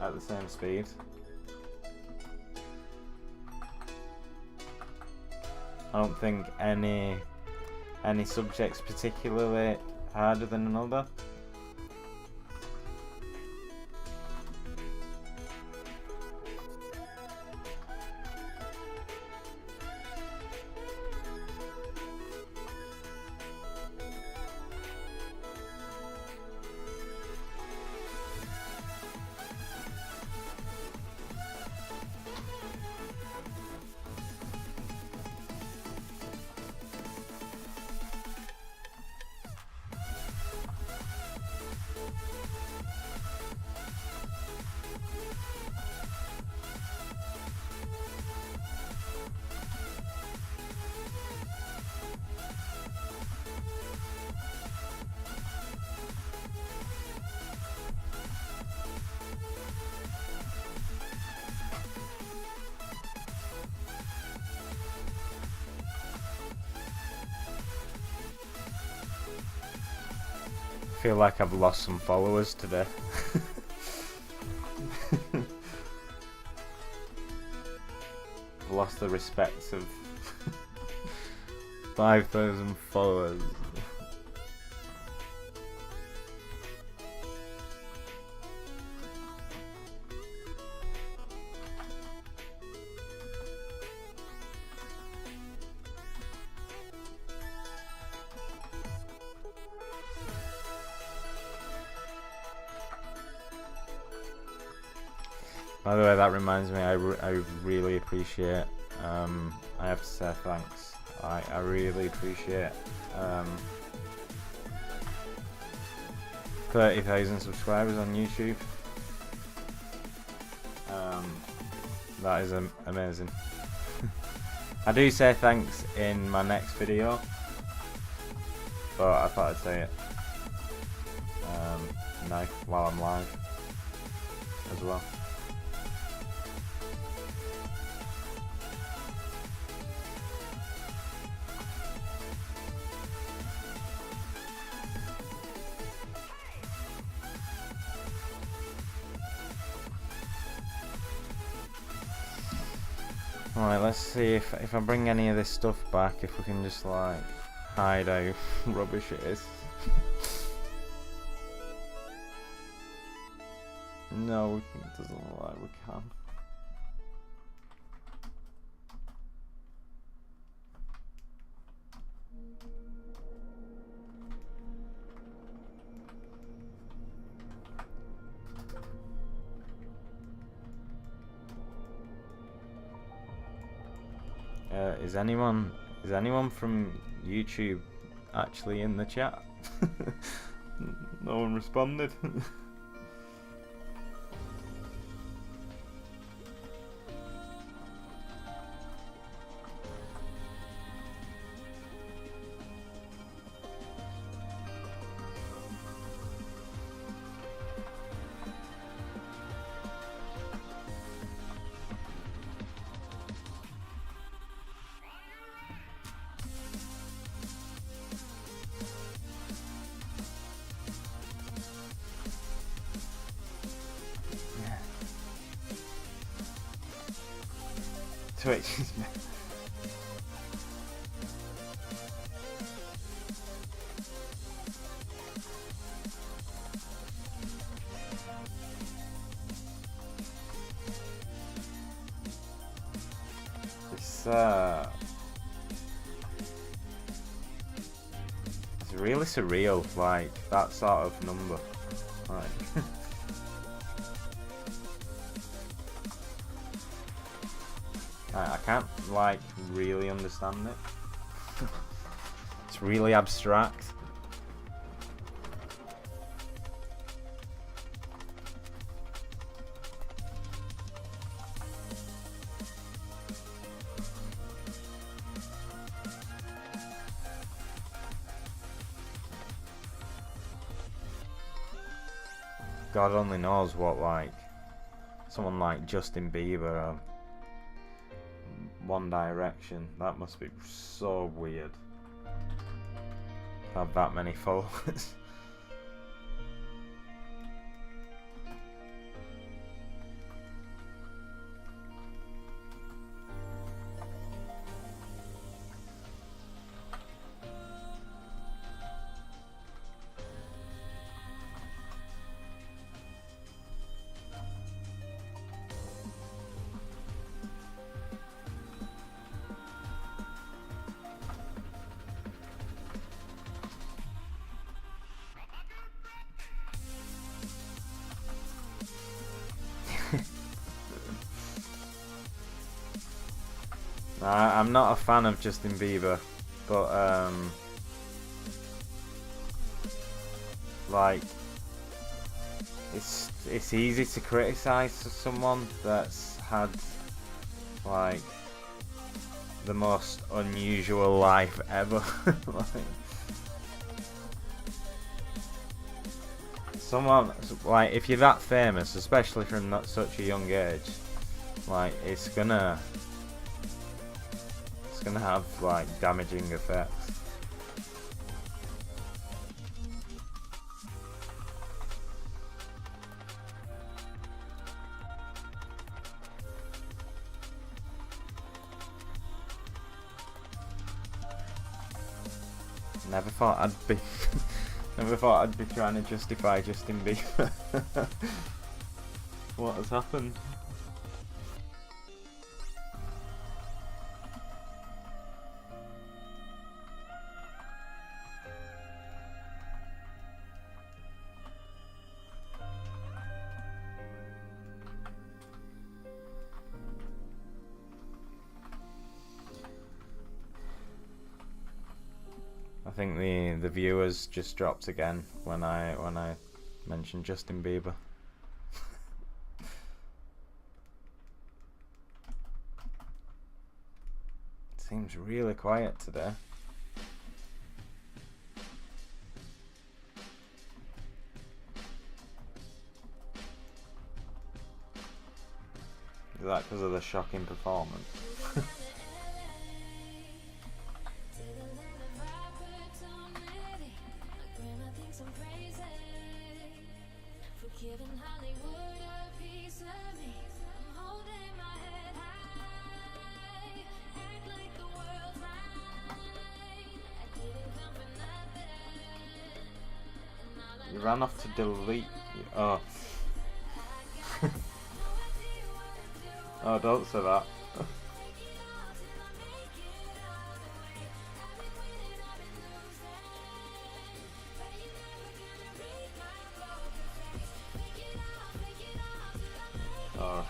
at the same speed. I don't think any subject's particularly harder than another. I feel like I've lost some followers today. I've lost the respect of 5,000 followers. By the way, that reminds me, I really appreciate, I have to say thanks. I really appreciate 30,000 subscribers on YouTube. That is amazing. I do say thanks in my next video, but I thought I'd say it now while I'm live as well. Alright, let's see if I bring any of this stuff back, if we can just like hide how rubbish it is. No, it doesn't look like we can. Is anyone from YouTube actually in the chat? No one responded. Twitch is it's really surreal, like that sort of number, like. I can't like really understand it. It's really abstract. God only knows what, like someone like Justin Bieber or One Direction, that must be so weird. have that many followers. I'm not a fan of Justin Bieber, but like it's easy to criticize someone that's had like the most unusual life ever. Like, someone like, if you're that famous, especially from such a young age, like it's gonna have like damaging effects. Never thought I'd be trying to justify Justin Bieber. What has happened? I think the viewers just dropped again when I mentioned Justin Bieber. Seems really quiet today. Is that because of the shocking performance? You ran off to delete. Oh. Oh, don't say that. Oh.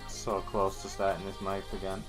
So close to starting this mic again.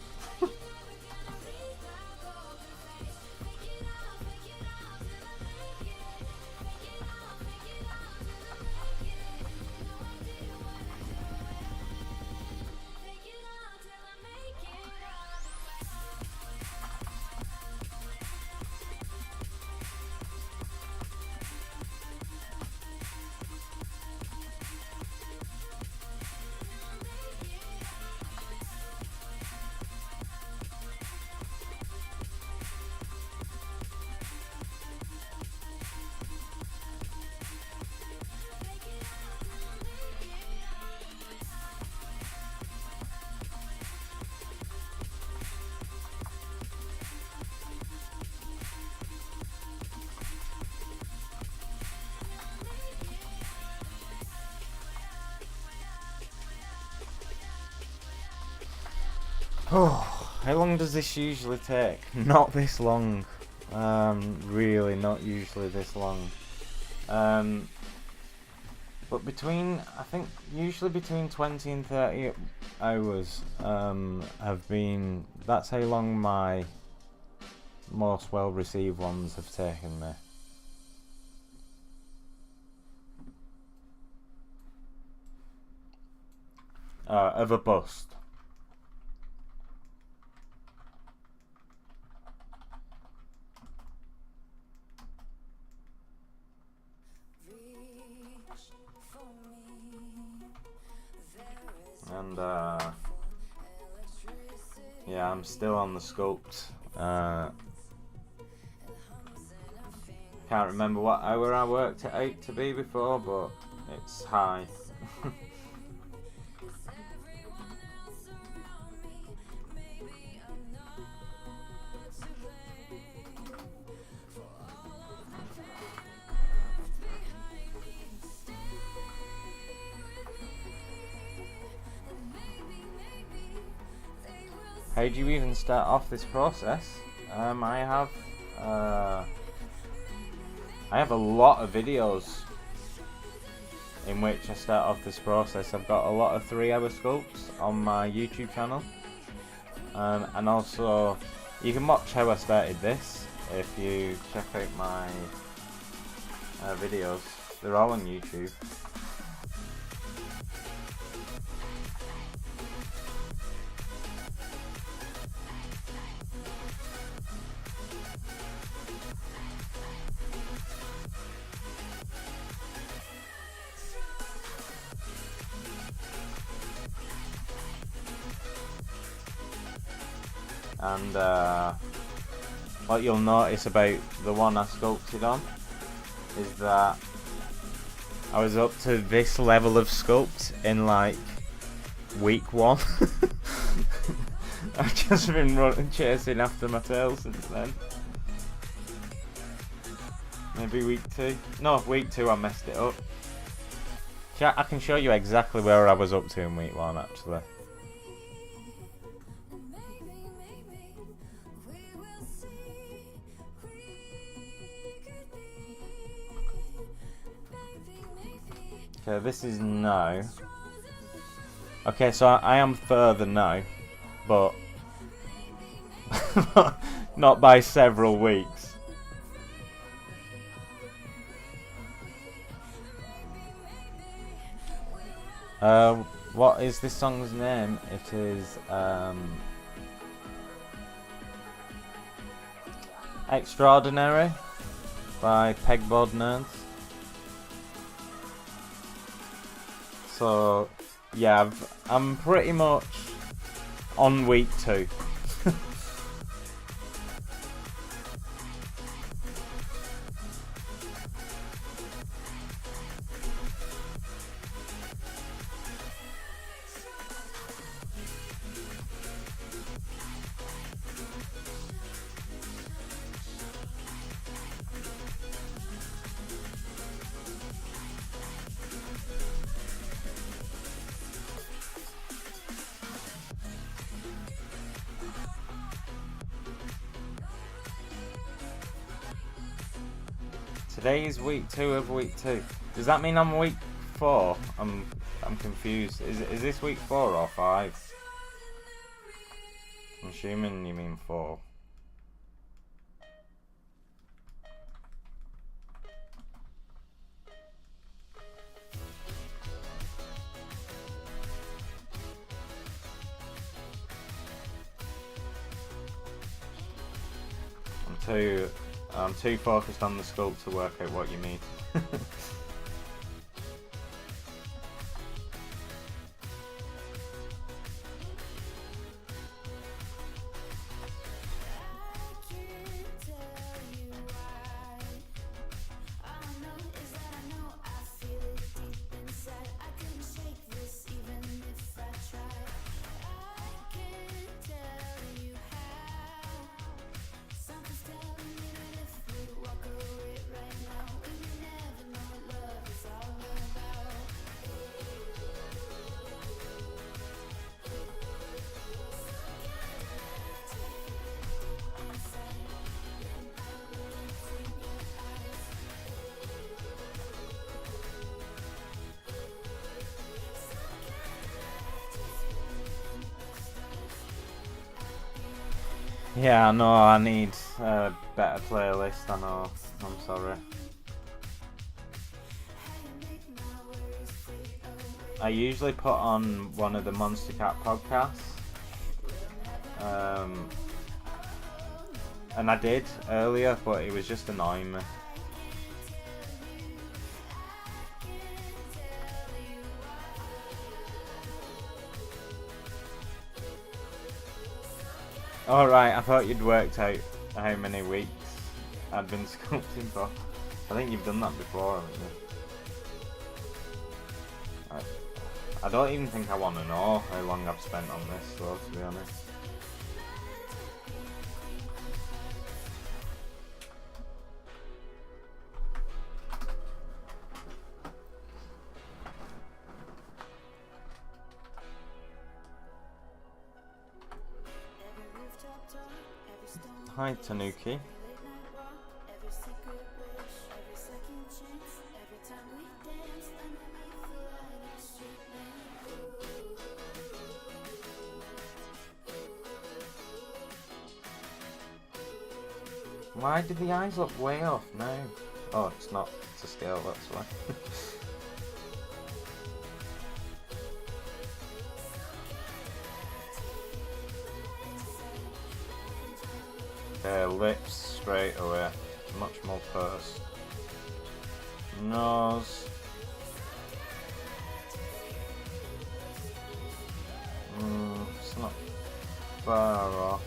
Oh, how long does this usually take? Not this long. Really not usually this long. But between, I think, usually between 20 and 30 hours have been, that's how long my most well-received ones have taken me. Of a bust. And yeah, I'm still on the Sculpt. Can't remember what hour I worked it out to be before, but it's high. How do you even start off this process? I have a lot of videos in which I start off this process. I've got a lot of 3-hour sculpts on my YouTube channel, and also you can watch how I started this if you check out my videos. They're all on YouTube. And what you'll notice about the one I sculpted on is that I was up to this level of sculpt in like week 1. I've just been chasing after my tail since then. Maybe week 2. No, week 2 I messed it up. I can show you exactly where I was up to in week 1 actually. Okay, this is now. Okay, so I am further now, but not by several weeks. What is this song's name? It is Extraordinary by Pegboard Nerds. So yeah, I'm pretty much on week 2. Today is week 2 of week 2. Does that mean I'm week 4? I'm confused. Is this week 4 or 5? I'm assuming you mean 4. I'm too focused on the sculpt to work out what you mean. Yeah, I know, I need a better playlist, I know. I'm sorry. I usually put on one of the Monster Cat podcasts. And I did earlier, but it was just annoying me. Alright, I thought you'd worked out how many weeks I'd been sculpting for. I think you've done that before, haven't you? I don't even think I want to know how long I've spent on this, though, to be honest. Hi, Tanuki. Why did the eyes look way off now? Oh, it's not to scale, that's why. Lips straight away, much more pursed. Nose. It's not far off.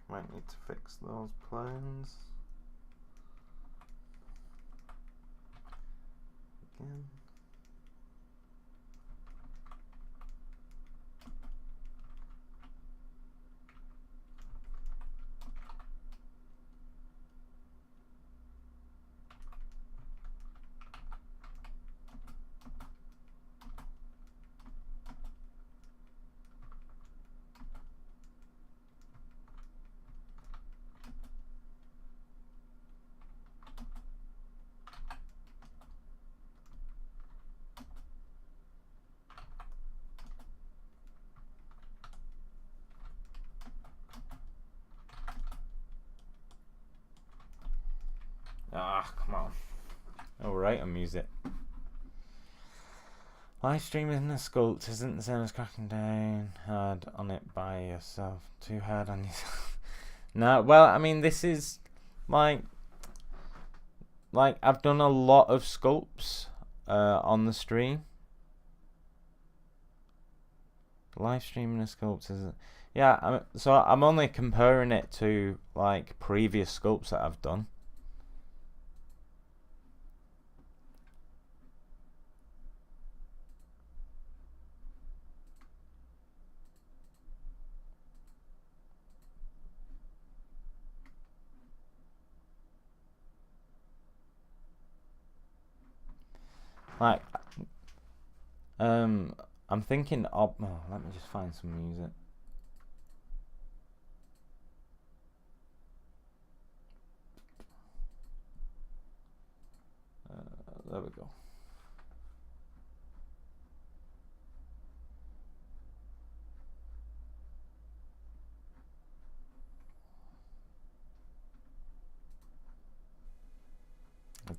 Might need to fix those planes. Again. Ah, come on. Alright, I'll use it. Live streaming a sculpt isn't the same as cracking down hard on it by yourself. Too hard on yourself. No, well, I mean, this is like I've done a lot of sculpts on the stream. Live streaming a sculpt isn't. Yeah, so I'm only comparing it to like previous sculpts that I've done. Like, I'm thinking of. Oh, let me just find some music. There we go.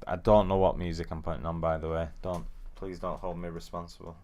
I don't know what music I'm putting on, by the way. Please don't hold me responsible.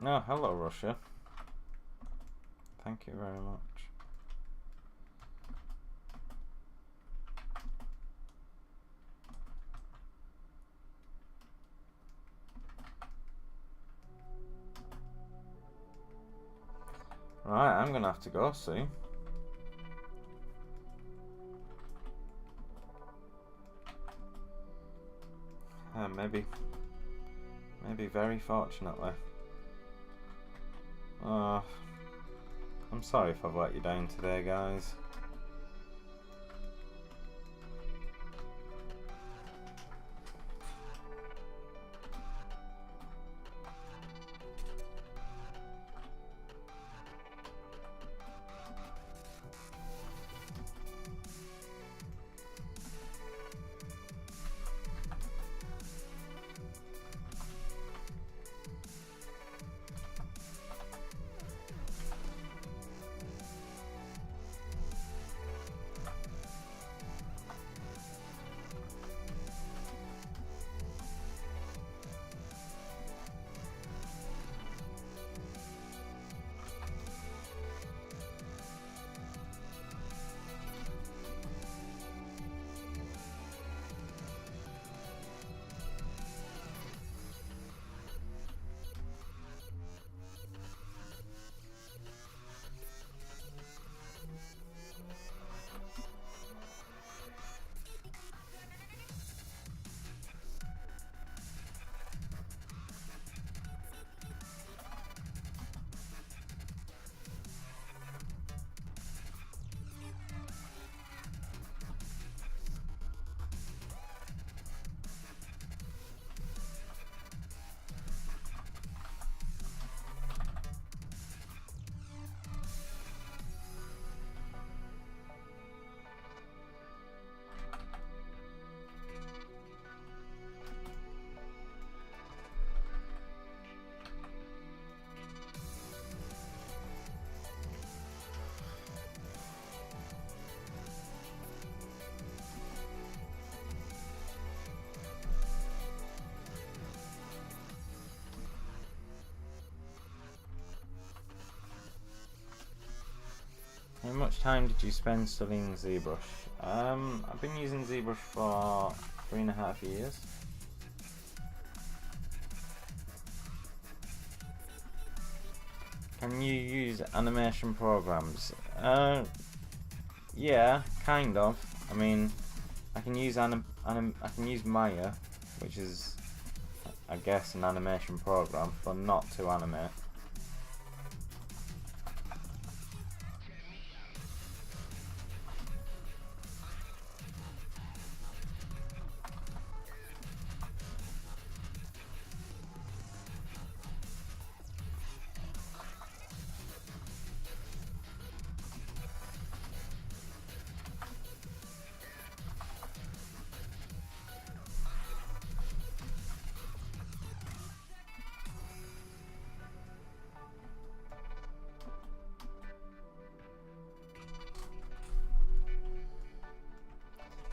No, hello Russia. Thank you very much. Right, I'm gonna have to go see. Maybe very fortunately. Oh, I'm sorry if I've let you down today, guys. How much time did you spend studying ZBrush? I've been using ZBrush for 3.5 years. Can you use animation programs? Yeah, kind of. I mean, I can use Maya, which is, I guess, an animation program, but not to animate.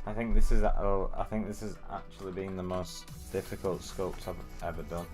I think this has actually been the most difficult sculpt I've ever done.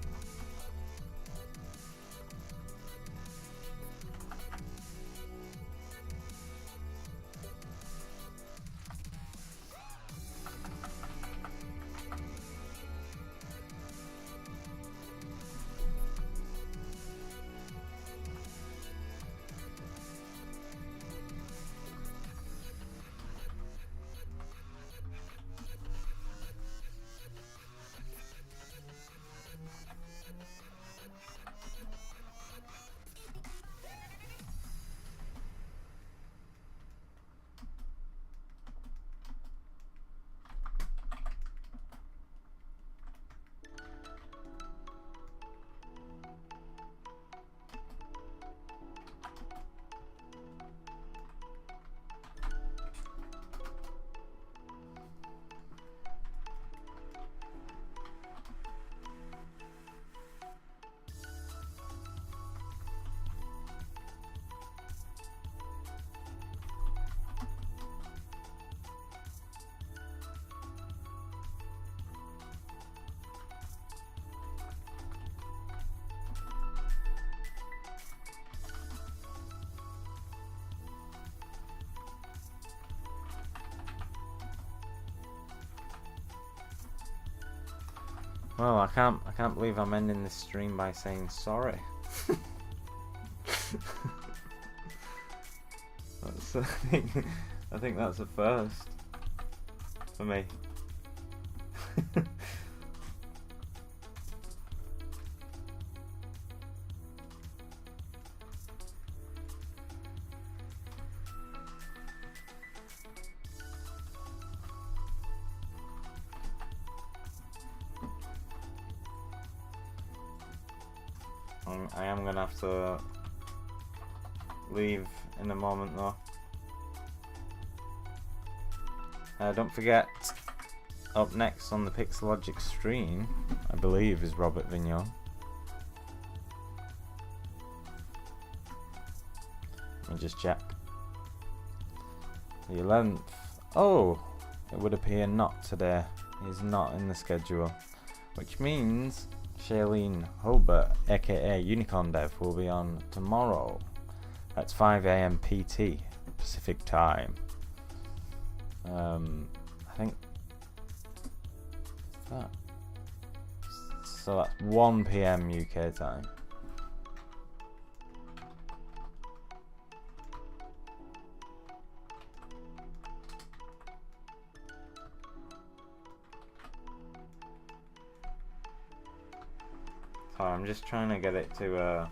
Well, I can't believe I'm ending this stream by saying sorry. That's, I think that's a first for me. I am gonna have to leave in a moment though. Don't forget, up next on the Pixelogic stream, I believe, is Robert Vignon. Let me just check. The 11th. Oh, it would appear not today. He's not in the schedule, which means Shailene Hulbert, aka Unicorn Dev, will be on tomorrow at 5 AM PT Pacific time. I think that. So that's 1 PM UK time. Sorry, I'm just trying to get it to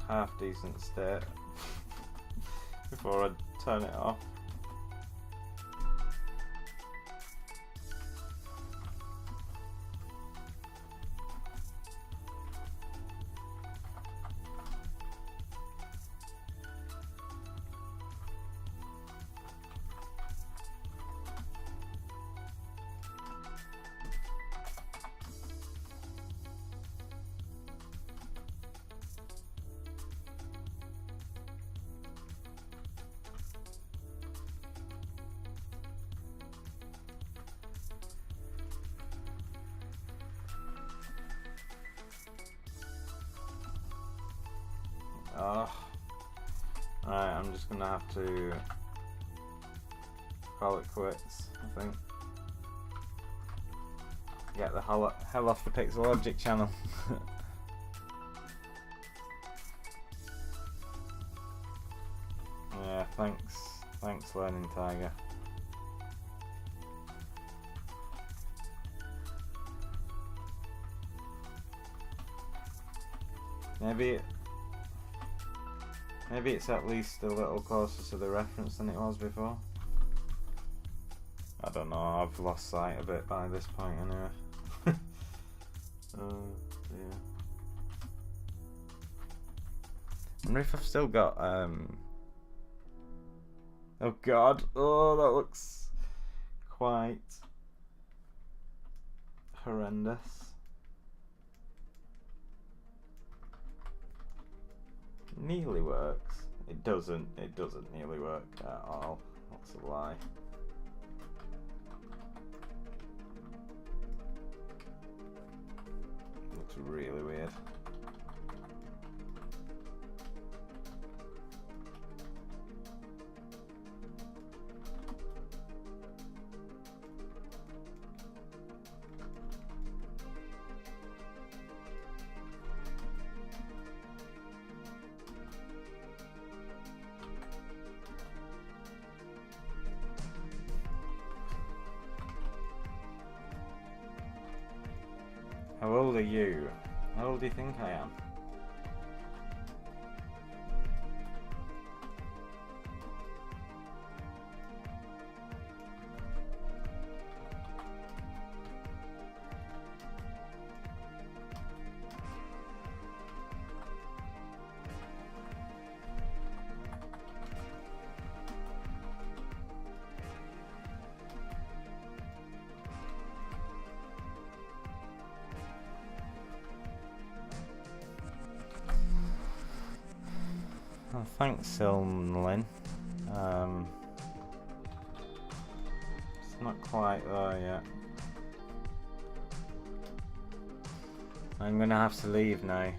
half decent state before I turn it off. Alright, I'm just gonna have to call it quits, I think. Get the hell off the Pixelogic channel. Yeah, thanks Learning Tiger. Maybe it's at least a little closer to the reference than it was before. I don't know, I've lost sight of it by this point anyway. Oh dear. I wonder if I've still got oh god, oh that looks quite horrendous. Nearly works. It doesn't nearly work at all. That's a lie. Looks really weird. How old are you? How old do you think I am? Oh, thanks, Silmlin. It's not quite there yet. I'm gonna have to leave now.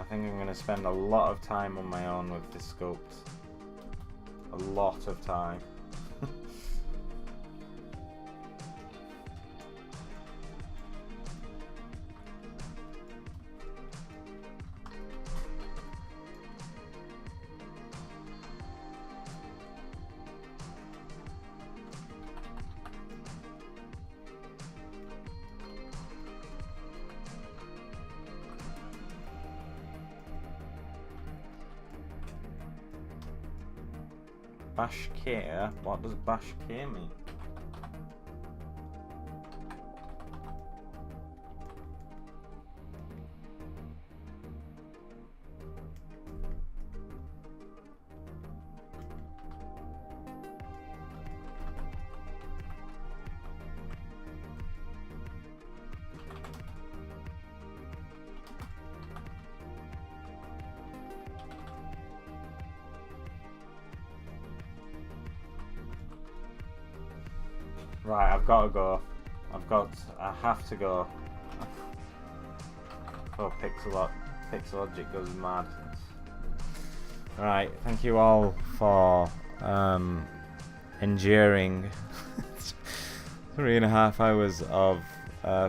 think I'm going to spend a lot of time on my own with this sculpt. A lot of time. Bashkir? What does Bashkir mean? Right, I've got to go. I have to go. Oh, Pixelogic goes mad. Right, thank you all for enduring 3.5 hours of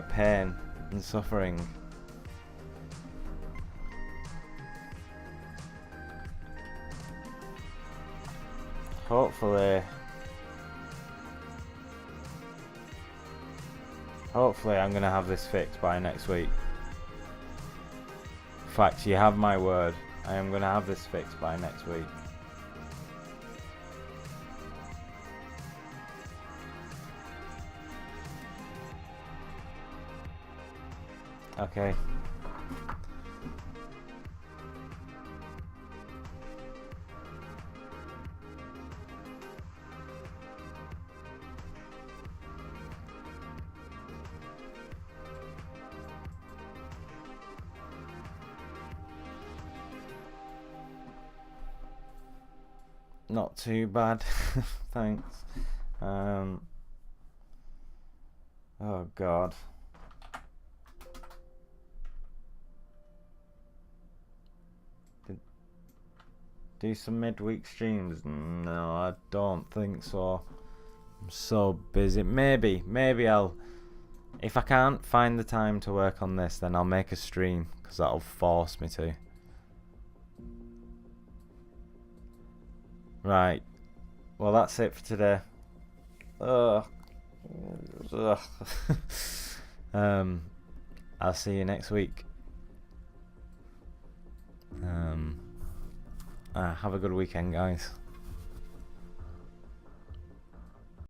pain and suffering. Hopefully I'm gonna have this fixed by next week. In fact, you have my word. I am gonna have this fixed by next week. Okay. Not too bad, thanks. Oh god. Do some midweek streams? No, I don't think so. I'm so busy. Maybe I'll... If I can't find the time to work on this, then I'll make a stream, because that'll force me to. Right. Well, that's it for today. Ugh. I'll see you next week. Have a good weekend, guys.